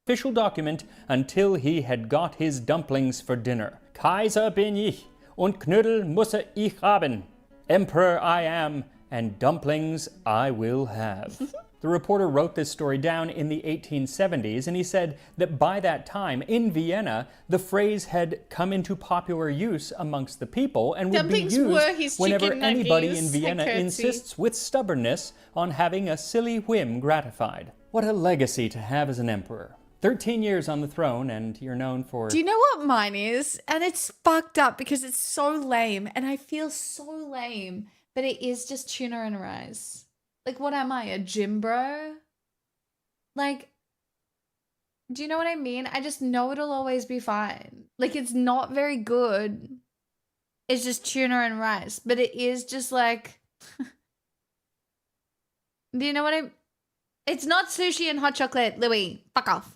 official document until he had got his dumplings for dinner. Kaiser bin ich, und Knödel musse ich haben. Emperor I am, and dumplings I will have. The reporter wrote this story down in the 1870s, and he said that by that time, in Vienna, the phrase had come into popular use amongst the people and would dumplings be were used his whenever chicken anybody nuggets. in Vienna I curtsy. insists with stubbornness on having a silly whim gratified. What a legacy to have as an emperor. 13 years on the throne, and you're known for... Do you know what mine is? And it's fucked up because it's so lame, and I feel so lame, but it is just tuna and rice. Like, what am I, a gym bro? Like, do you know what I mean? I just know it'll always be fine. Like, it's not very good. It's just tuna and rice, but it is just like... Do you know what I... It's not sushi and hot chocolate, Louis. Fuck off.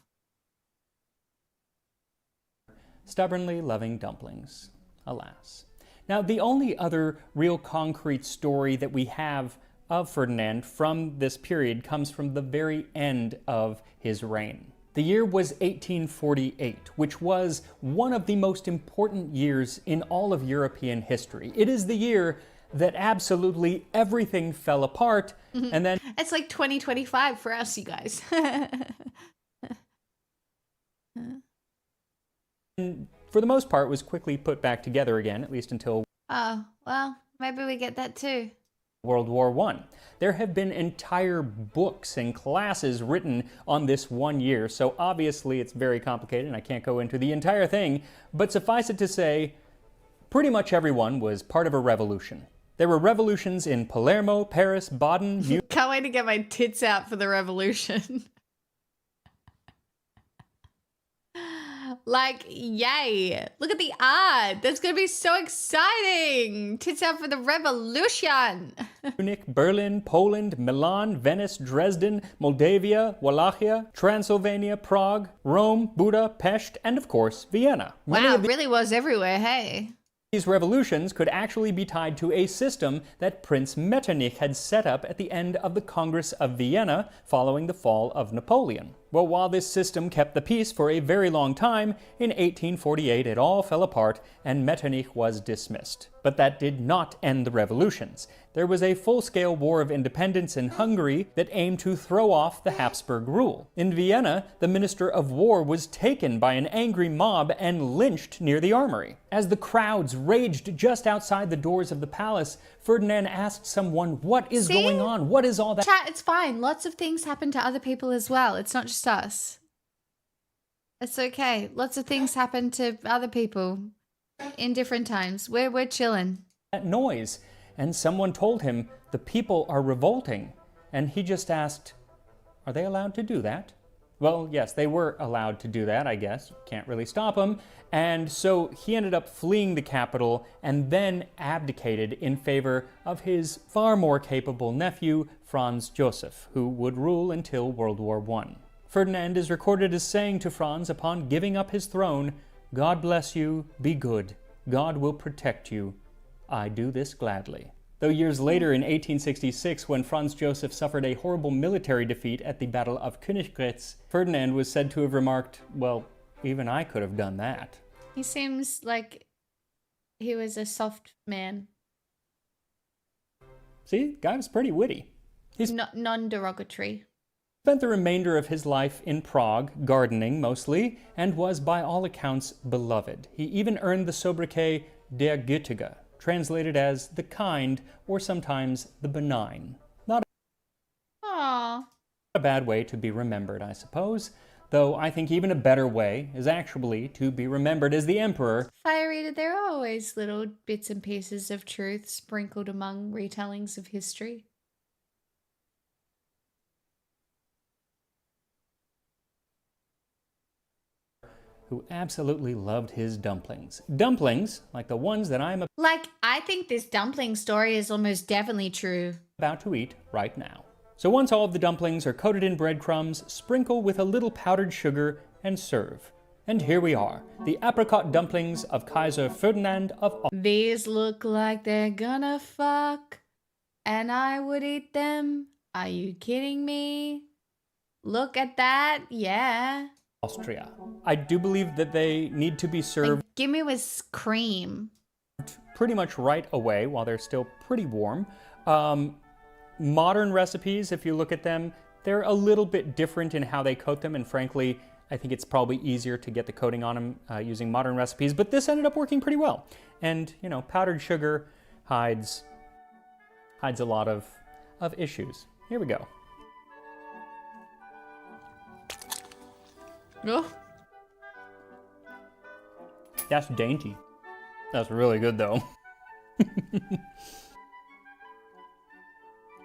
Stubbornly loving dumplings, alas. Now, the only other real concrete story that we have of Ferdinand from this period comes from the very end of his reign. The year was 1848, which was one of the most important years in all of European history. It is the year that absolutely everything fell apart, and then... It's like 2025 for us, you guys. for the most part, was quickly put back together again, at least until Oh, well, maybe we get that too. World War I. There have been entire books and classes written on this one year, so obviously it's very complicated and I can't go into the entire thing, but suffice it to say, pretty much everyone was part of a revolution. There were revolutions in Palermo, Paris, Baden, Can't wait to get my tits out for the revolution. Like, yay. Look at the art. That's going to be so exciting. Tits out for the revolution. Munich, Berlin, Poland, Milan, Venice, Dresden, Moldavia, Wallachia, Transylvania, Prague, Rome, Budapest, and of course, Vienna. Many Wow, of it really was everywhere, hey. these revolutions could actually be tied to a system that Prince Metternich had set up at the end of the Congress of Vienna following the fall of Napoleon. Well, while this system kept the peace for a very long time, in 1848 it all fell apart and Metternich was dismissed. But that did not end the revolutions. There was a full-scale war of independence in Hungary that aimed to throw off the Habsburg rule. In Vienna, the Minister of War was taken by an angry mob and lynched near the armory. As the crowds raged just outside the doors of the palace, Ferdinand asked someone, "What is going on? What is all that?" Chat, it's fine. Lots of things happen to other people as well. It's not just us. It's okay. Lots of things happen to other people in different times. We're chilling. That noise, and someone told him the people are revolting, and he just asked, "Are they allowed to do that?" Well, yes, they were allowed to do that, I guess. Can't really stop them. And so he ended up fleeing the capital and then abdicated in favor of his far more capable nephew, Franz Joseph, who would rule until World War I. Ferdinand is recorded as saying to Franz upon giving up his throne, "God bless you, be good. God will protect you. I do this gladly." Though years later, in 1866, when Franz Joseph suffered a horrible military defeat at the Battle of Königgrätz, Ferdinand was said to have remarked, "Well, even I could have done that." He seems like he was a soft man. See, guy was pretty witty. He's Non-derogatory. Spent the remainder of his life in Prague, gardening mostly, and was by all accounts beloved. He even earned the sobriquet Der Gütige, translated as the kind or sometimes the benign. Not Aww. a bad way to be remembered, I suppose, though I think even a better way is actually to be remembered as the emperor. Fire Eater, there are always little bits and pieces of truth sprinkled among retellings of history. Who absolutely loved his dumplings. Dumplings, like the ones that I'm Like, I think this dumpling story is almost definitely true. about to eat right now. So once all of the dumplings are coated in breadcrumbs, sprinkle with a little powdered sugar and serve. And here we are, the apricot dumplings of Kaiser Ferdinand of These look like they're gonna fuck, and I would eat them. Are you kidding me? Look at that, yeah. Austria. I do believe that they need to be served Like, give me with cream. pretty much right away while they're still pretty warm. Modern recipes, if you look at them, they're a little bit different in how they coat them, and frankly, I think it's probably easier to get the coating on them using modern recipes, but this ended up working pretty well. And, you know, powdered sugar hides a lot of issues. Here we go. Oh. That's dainty. That's really good, though. I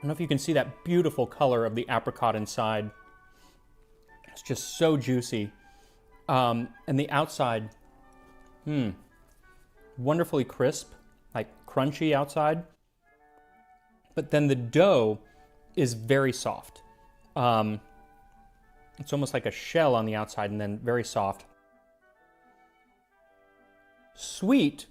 don't know if you can see that beautiful color of the apricot inside. It's just so juicy. And the outside, wonderfully crisp, like crunchy outside. But then the dough is very soft. It's almost like a shell on the outside and then very soft. Sweet,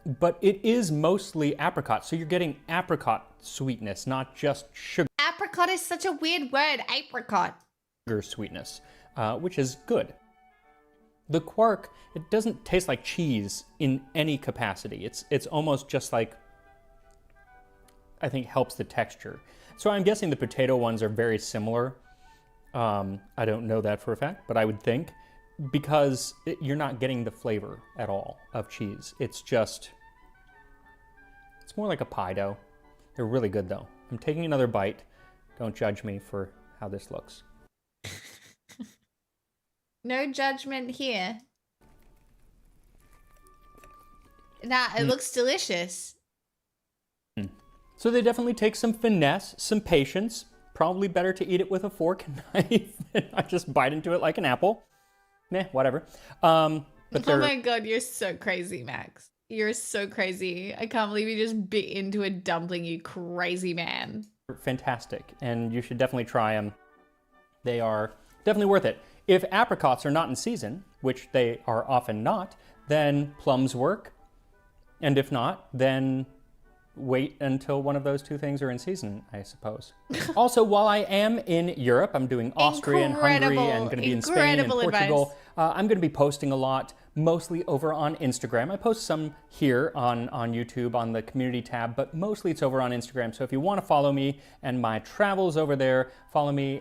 but it is mostly apricot. So you're getting apricot sweetness, not just sugar Apricot is such a weird word, apricot. sweetness, which is good. The quark, it doesn't taste like cheese in any capacity. It's almost just like, I think, helps the texture. So I'm guessing the potato ones are very similar. I don't know that for a fact, but I would think, because you're not getting the flavor at all of cheese. It's more like a pie dough. They're really good though. I'm taking another bite. Don't judge me for how this looks. No judgment here. Nah, it looks delicious. So they definitely take some finesse, some patience. Probably better to eat it with a fork and knife than not just bite into it like an apple. Whatever. But Oh my god, you're so crazy, Max. You're so crazy. I can't believe you just bit into a dumpling, you crazy man. fantastic, and you should definitely try them. They are definitely worth it. If apricots are not in season, which they are often not, then plums work. And if not, then wait until one of those two things are in season, I suppose. Also, while I am in Europe, I'm doing Austria and Hungary, and going to be in Spain and Portugal. I'm going to be posting a lot, mostly over on Instagram. I post some here on YouTube on the community tab, but mostly it's over on Instagram. So if you want to follow me and my travels over there, follow me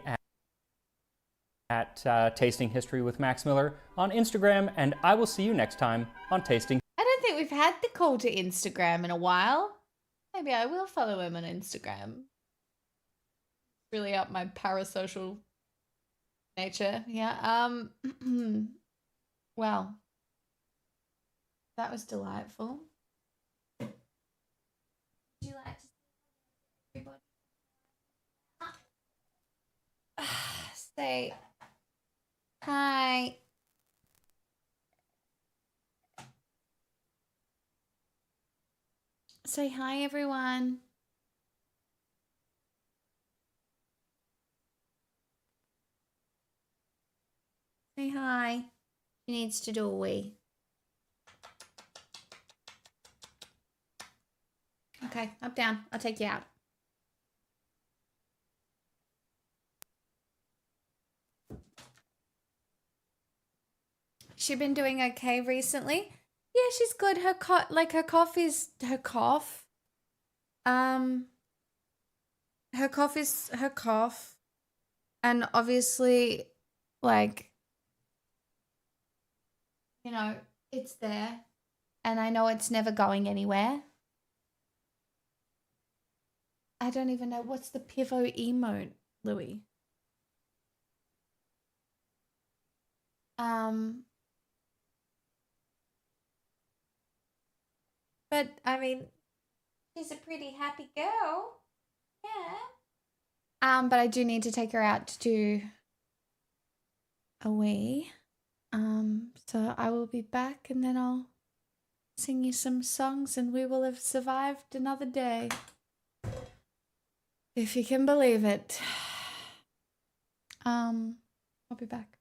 at Tasting History with Max Miller on Instagram, and I will see you next time on Tasting. I don't think we've had the call to Instagram in a while. Maybe I will follow him on Instagram. Really up my parasocial nature. Yeah. Well, that was delightful. Would you like to everybody say hi? Say hi, everyone. Say hi. She needs to do a wee. Okay, up, down. I'll take you out. She been doing okay recently? Yeah, she's good. Her cough is her cough. Her cough is her cough. And obviously, like, you know, it's there. And I know it's never going anywhere. I don't even know what's the pivot emote, Louis. But I mean, she's a pretty happy girl. Yeah. But I do need to take her out to do a wee. So I will be back and then I'll sing you some songs and we will have survived another day. If you can believe it. I'll be back.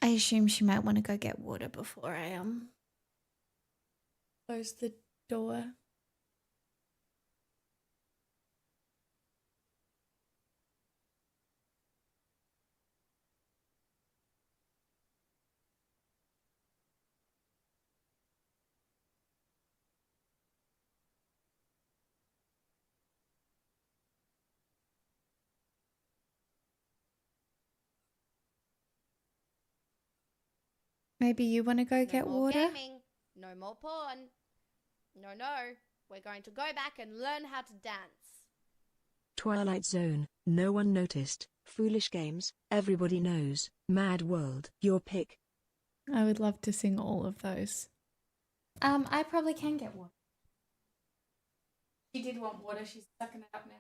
I assume she might want to go get water before I close the door. Maybe you want to go get more water? gaming, no more porn. No, we're going to go back and learn how to dance. Twilight Zone, no one noticed. Foolish Games, everybody knows. Mad World, your pick. I would love to sing all of those. I probably can get water. She did want water. She's sucking it up now.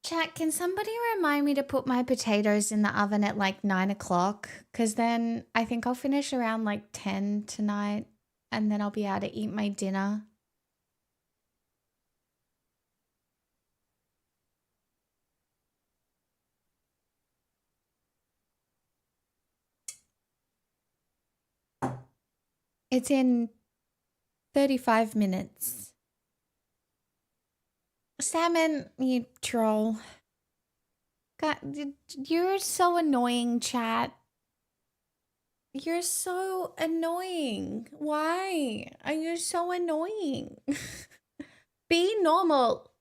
Chat, can somebody remind me to put my potatoes in the oven at like 9 o'clock? Because then I think I'll finish around like 10 tonight and then I'll be able to eat my dinner. It's in 35 minutes. Salmon, you troll. God, you're so annoying, chat. You're so annoying. Why are you so annoying? Be normal.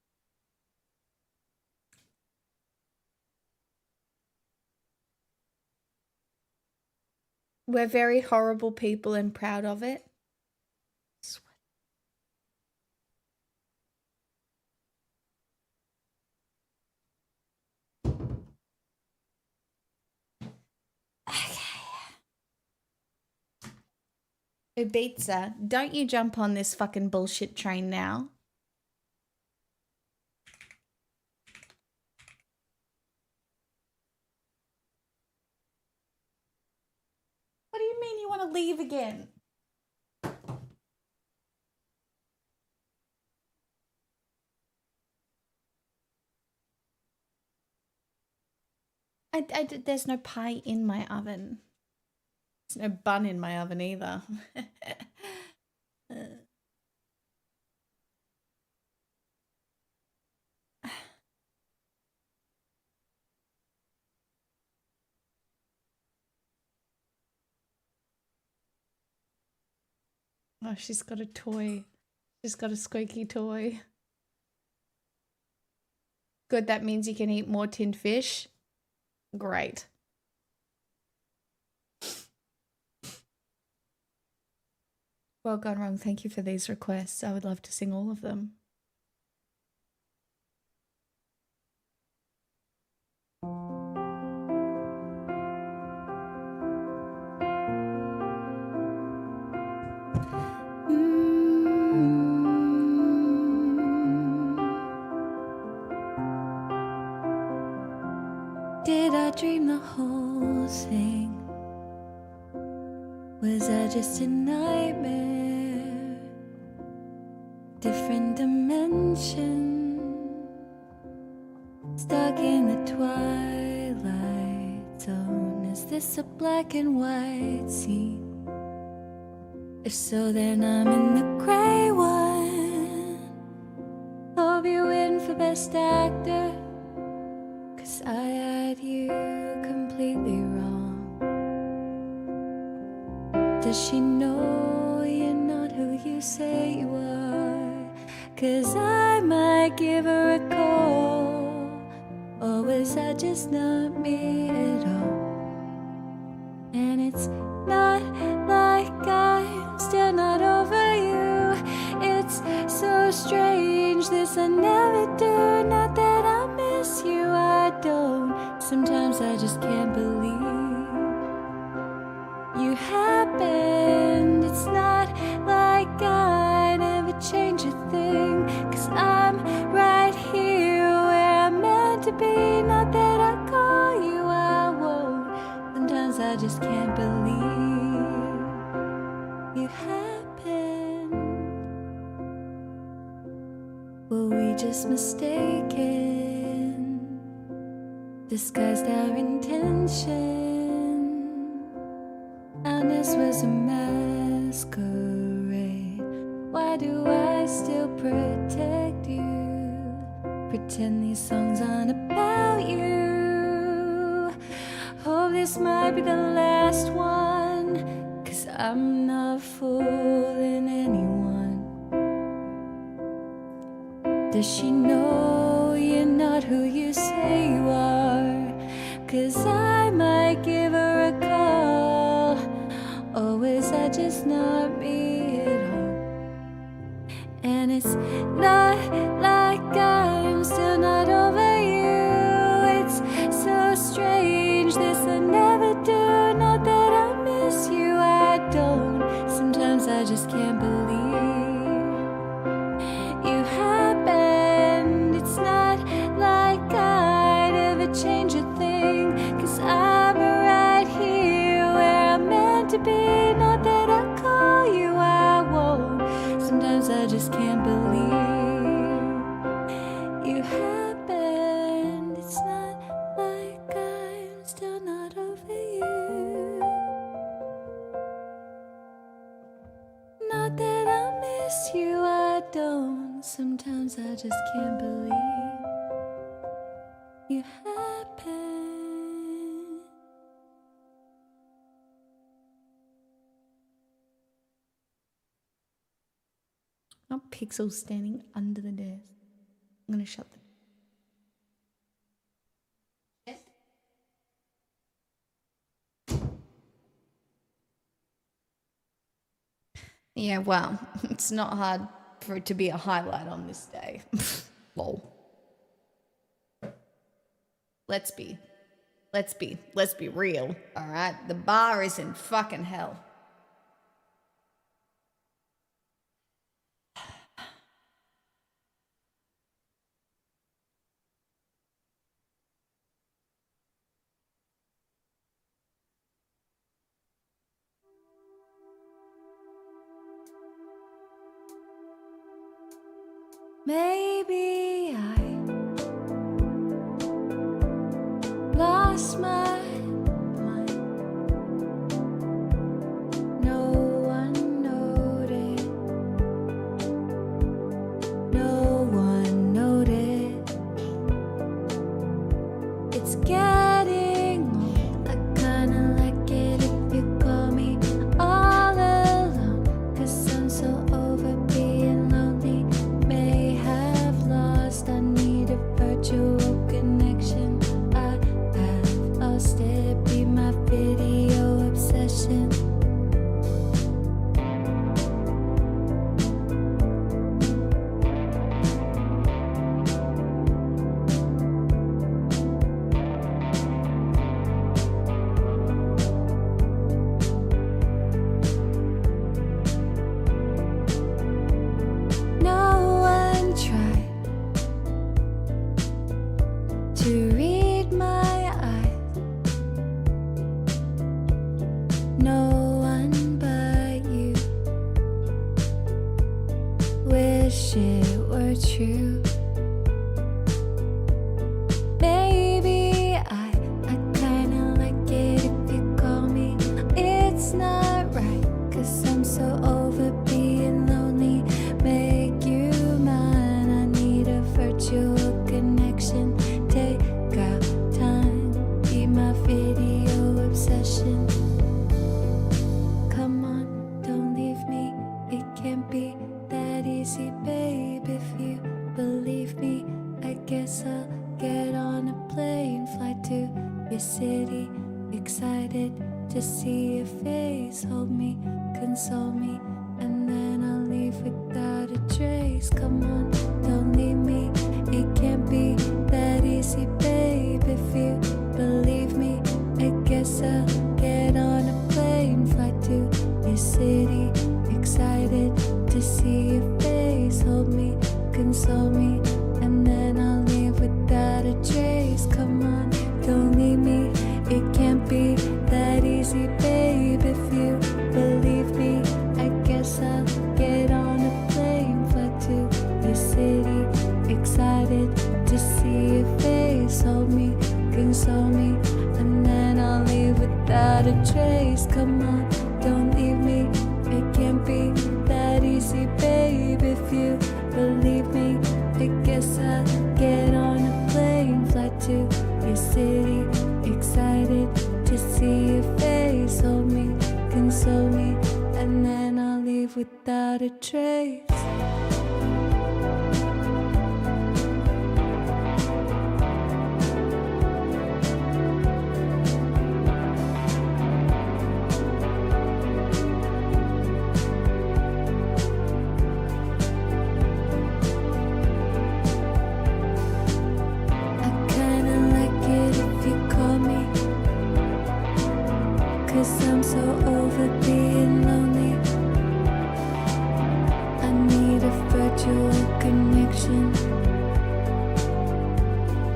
We're very horrible people and proud of it. Ibiza, don't you jump on this fucking bullshit train now. What do you mean you want to leave again? There's no pie in my oven. There's no bun in my oven either. Oh, she's got a toy. She's got a squeaky toy. Good, that means you can eat more tinned fish. Great. Well gone wrong. Thank you for these requests. I would love to sing all of them. Did I dream the whole thing? Was I just a nightmare? Different dimension, stuck in the twilight zone. Is this a black and white scene? If so, then I'm in the grey one. Hope you win for best actor, 'cause I had you completely wrong. Does she know you're not who you say you are? 'Cause I might give her a call. Or was I just not me at all? And it's not like I'm still not over you. It's so strange, this I never do. Not that I miss you, I don't. Sometimes I just can't believe you happened. It's not like I never change a thing, 'cause just can't believe you happened. Were we just mistaken? Disguised our intention, and this was a masquerade. Why do I still protect you? Pretend these songs aren't about you. Hope this might be the last one, 'cause I'm not fooling anyone. Does she know you're not who you say you are? 'Cause I might give her a call. Or is that just not me at all? And it's not like I'm still not over you. It's so strange, this I never do. Not that I miss you, I don't. Sometimes I just can't believe you happened. It's not like I'd ever change a thing, 'cause I'm right here where I'm meant to be. Not that I call you, I won't. Sometimes I just can't believe you happened. It's not like I'm still not over you. Not that I miss you, I don't. Sometimes I just can't believe you happened. Not Pixel standing under the desk. I'm gonna shut the. Yeah, well, it's not hard for it to be a highlight on this day. Lol. Let's be real, all right? The bar is in fucking hell. Maybe I lost my mind. No one noticed. No one noticed. It's getting old. I kinda like it if you call me all alone, 'cause I'm so over being lonely. May have lost, I need a virtual connection. I have lost it, be my video obsession. No one tried to read my eyes. No one but you. Wish it were true. Maybe I kinda like it if you call me. It's not right, 'cause I'm so over being lonely. Make you mine, I need a virtual connection. Take out time, be my video obsession. Come on, don't leave me. It can't be that easy, babe. If you believe me, I guess I'll get on a plane, fly to your city. Excited to see your face. Hold me, console me, and then I'll leave without a trace. Come on, don't leave me. It can't be that easy, babe. If you believe me, I guess I'll get on a plane, fly to your city. Excited to see your face. Hold me, console me, and then I'll leave without a trace. Come on, don't leave me. It can't be that easy, without a trace. Come on, don't leave me. It can't be that easy, babe. If you believe me, I guess I'll get on a plane, fly to your city, excited to see your face. Hold me, console me, and then I'll leave without a trace. I'm so over being lonely. I need a virtual connection.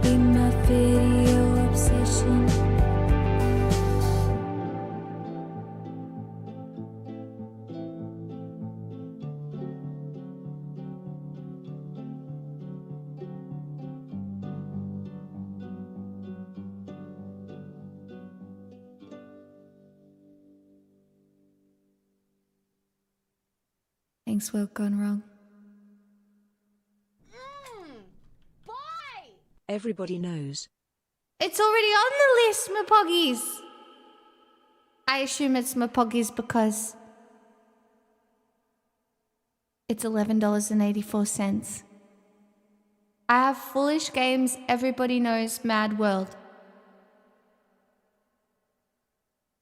Be my video obsession. Thanks, what gone wrong? Boy! Everybody knows. It's already on the list, my poggies. I assume it's my poggies because it's $11.84. I have Foolish Games, Everybody Knows, Mad World.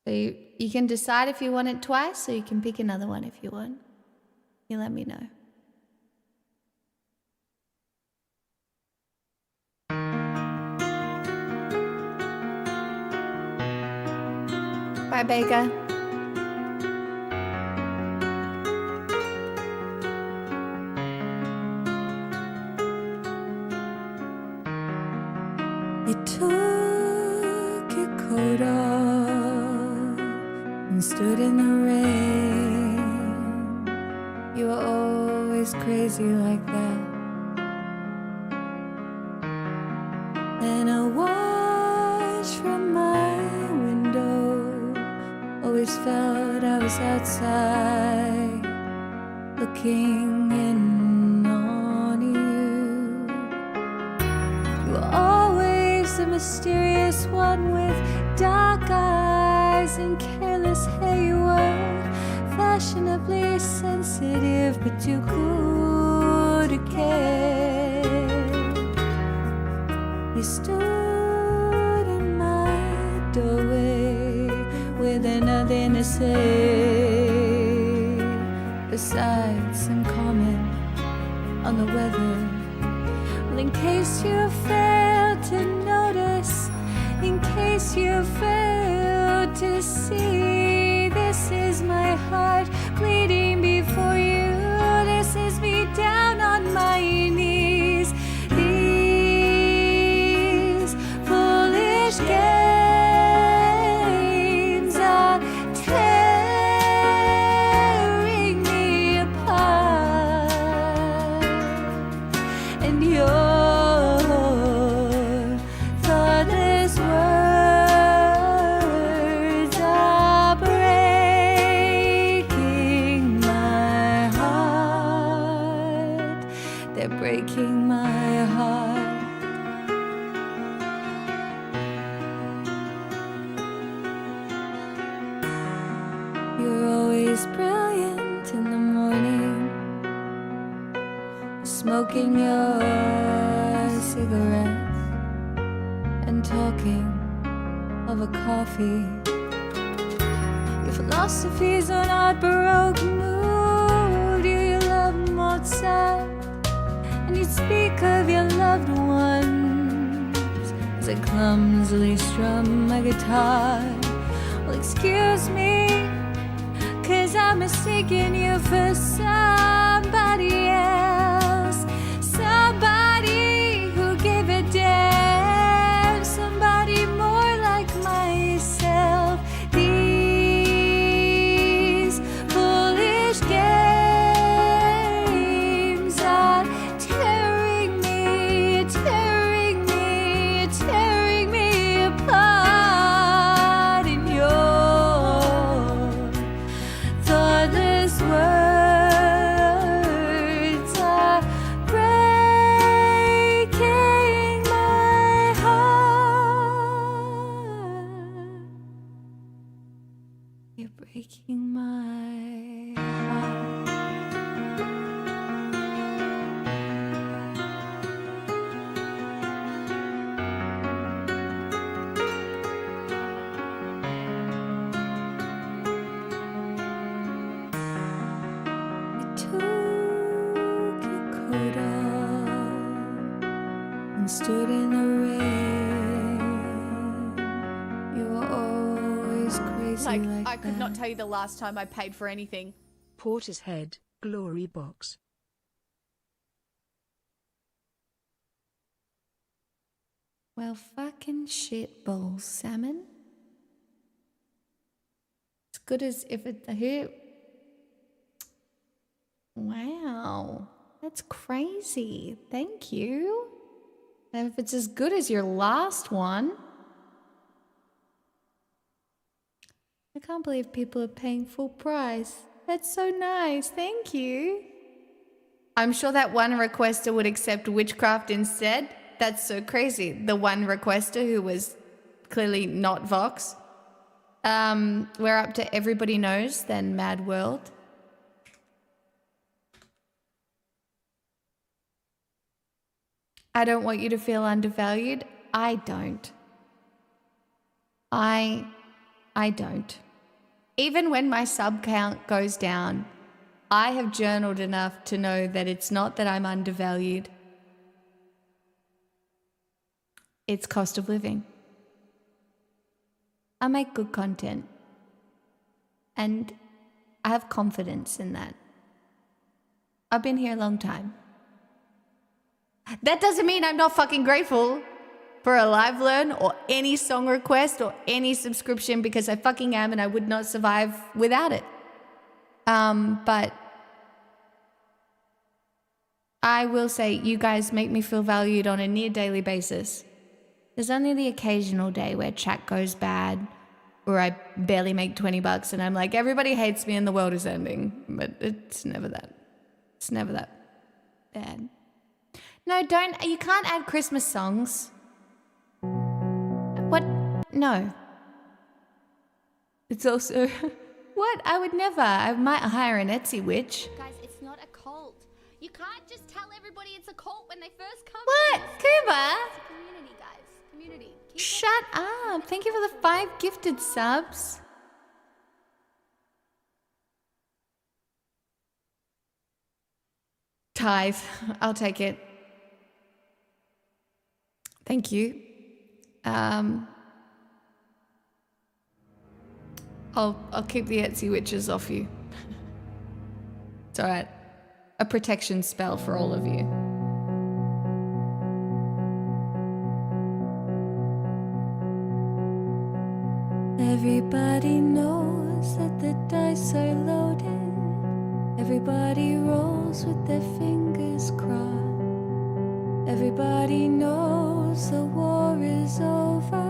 So you can decide if you want it twice, or you can pick another one if you want. You let me know. Bye, Baker. You took your coat off and stood in the rain. You were always crazy like that. And I watched from my window, always felt I was outside, looking in on you. You were always the mysterious one with dark eyes and careless hair. You were fashionably sensitive, but too cool to care. You stood in my doorway with nothing to say besides some comment on the weather. Well, in case you failed to notice, in case you failed to see, this is my heart bleeding before you. This is me down on my knees. These foolish games are tearing me apart, and your thoughtless words are breaking my heart. They're breaking my heart. You're always brilliant in the morning, smoking your cigarettes and talking of a coffee. Your philosophy's on art baroque mood. You love Mozart, and you speak of your loved ones as I clumsily strum my guitar. Well, excuse me, 'cause I'm mistaking you for somebody else. Somebody who gave a damn. Somebody more like myself. These foolish games are tearing me, tearing me, tearing me apart. And your You're breaking my heart. You took your coat off and stood in the rain. You were always crazy Like, like I could not that. tell you the last time I paid for anything. Portishead, Glory Box. Well, fucking shit balls, salmon. As good as if it here. Wow, that's crazy. Thank you. And if it's as good as your last one, I can't believe people are paying full price. That's so nice. Thank you. I'm sure that one requester would accept Witchcraft instead. That's so crazy. The one requester who was clearly not Vox. We're up to Everybody Knows, then Mad World. I don't want you to feel undervalued. I don't. I don't. Even when my sub count goes down, I have journaled enough to know that it's not that I'm undervalued. It's cost of living. I make good content. And I have confidence in that. I've been here a long time. That doesn't mean I'm not fucking grateful for a live learn or any song request or any subscription, because I fucking am and I would not survive without it. But I will say you guys make me feel valued on a near daily basis. There's only the occasional day where chat goes bad or I barely make $20 and I'm like, everybody hates me and the world is ending. But it's never that. It's never that bad. No, you can't add Christmas songs. What? No. It's also, what? I would never. I might hire an Etsy witch. Guys, it's not a cult. You can't just tell everybody it's a cult when they first come What? in. Kuba? It's a community, guys. Community. Keep it- Shut up. Thank you for the 5 gifted subs. Tithe. I'll take it. Thank you. I'll keep the Etsy witches off you. It's alright. A protection spell for all of you. Everybody knows that the dice are loaded. Everybody rolls with their fingers crossed. Everybody knows the war is over.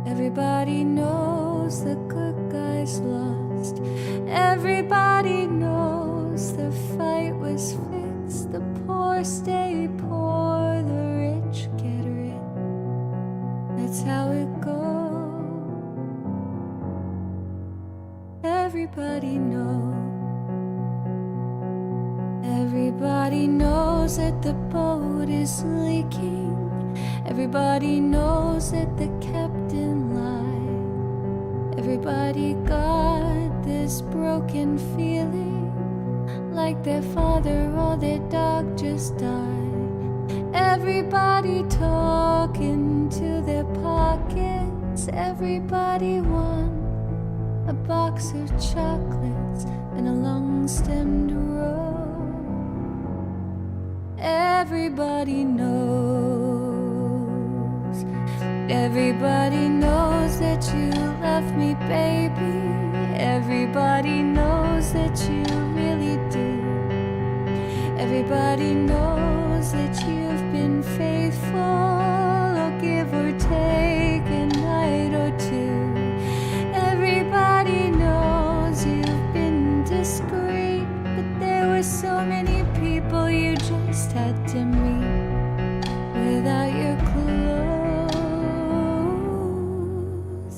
Everybody knows the good guys lost. Everybody knows the fight was fixed. The poor stay poor, the rich get rich. That's how it goes. Everybody knows. Everybody knows that the boat is leaking. Everybody knows that the captain lied. Everybody got this broken feeling, like their father or their dog just died. Everybody talking to their pockets. Everybody won a box of chocolates and a long-stemmed rose. Everybody knows. Everybody knows that you love me, baby. Everybody knows that you really do. Everybody knows that you've been faithful, or give or take a night or two. Everybody knows you've been discreet, but there were so many people you just had to meet without your clothes.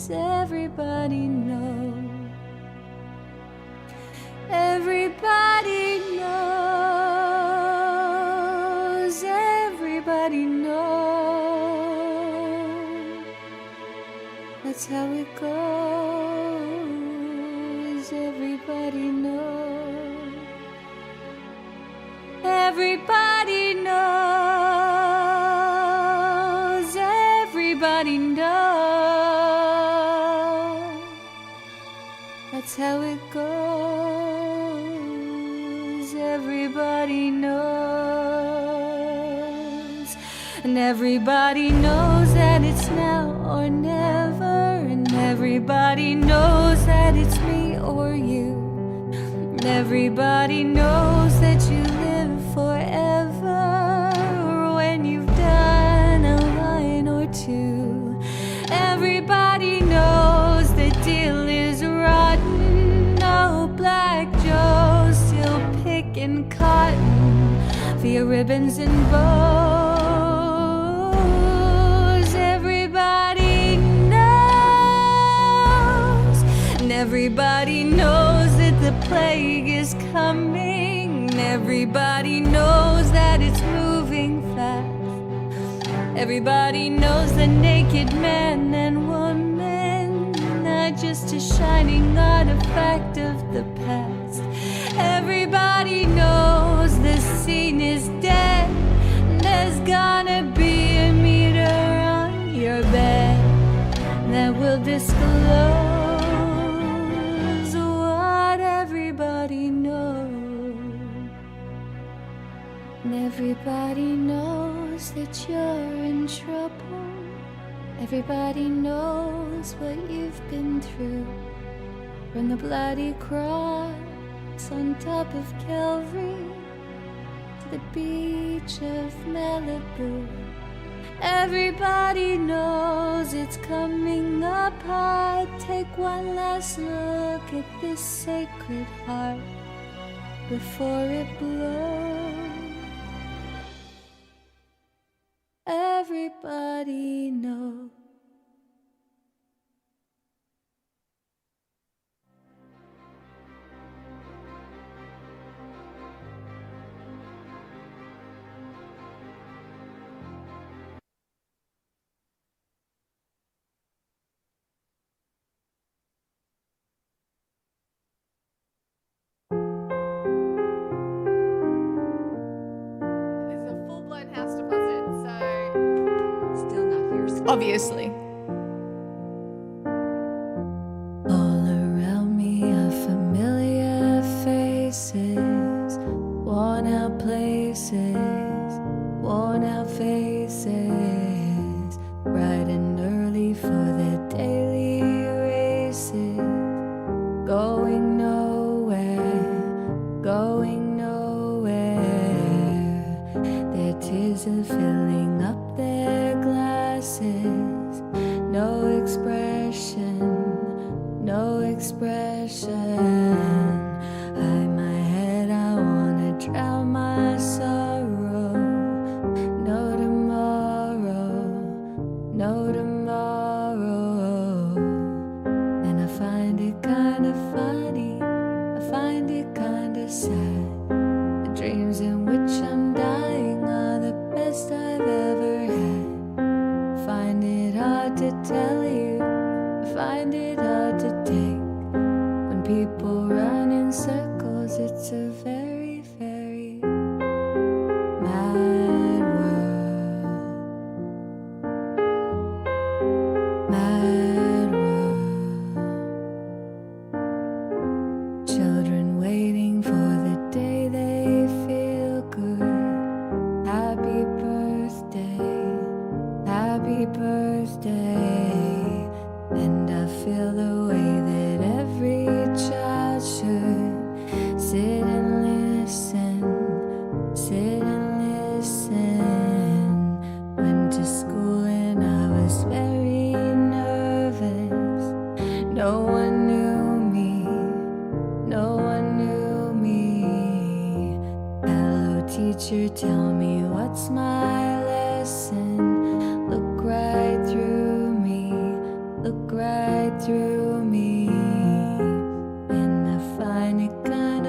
Everybody knows. Everybody knows. Everybody knows. That's how it goes. Everybody knows. Everybody knows. Everybody knows. That's how it goes. Everybody knows. And everybody knows that it's now or never. And everybody knows that it's me or you. And everybody knows that you live forever when you've done a line or two. Everybody knows the deal is rotten. No Black Joe still picking cotton for your ribbons and bows. Everybody knows. And everybody knows that the plague is coming. Everybody knows that it's moving fast. Everybody knows the naked man and woman are just a shining artifact of the past. Everybody knows the scene is dead. There's gonna be a meter on your bed that will disclose what everybody knows. And everybody knows that you're in trouble. Everybody knows what you've been through. From the bloody cross on top of Calvary to the beach of Malibu. Everybody knows it's coming up hard. Take one last look at this sacred heart before it blows. Everybody knows. This is a full-blown house deposit, so Still not here. Obviously. All around me are familiar faces, worn out places, worn out faces, bright and early for their daily races, going nowhere, going nowhere. Their tears are filling up their glasses, no expression, no expression. Hide my head, I wanna drown my sorrow. No tomorrow, no tomorrow. And I find it kinda funny, I find it kinda sad. The dreams in which I'm dying are the best I've ever had. Find it hard to tell you, I find it hard to take. When people run in circles, it's a very, very mad world. Mad world. Children waiting for the day they feel good. Happy birthday, happy birthday. And I feel the way that every child should. Sit and listen, sit and listen. Went to school and I was very nervous. No one knew me, no one knew me. Hello teacher, tell me what's my lesson. Look right through me, look right through me. And I find it kinda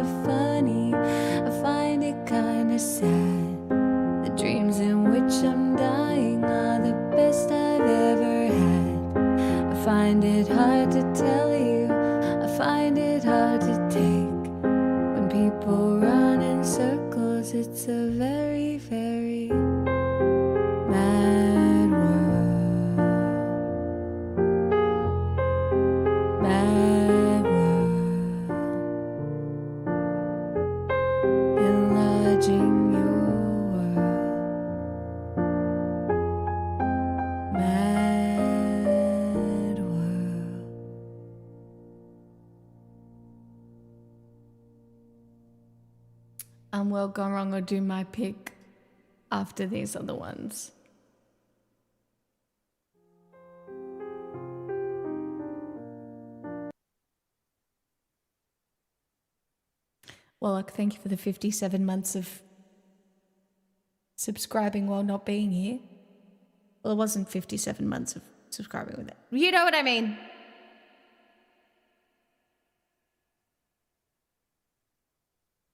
find it hard to tell you, I find it hard to take. When people run in circles, it's a very, very mad world. Mad world. Enlarging your world. Mad world. I'm well gone wrong. I'll do my pick after these other ones. Well, look, thank you for the 57 months of subscribing while not being here. Well, it wasn't 57 months of subscribing with it. You know what I mean?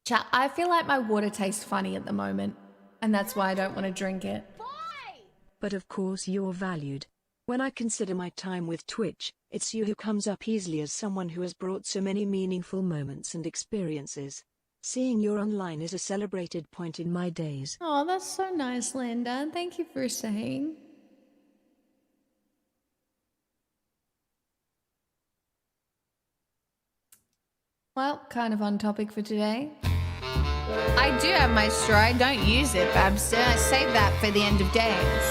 Chat, I feel like my water tastes funny at the moment, and that's why I don't want to drink it. But of course you're valued. When I consider my time with Twitch, it's you who comes up easily as someone who has brought so many meaningful moments and experiences. Seeing you're online is a celebrated point in my days. Oh, that's so nice, Linda. Thank you for saying. Well, kind of on topic for today. I do have my straw. I don't use it, Babster. I save that for the end of days.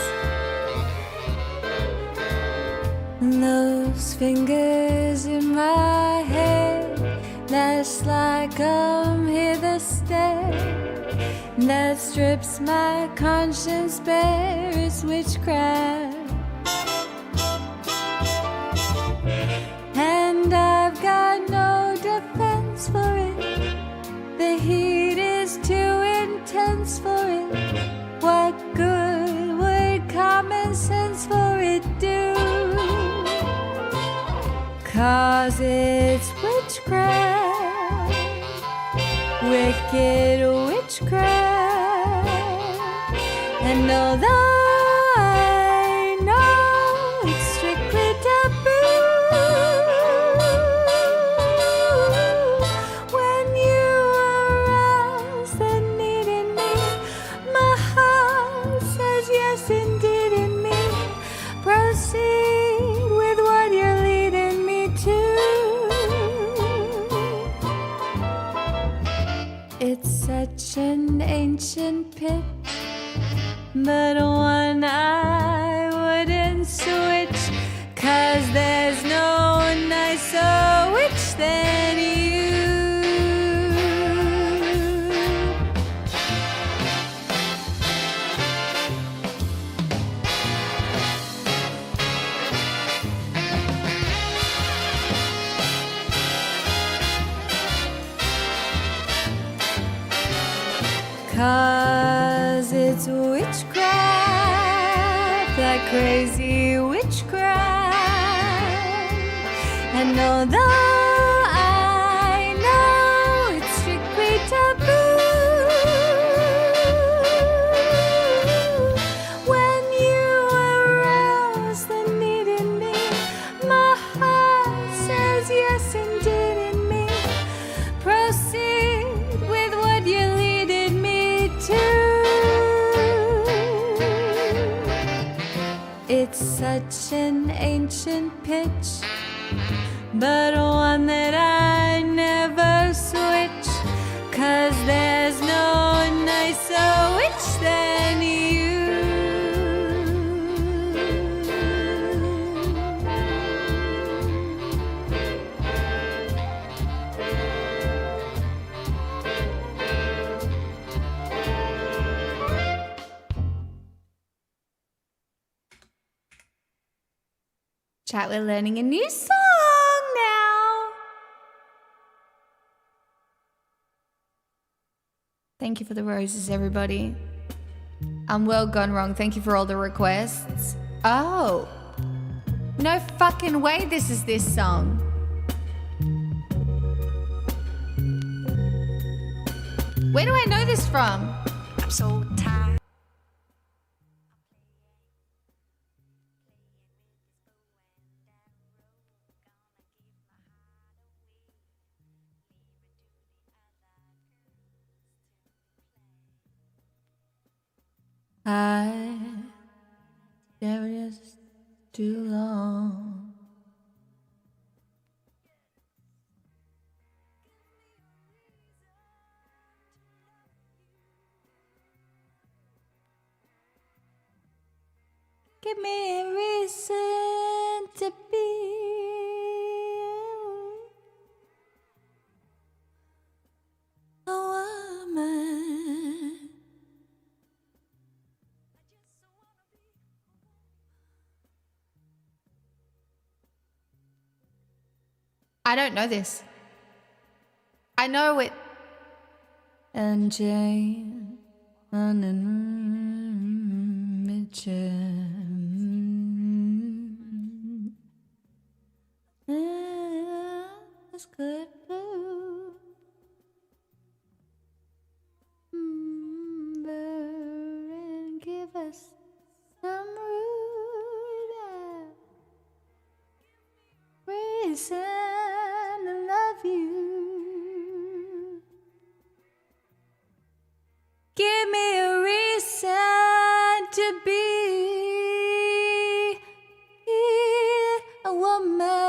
Those fingers in my head, that's like I'm here to stay. That strips my conscience bare, it's witchcraft. And I've got no defense for it. The heat is too intense for it. What good would common sense for it do? 'Cause it's witchcraft, wicked witchcraft. And although I know it's strictly taboo, when you arouse the need in me, my heart says yes indeed in me. Proceed with what you're leading me to. It's such an ancient pitch, but one I wouldn't switch. 'Cause there's no nicer witch than you. Cause it's witchcraft, that crazy witchcraft. And although I know it's strictly taboo, when you arouse the need in me, my heart says yes indeed in me. Proceed with what you leaded me to. It's such an ancient pitch, but one that I never switch. 'Cause there's no nicer witch than you. Chat, we're learning a new song now. Thank you for the roses, everybody. I'm well gone wrong. Thank you for all the requests. Oh. No fucking way this is this song. Where do I know this from? I'm so tired. I there is too long. Give me a reason to be a woman. I don't know this. I know it. And Jane and Mitchell. That's good. And give us some rude reason to love you. Give me a reason to be a woman.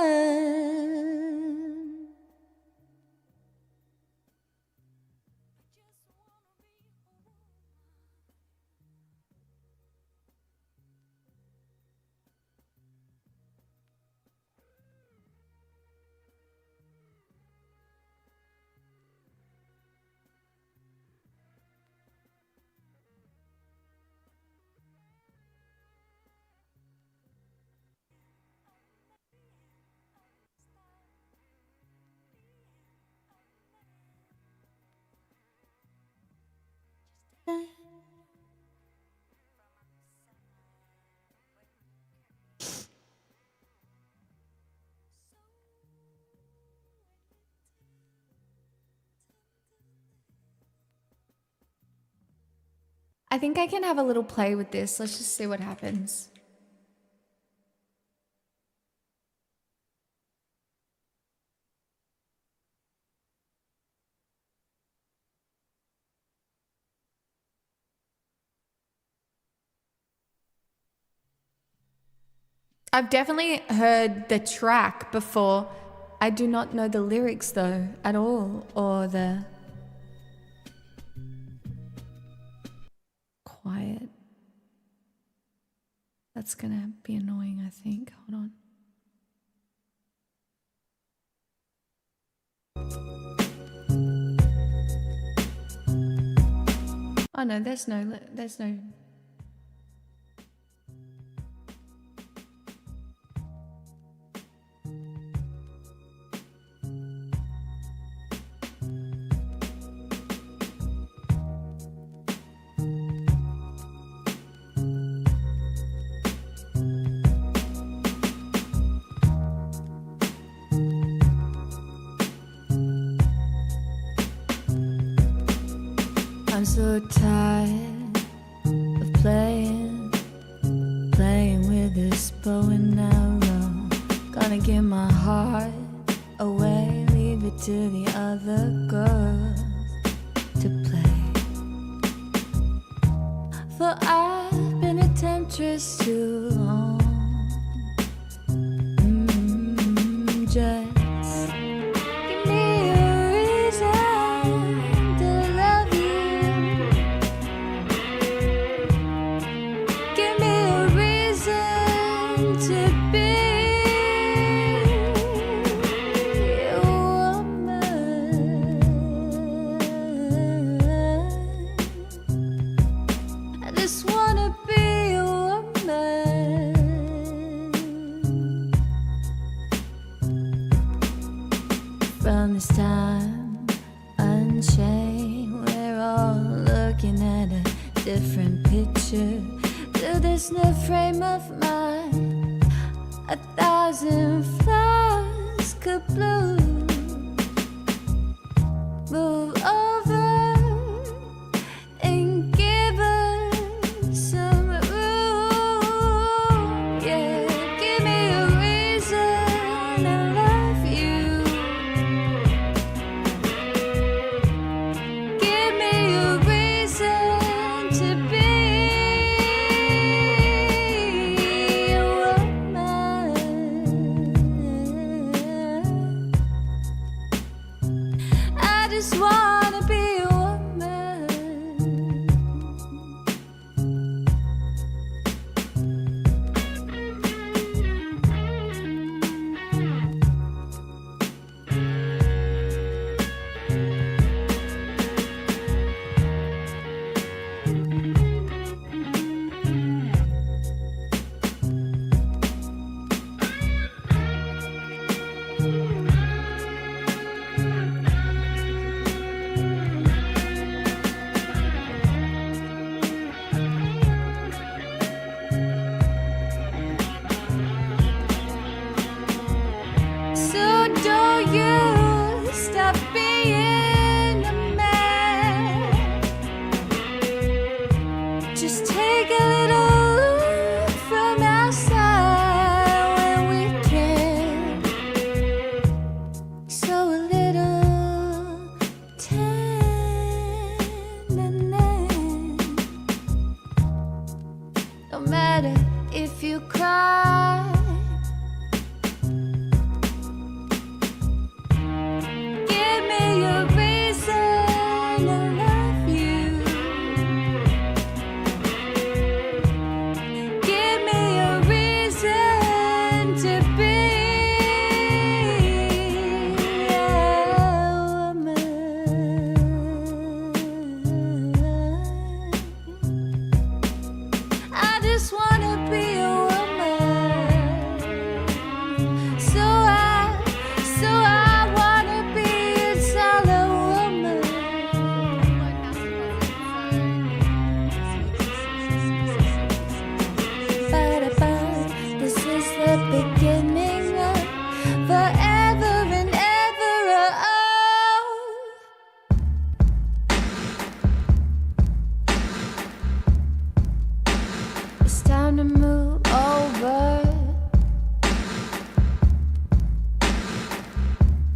I think I can have a little play with this. Let's just see what happens. I've definitely heard the track before. I do not know the lyrics though at all, or the quiet. That's gonna be annoying, I think. Hold on. Oh no, there's no. I'm so tired of playing with this bow and arrow. Gonna give my heart away, leave it to the other girls to play. For I've been a temptress too long. Just give me a reason to love you. Give me a reason to be a woman. I just wanna be a woman. From this time unchained, we're all looking at a different picture. To this new frame of mine, 1,000 flowers could bloom. Move over and give us some room. Yeah, give me a reason to love you. Give me a reason to be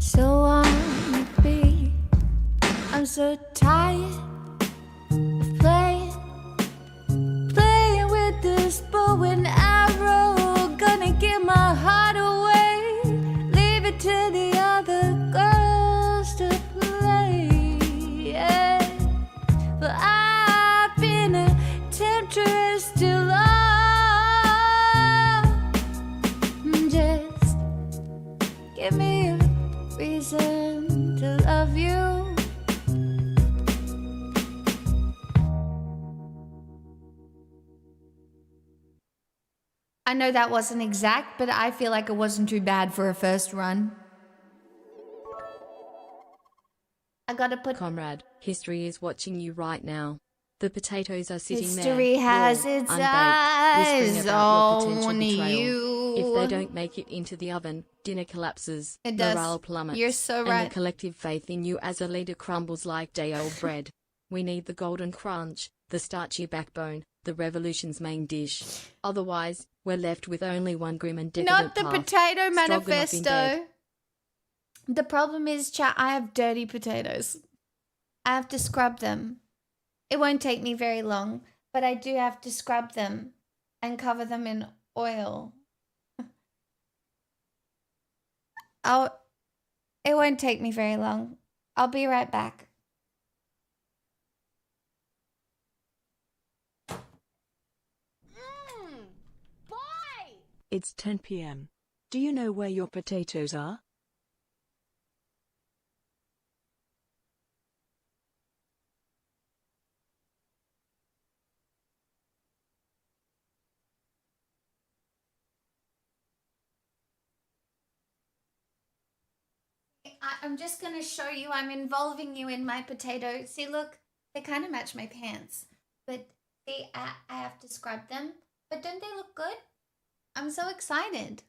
so on it be. I'm so tired of playing with this bow and arrow. Gonna give my heart away, leave it to the other girls to play. Yeah. But I've been a temptress too long. Just give me a reason to love you. I know that wasn't exact, but I feel like it wasn't too bad for a first run. I gotta put Comrade, history is watching you right now. The potatoes are sitting there. history has raw, its unbaked, whispering eyes about your potential on betrayal. you. If they don't make it into the oven, dinner collapses, It does. morale plummets, You're so and right. the collective faith in you as a leader crumbles like day-old bread. We need the golden crunch, the starchy backbone, the revolution's main dish. Otherwise, we're left with only one grim and decadent Not the path. potato Stroganoff in manifesto. bed. The problem is, chat, I have dirty potatoes. I have to scrub them. It won't take me very long, but I do have to scrub them and cover them in oil. It won't take me very long. I'll be right back. Boy! It's 10 p.m. Do you know where your potatoes are? I'm just going to show you. I'm involving you in my potato. See, look, they kind of match my pants. But see, I have to scrub them. But don't they look good? I'm so excited.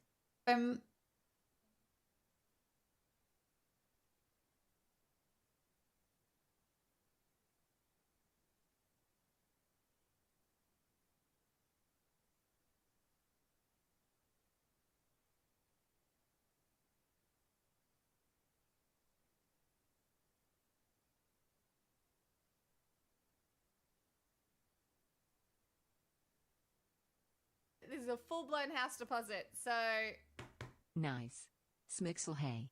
This is a full-blown house deposit, so... Nice. Smixel hay.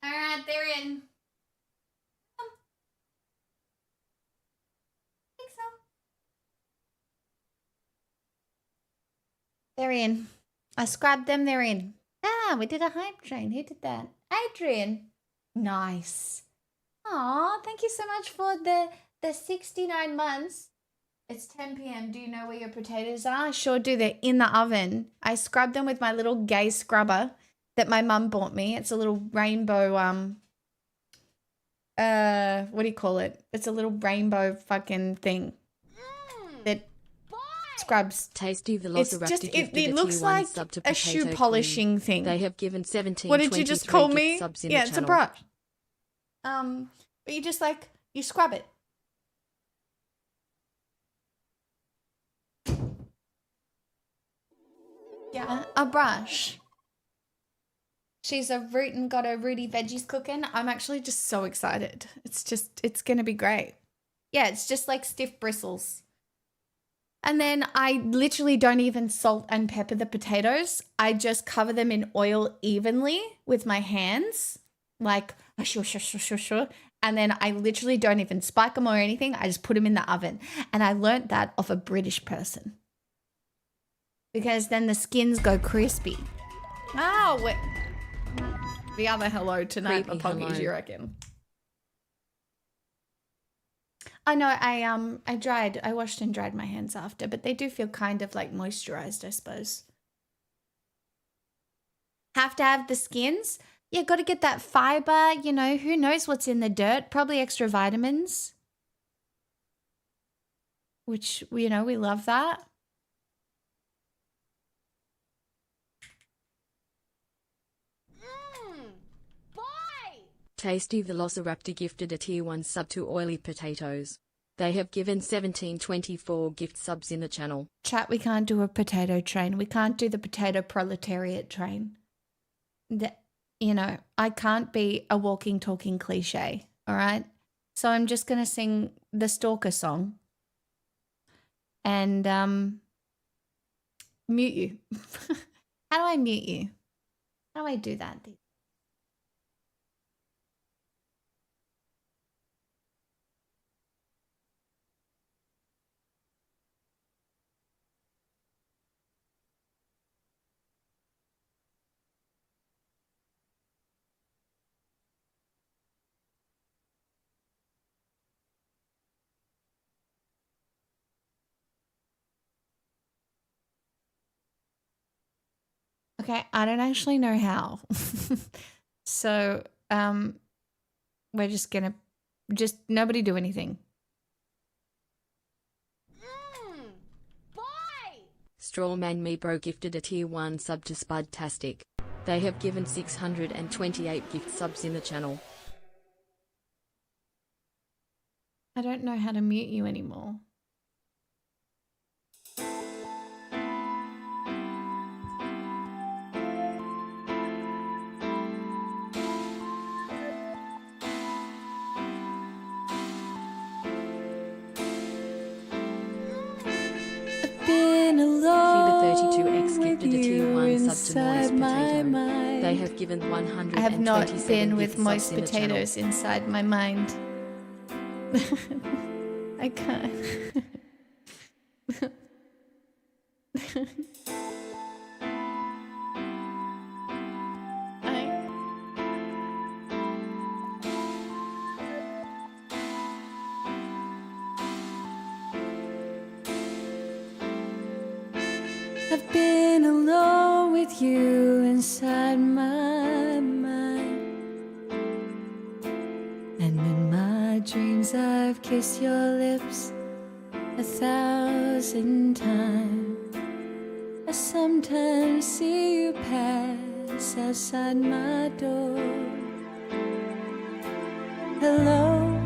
All right, they're in. I think so. They're in. I scrubbed them, they're in. Ah, we did a hype train. Who did that? Adrian. Nice. Aw, thank you so much for the 69 months. It's 10 p.m. Do you know where your potatoes are? I sure do. They're in the oven. I scrubbed them with my little gay scrubber that my mum bought me. It's a little rainbow, what do you call it? It's a little rainbow fucking thing that scrubs. Tasty It's just, it looks like a shoe polishing thing. They have given 17. What did you just call me? Subs in Yeah, the it's a channel. brush. But you just like, you scrub it. Yeah, a brush. She's a root and got her rooty veggies cooking. I'm actually just so excited. It's going to be great. Yeah, it's just like stiff bristles. And then I literally don't even salt and pepper the potatoes. I just cover them in oil evenly with my hands. Like, and then I literally don't even spike them or anything. I just put them in the oven. And I learnt that off a British person. Because then the skins go crispy. Oh, wait. The other hello tonight, Creepy apologies, hello. you reckon? I know, I washed and dried my hands after, but they do feel kind of like moisturized, I suppose. Have to have the skins? Yeah, got to get that fiber, you know, who knows what's in the dirt? Probably extra vitamins. Which, you know, we love that. Tasty Velociraptor gifted a tier 1 sub to Oily Potatoes. They have given 1724 gift subs in the channel. Chat, we can't do a potato train. We can't do the potato proletariat train. You know, I can't be a walking, talking cliche, all right? So I'm just going to sing the Stalker song and mute you. How do I mute you? How do I do that? Okay, I don't actually know how. So, we're just gonna, nobody do anything. Strawman Meebro gifted a tier 1 sub to Spudtastic. They have given 628 gift subs in the channel. I don't know how to mute you anymore. Been alone Cuba32X gifted a tier 1 sub to Moist inside my Potato. mind. They have given 127 I have not been with gift moist subs in the channel. potatoes inside my mind. I can't. I've been alone with you inside my mind. And in my dreams I've kissed your lips 1,000 times. I sometimes see you pass outside my door. Hello,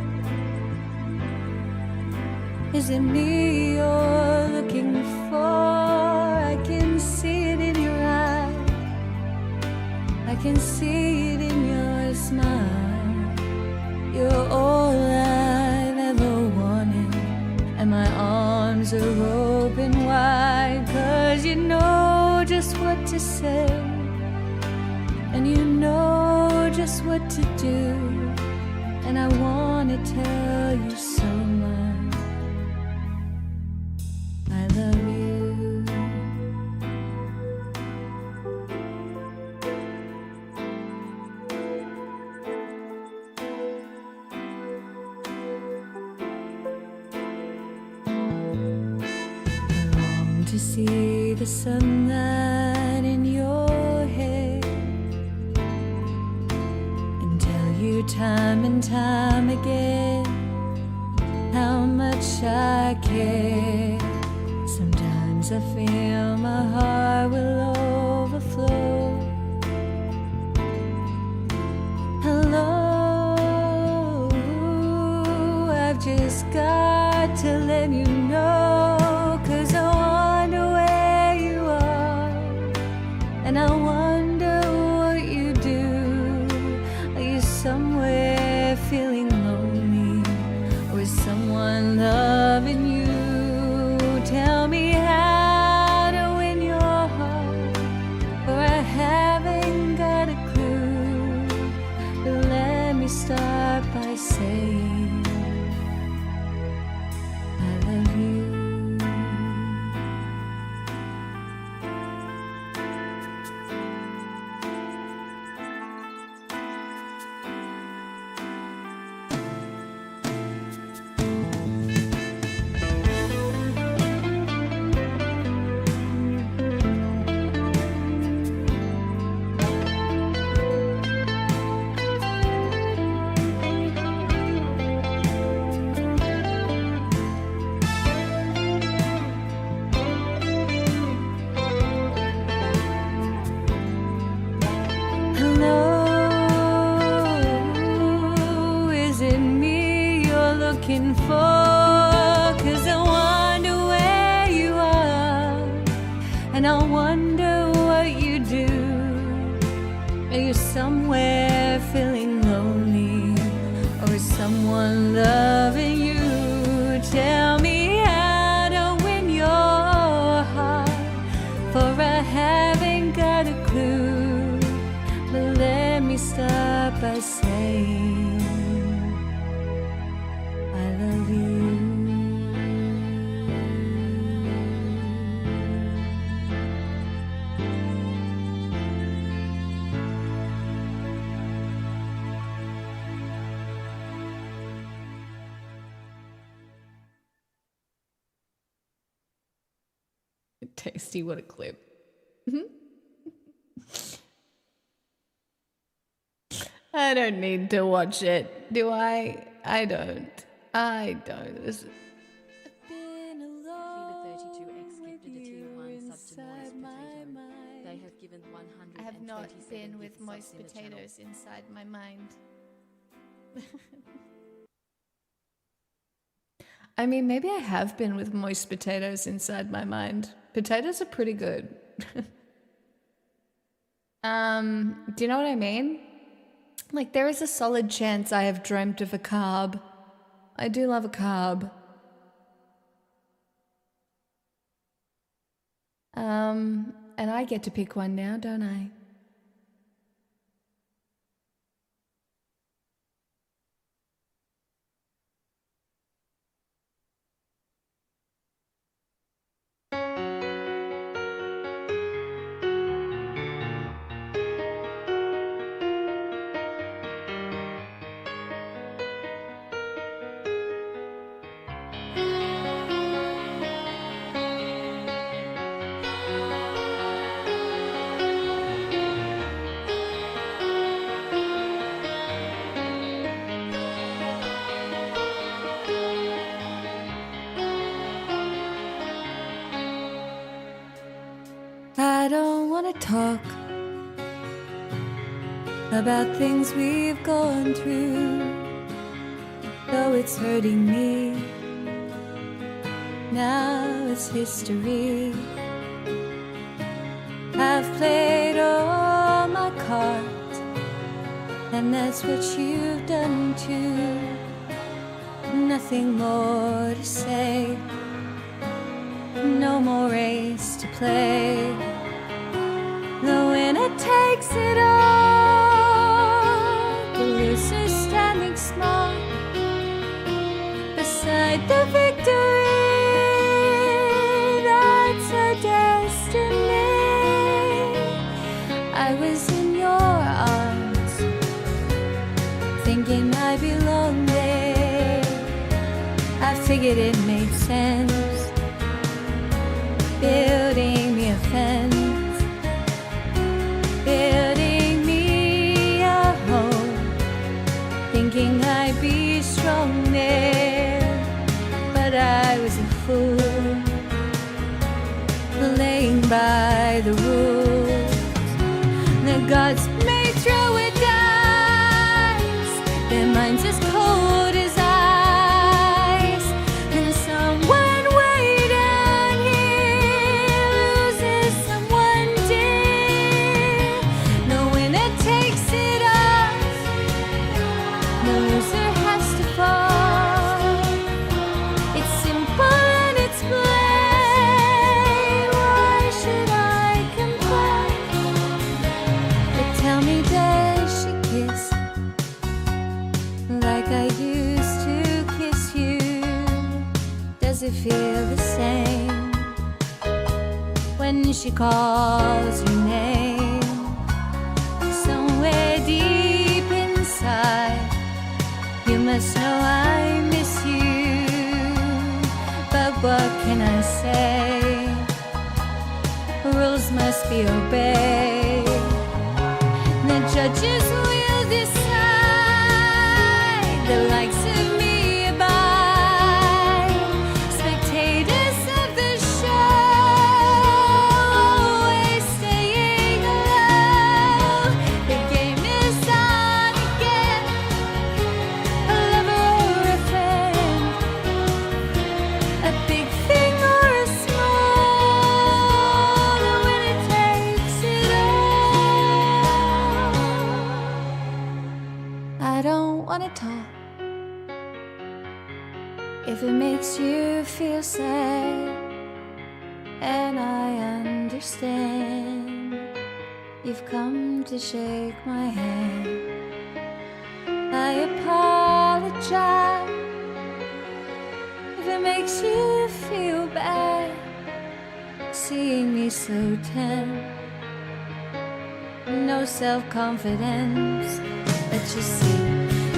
is it me you're looking for? I can see it in your eyes, I can see it in your smile. You're all I've ever wanted, and my arms are open wide, 'cause you know just what to say, and you know just what to do, and I wanna tell you so much I love you. the sunlight in your hair and tell you time and time again how much I care. Sometimes I feel my heart will overflow. Hello, I've just got to let you know, 'cause I wonder where you are, and I wonder what you do. Are you somewhere feeling lonely, or is someone loving you? Tell me how to win your heart, for I haven't got a clue. But let me start by saying I love you. Hello, is it me you're looking for? 'Cause I wonder where you are, and I wonder what you do. Are you somewhere feeling lonely, or is someone loving you? Tell me how to win your heart, for I haven't got a clue. But let me start by saying I love you. Tasty, what a clip. I don't need to watch it, do I? I don't. This- Cuba 32X gifted a tier 1 sub to Moist Potato. They have given 127 I have not been with gift subs moist in the channel. potatoes inside my mind. I mean, maybe I have been with moist potatoes inside my mind. Potatoes are pretty good. Do you know what I mean? Like, there is a solid chance I have dreamt of a carb. I do love a carb. And I get to pick one now, don't I? I don't want to talk about things we've gone through, though it's hurting me. Now it's history. I've played all my cards, and that's what you've done too. Nothing more to say, no more race to play. The winner takes it all, the loser standing small beside the victory. That's our destiny. I was in your arms, thinking I belonged there. I figured it made sense, building me a gods may throw a dice, their minds as cold as ice, and someone way down here loses someone dear. No winner takes it all, no loser has to fall. It's simple and it's plain. Why should I complain? But tell me, does she kiss like I used to kiss you? Does it feel the same when she calls your name? Somewhere deep inside, you must know I miss you. But what can I say? Rules must be obeyed. The judges will decide. The likes of me abide. Spectators of the show, always staying low. The game is on again. A lover or a friend, a big thing or a small, the winner takes it all. I don't wanna talk if it makes you feel sad, and I understand. You've come to shake my hand. I apologize if it makes you feel bad, seeing me so tense. No self-confidence, but you see,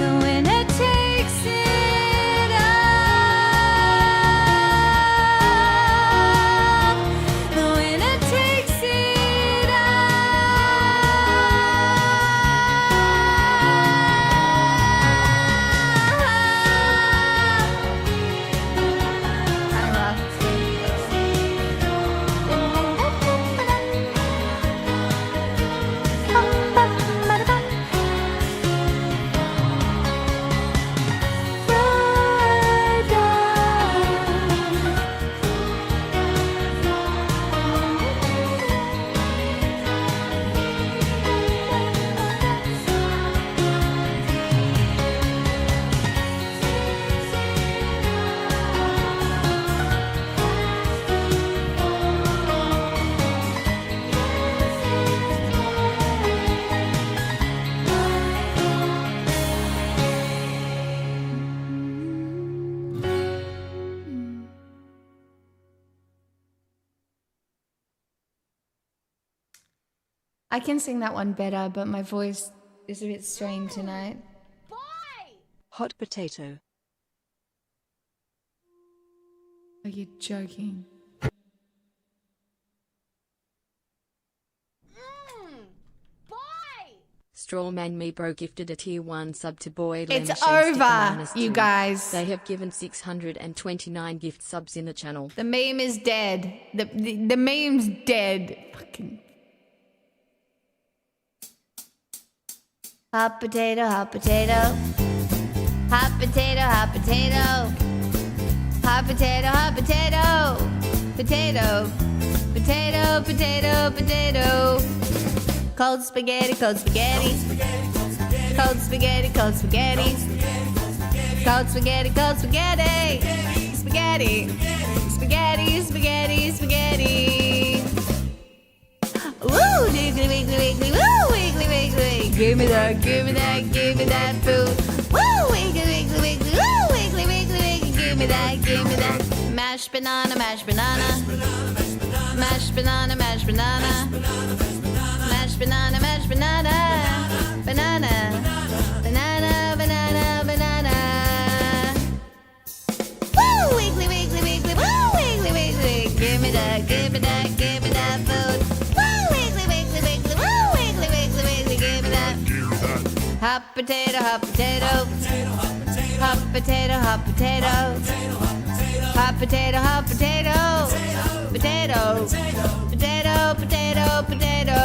the winner takes it all. The winner takes it I can sing that one better, but my voice is a bit strained tonight. Hot potato. Are you joking? Strawman Me Bro gifted a tier 1 sub to Boy It's Lemon Shane Sticker over, -2. you guys. They have given 629 gift subs in the channel. The meme is dead. The meme's dead. Fucking hot potato, hot potato. Hot potato, hot potato. Hot potato, hot potato. Potato. Potato, potato, potato. Cold spaghetti, cold spaghetti. Cold spaghetti, cold spaghetti. Cold spaghetti, cold spaghetti. Spaghetti. Spaghetti, spaghetti, spaghetti. Woo! Wiggly, wiggly, wiggly, woo! Wiggly, wiggly. Give me that food. Woo! Wiggly, wiggly, wiggly, woo! Wiggly, wiggly, wiggly. Give me that. Mashed banana, mashed banana. Mashed banana, mashed banana. Mashed banana, mashed banana. Banana. Banana, banana, banana. Woo! Wiggly, wiggly, wiggly, woo! Wiggly, wiggly. Give me that food. Woo! Wiggly, wiggly, wiggly, woo! Wiggly, wiggly, wiggly. Give me that. Hot potato, hot potato. Hot potato, hot potato. Hot potato, hot potato. Potato. Potato, potato, potato.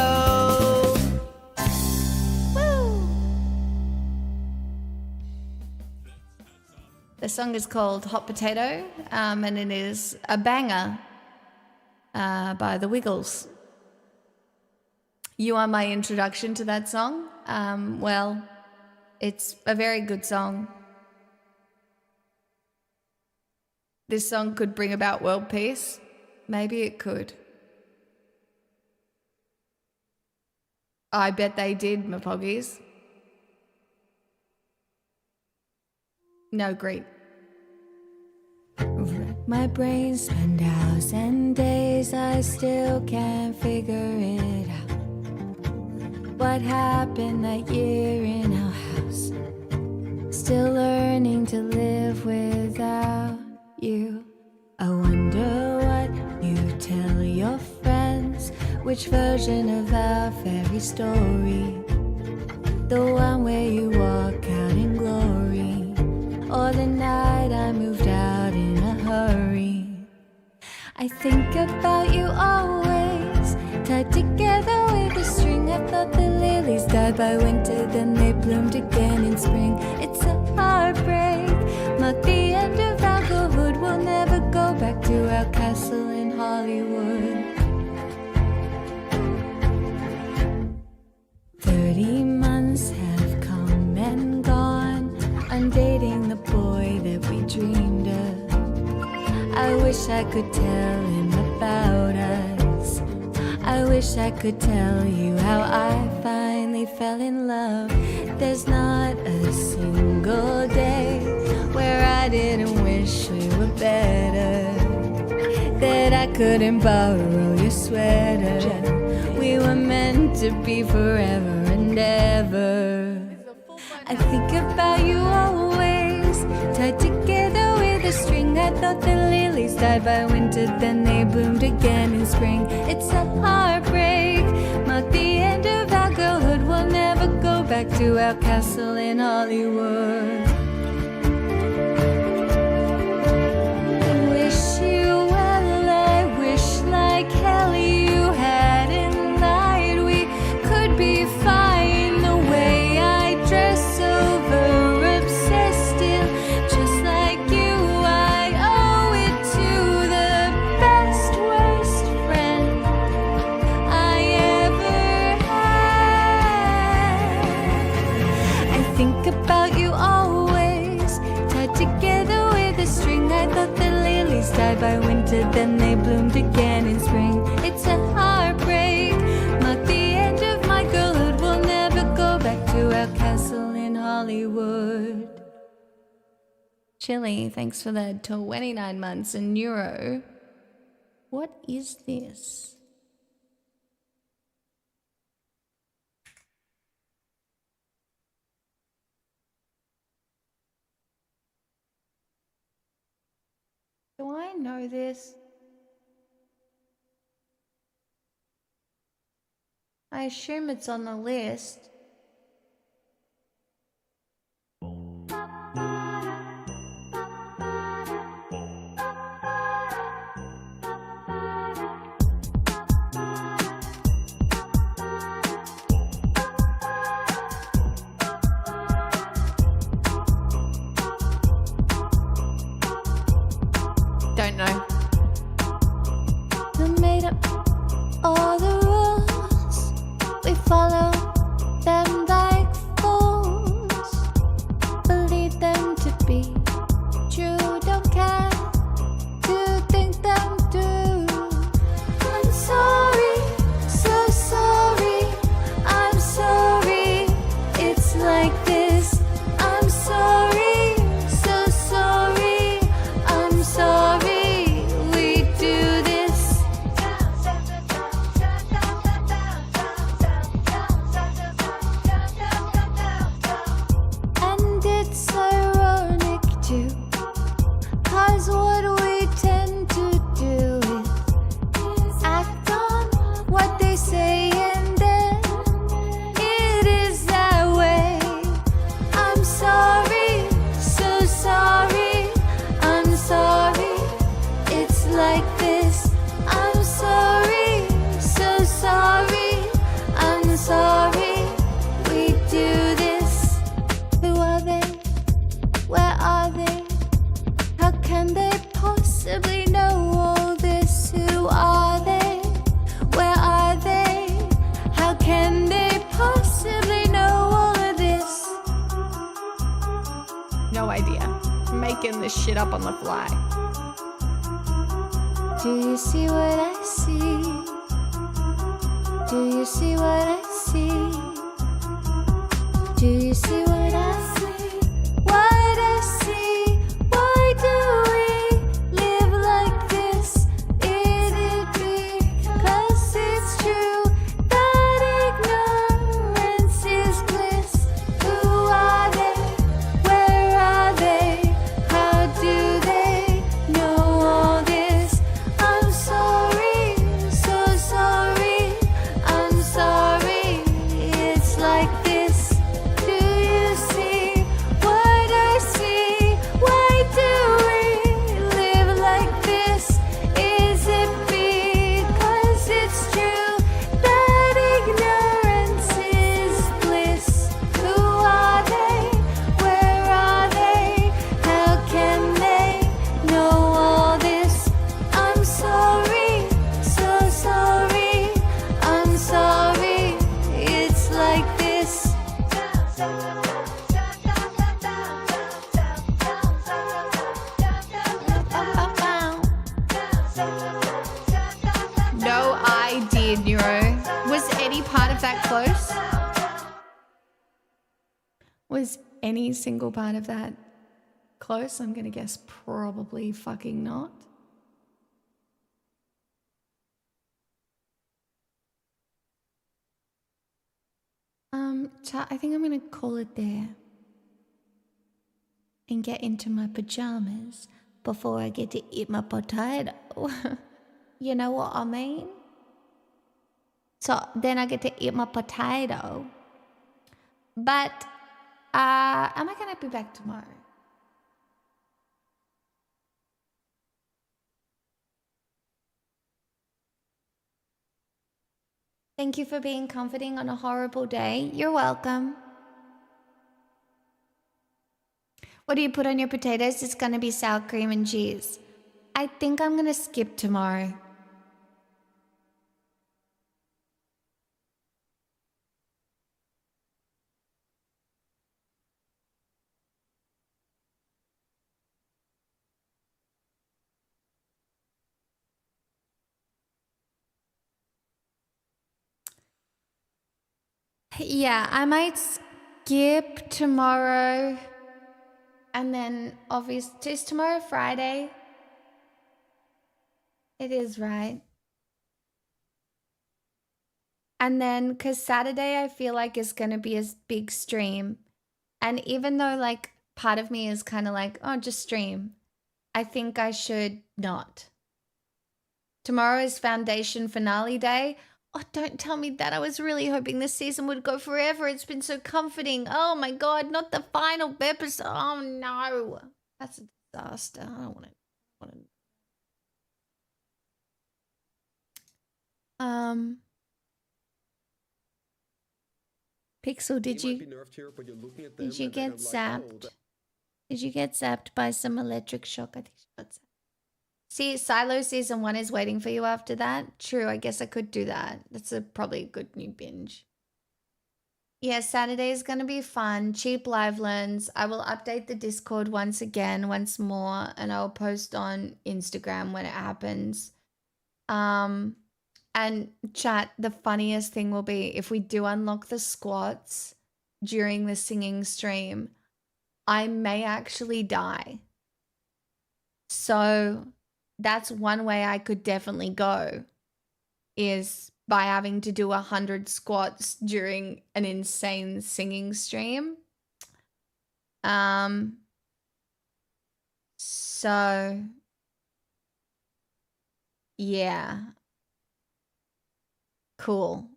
The song is called Hot Potato, and it is a banger by The Wiggles. You are my introduction to that song. Well, it's a very good song. This song could bring about world peace. Maybe it could. I bet they did, my poggies. No, great. My brain spent hours and days, I still can't figure it out. What happened that year in our house? Still learning to live without you. I wonder what you tell your friends. Which version of our fairy story? The one where you walk out in glory, or the night I moved out in a hurry? I think about you always, tied together with a string. I thought the lilies died by winter, then they bloomed again in spring. It's a heartbreak, mark the end of our girlhood. We'll never go back to our castle in Hollywood. 30 months have come and gone. I'm dating the boy that we dreamed of. I wish I could tell him about us. I wish I could tell you how I finally fell in love. There's not a single day where I didn't wish we were better, that I couldn't borrow your sweater. We were meant to be forever and ever. I think about you always, tied together with a string. I thought the lilies died by winter, then they bloomed again in spring. It's a heartbreak, mark the end of our girlhood. We'll never go back to our castle in Hollywood. I wish you well, I wish like hell you hadn't lied. We could be fine the way I dress, over obsessed still, just like you. I owe it to the best worst friend I ever had. I think about you always, tied together with a string. I thought the lilies died by winter, then they bloomed again in spring. It's a heartbreak, mark the end of my girlhood. We'll never go back to our castle in Hollywood. Chili, thanks for the 29 months in Euro. What is this? Do I know this? I assume it's on the list. Don't know. Who made up all the rules? We follow them making this shit up on the fly. Do you see what I see? Do you see what I see? Do you see what I see? What I see? Why do we live like this? Is it because it's true that ignorance is bliss? Who are they? Where are they? How do they know all this? I'm sorry, so sorry. I'm sorry. It's like this. Do you see what I see? Why do we live like this? Is it because it's true that ignorance is bliss? Who are they? Where are they? How can they know all this? I'm sorry, so sorry. I'm sorry. It's like this. No idea, Neuro. Was any part of that close? Was any single part of that close? I'm gonna guess probably fucking not. Chat, I think I'm gonna call it there and get into my pajamas before I get to eat my potato. You know what I mean? So then I get to eat my potato. But am I gonna be back tomorrow? Thank you for being comforting on a horrible day. You're welcome. What do you put on your potatoes? It's gonna be sour cream and cheese. I think I'm gonna skip tomorrow. Yeah, I might skip tomorrow. And then obviously, is tomorrow Friday? It is, right? And then, because Saturday I feel like is going to be a big stream. And even though, like, part of me is kind of like, oh, just stream, I think I should not. Tomorrow is Foundation finale day. Oh, don't tell me that. I was really hoping this season would go forever. It's been so comforting. Oh my God, not the final episode. Oh no. That's a disaster. I don't want to. Pixel, did you get zapped? Did you get zapped by some electric shock? I think she got zapped. See, Silo season 1 is waiting for you after that. True, I guess I could do that. That's probably a good new binge. Yeah, Saturday is going to be fun. Cheap live learns. I will update the Discord once more, and I'll post on Instagram when it happens. And chat, the funniest thing will be if we do unlock the squats during the singing stream, I may actually die. So that's one way I could definitely go, is by having to do 100 squats during an insane singing stream. So yeah. Cool.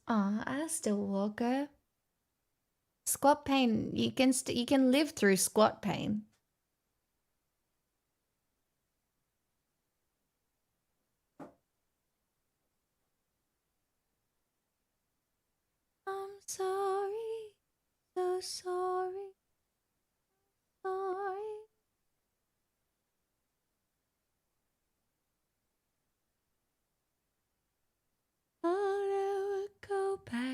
Oh, I still Walker. Squat pain. You can live through squat pain. I'm sorry, so sorry, sorry. I'll never go back.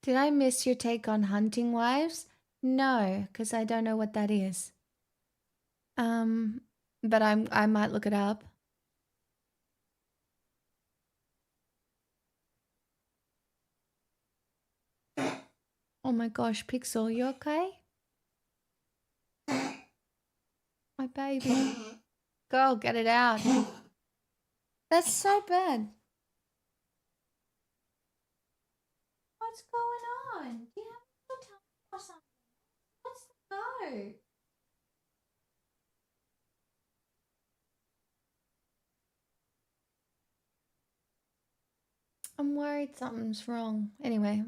Did I miss your take on hunting wives? No, because I don't know what that is. But I might look it up. Oh my gosh, Pixel, you okay? My baby. Girl, get it out. That's so bad. What's going on? Do you have a good time or something? What's the go? I'm worried something's wrong. Anyway,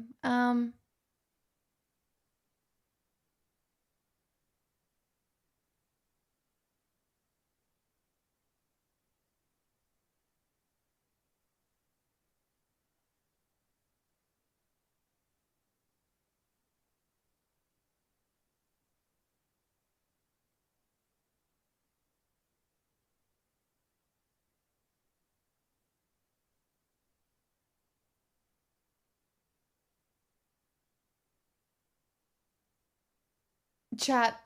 chat,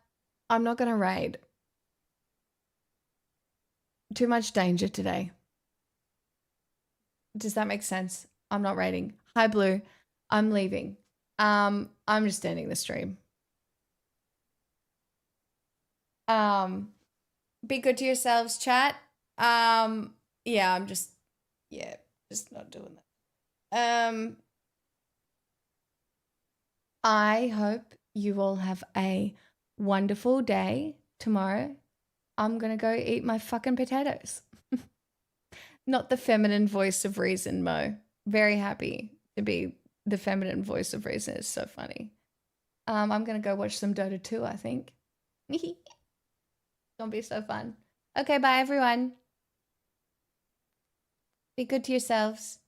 I'm not gonna raid. Too much danger today. Does that make sense? I'm not raiding. Hi, Blue. I'm leaving. I'm just ending the stream. Be good to yourselves, chat. Yeah, I'm just not doing that. I hope you all have a wonderful day tomorrow. I'm gonna go eat my fucking potatoes. Not the feminine voice of reason, Mo. Very happy to be the feminine voice of reason. It's so funny. I'm gonna go watch some Dota 2, I think. Gonna be so fun. Okay, bye everyone. Be good to yourselves.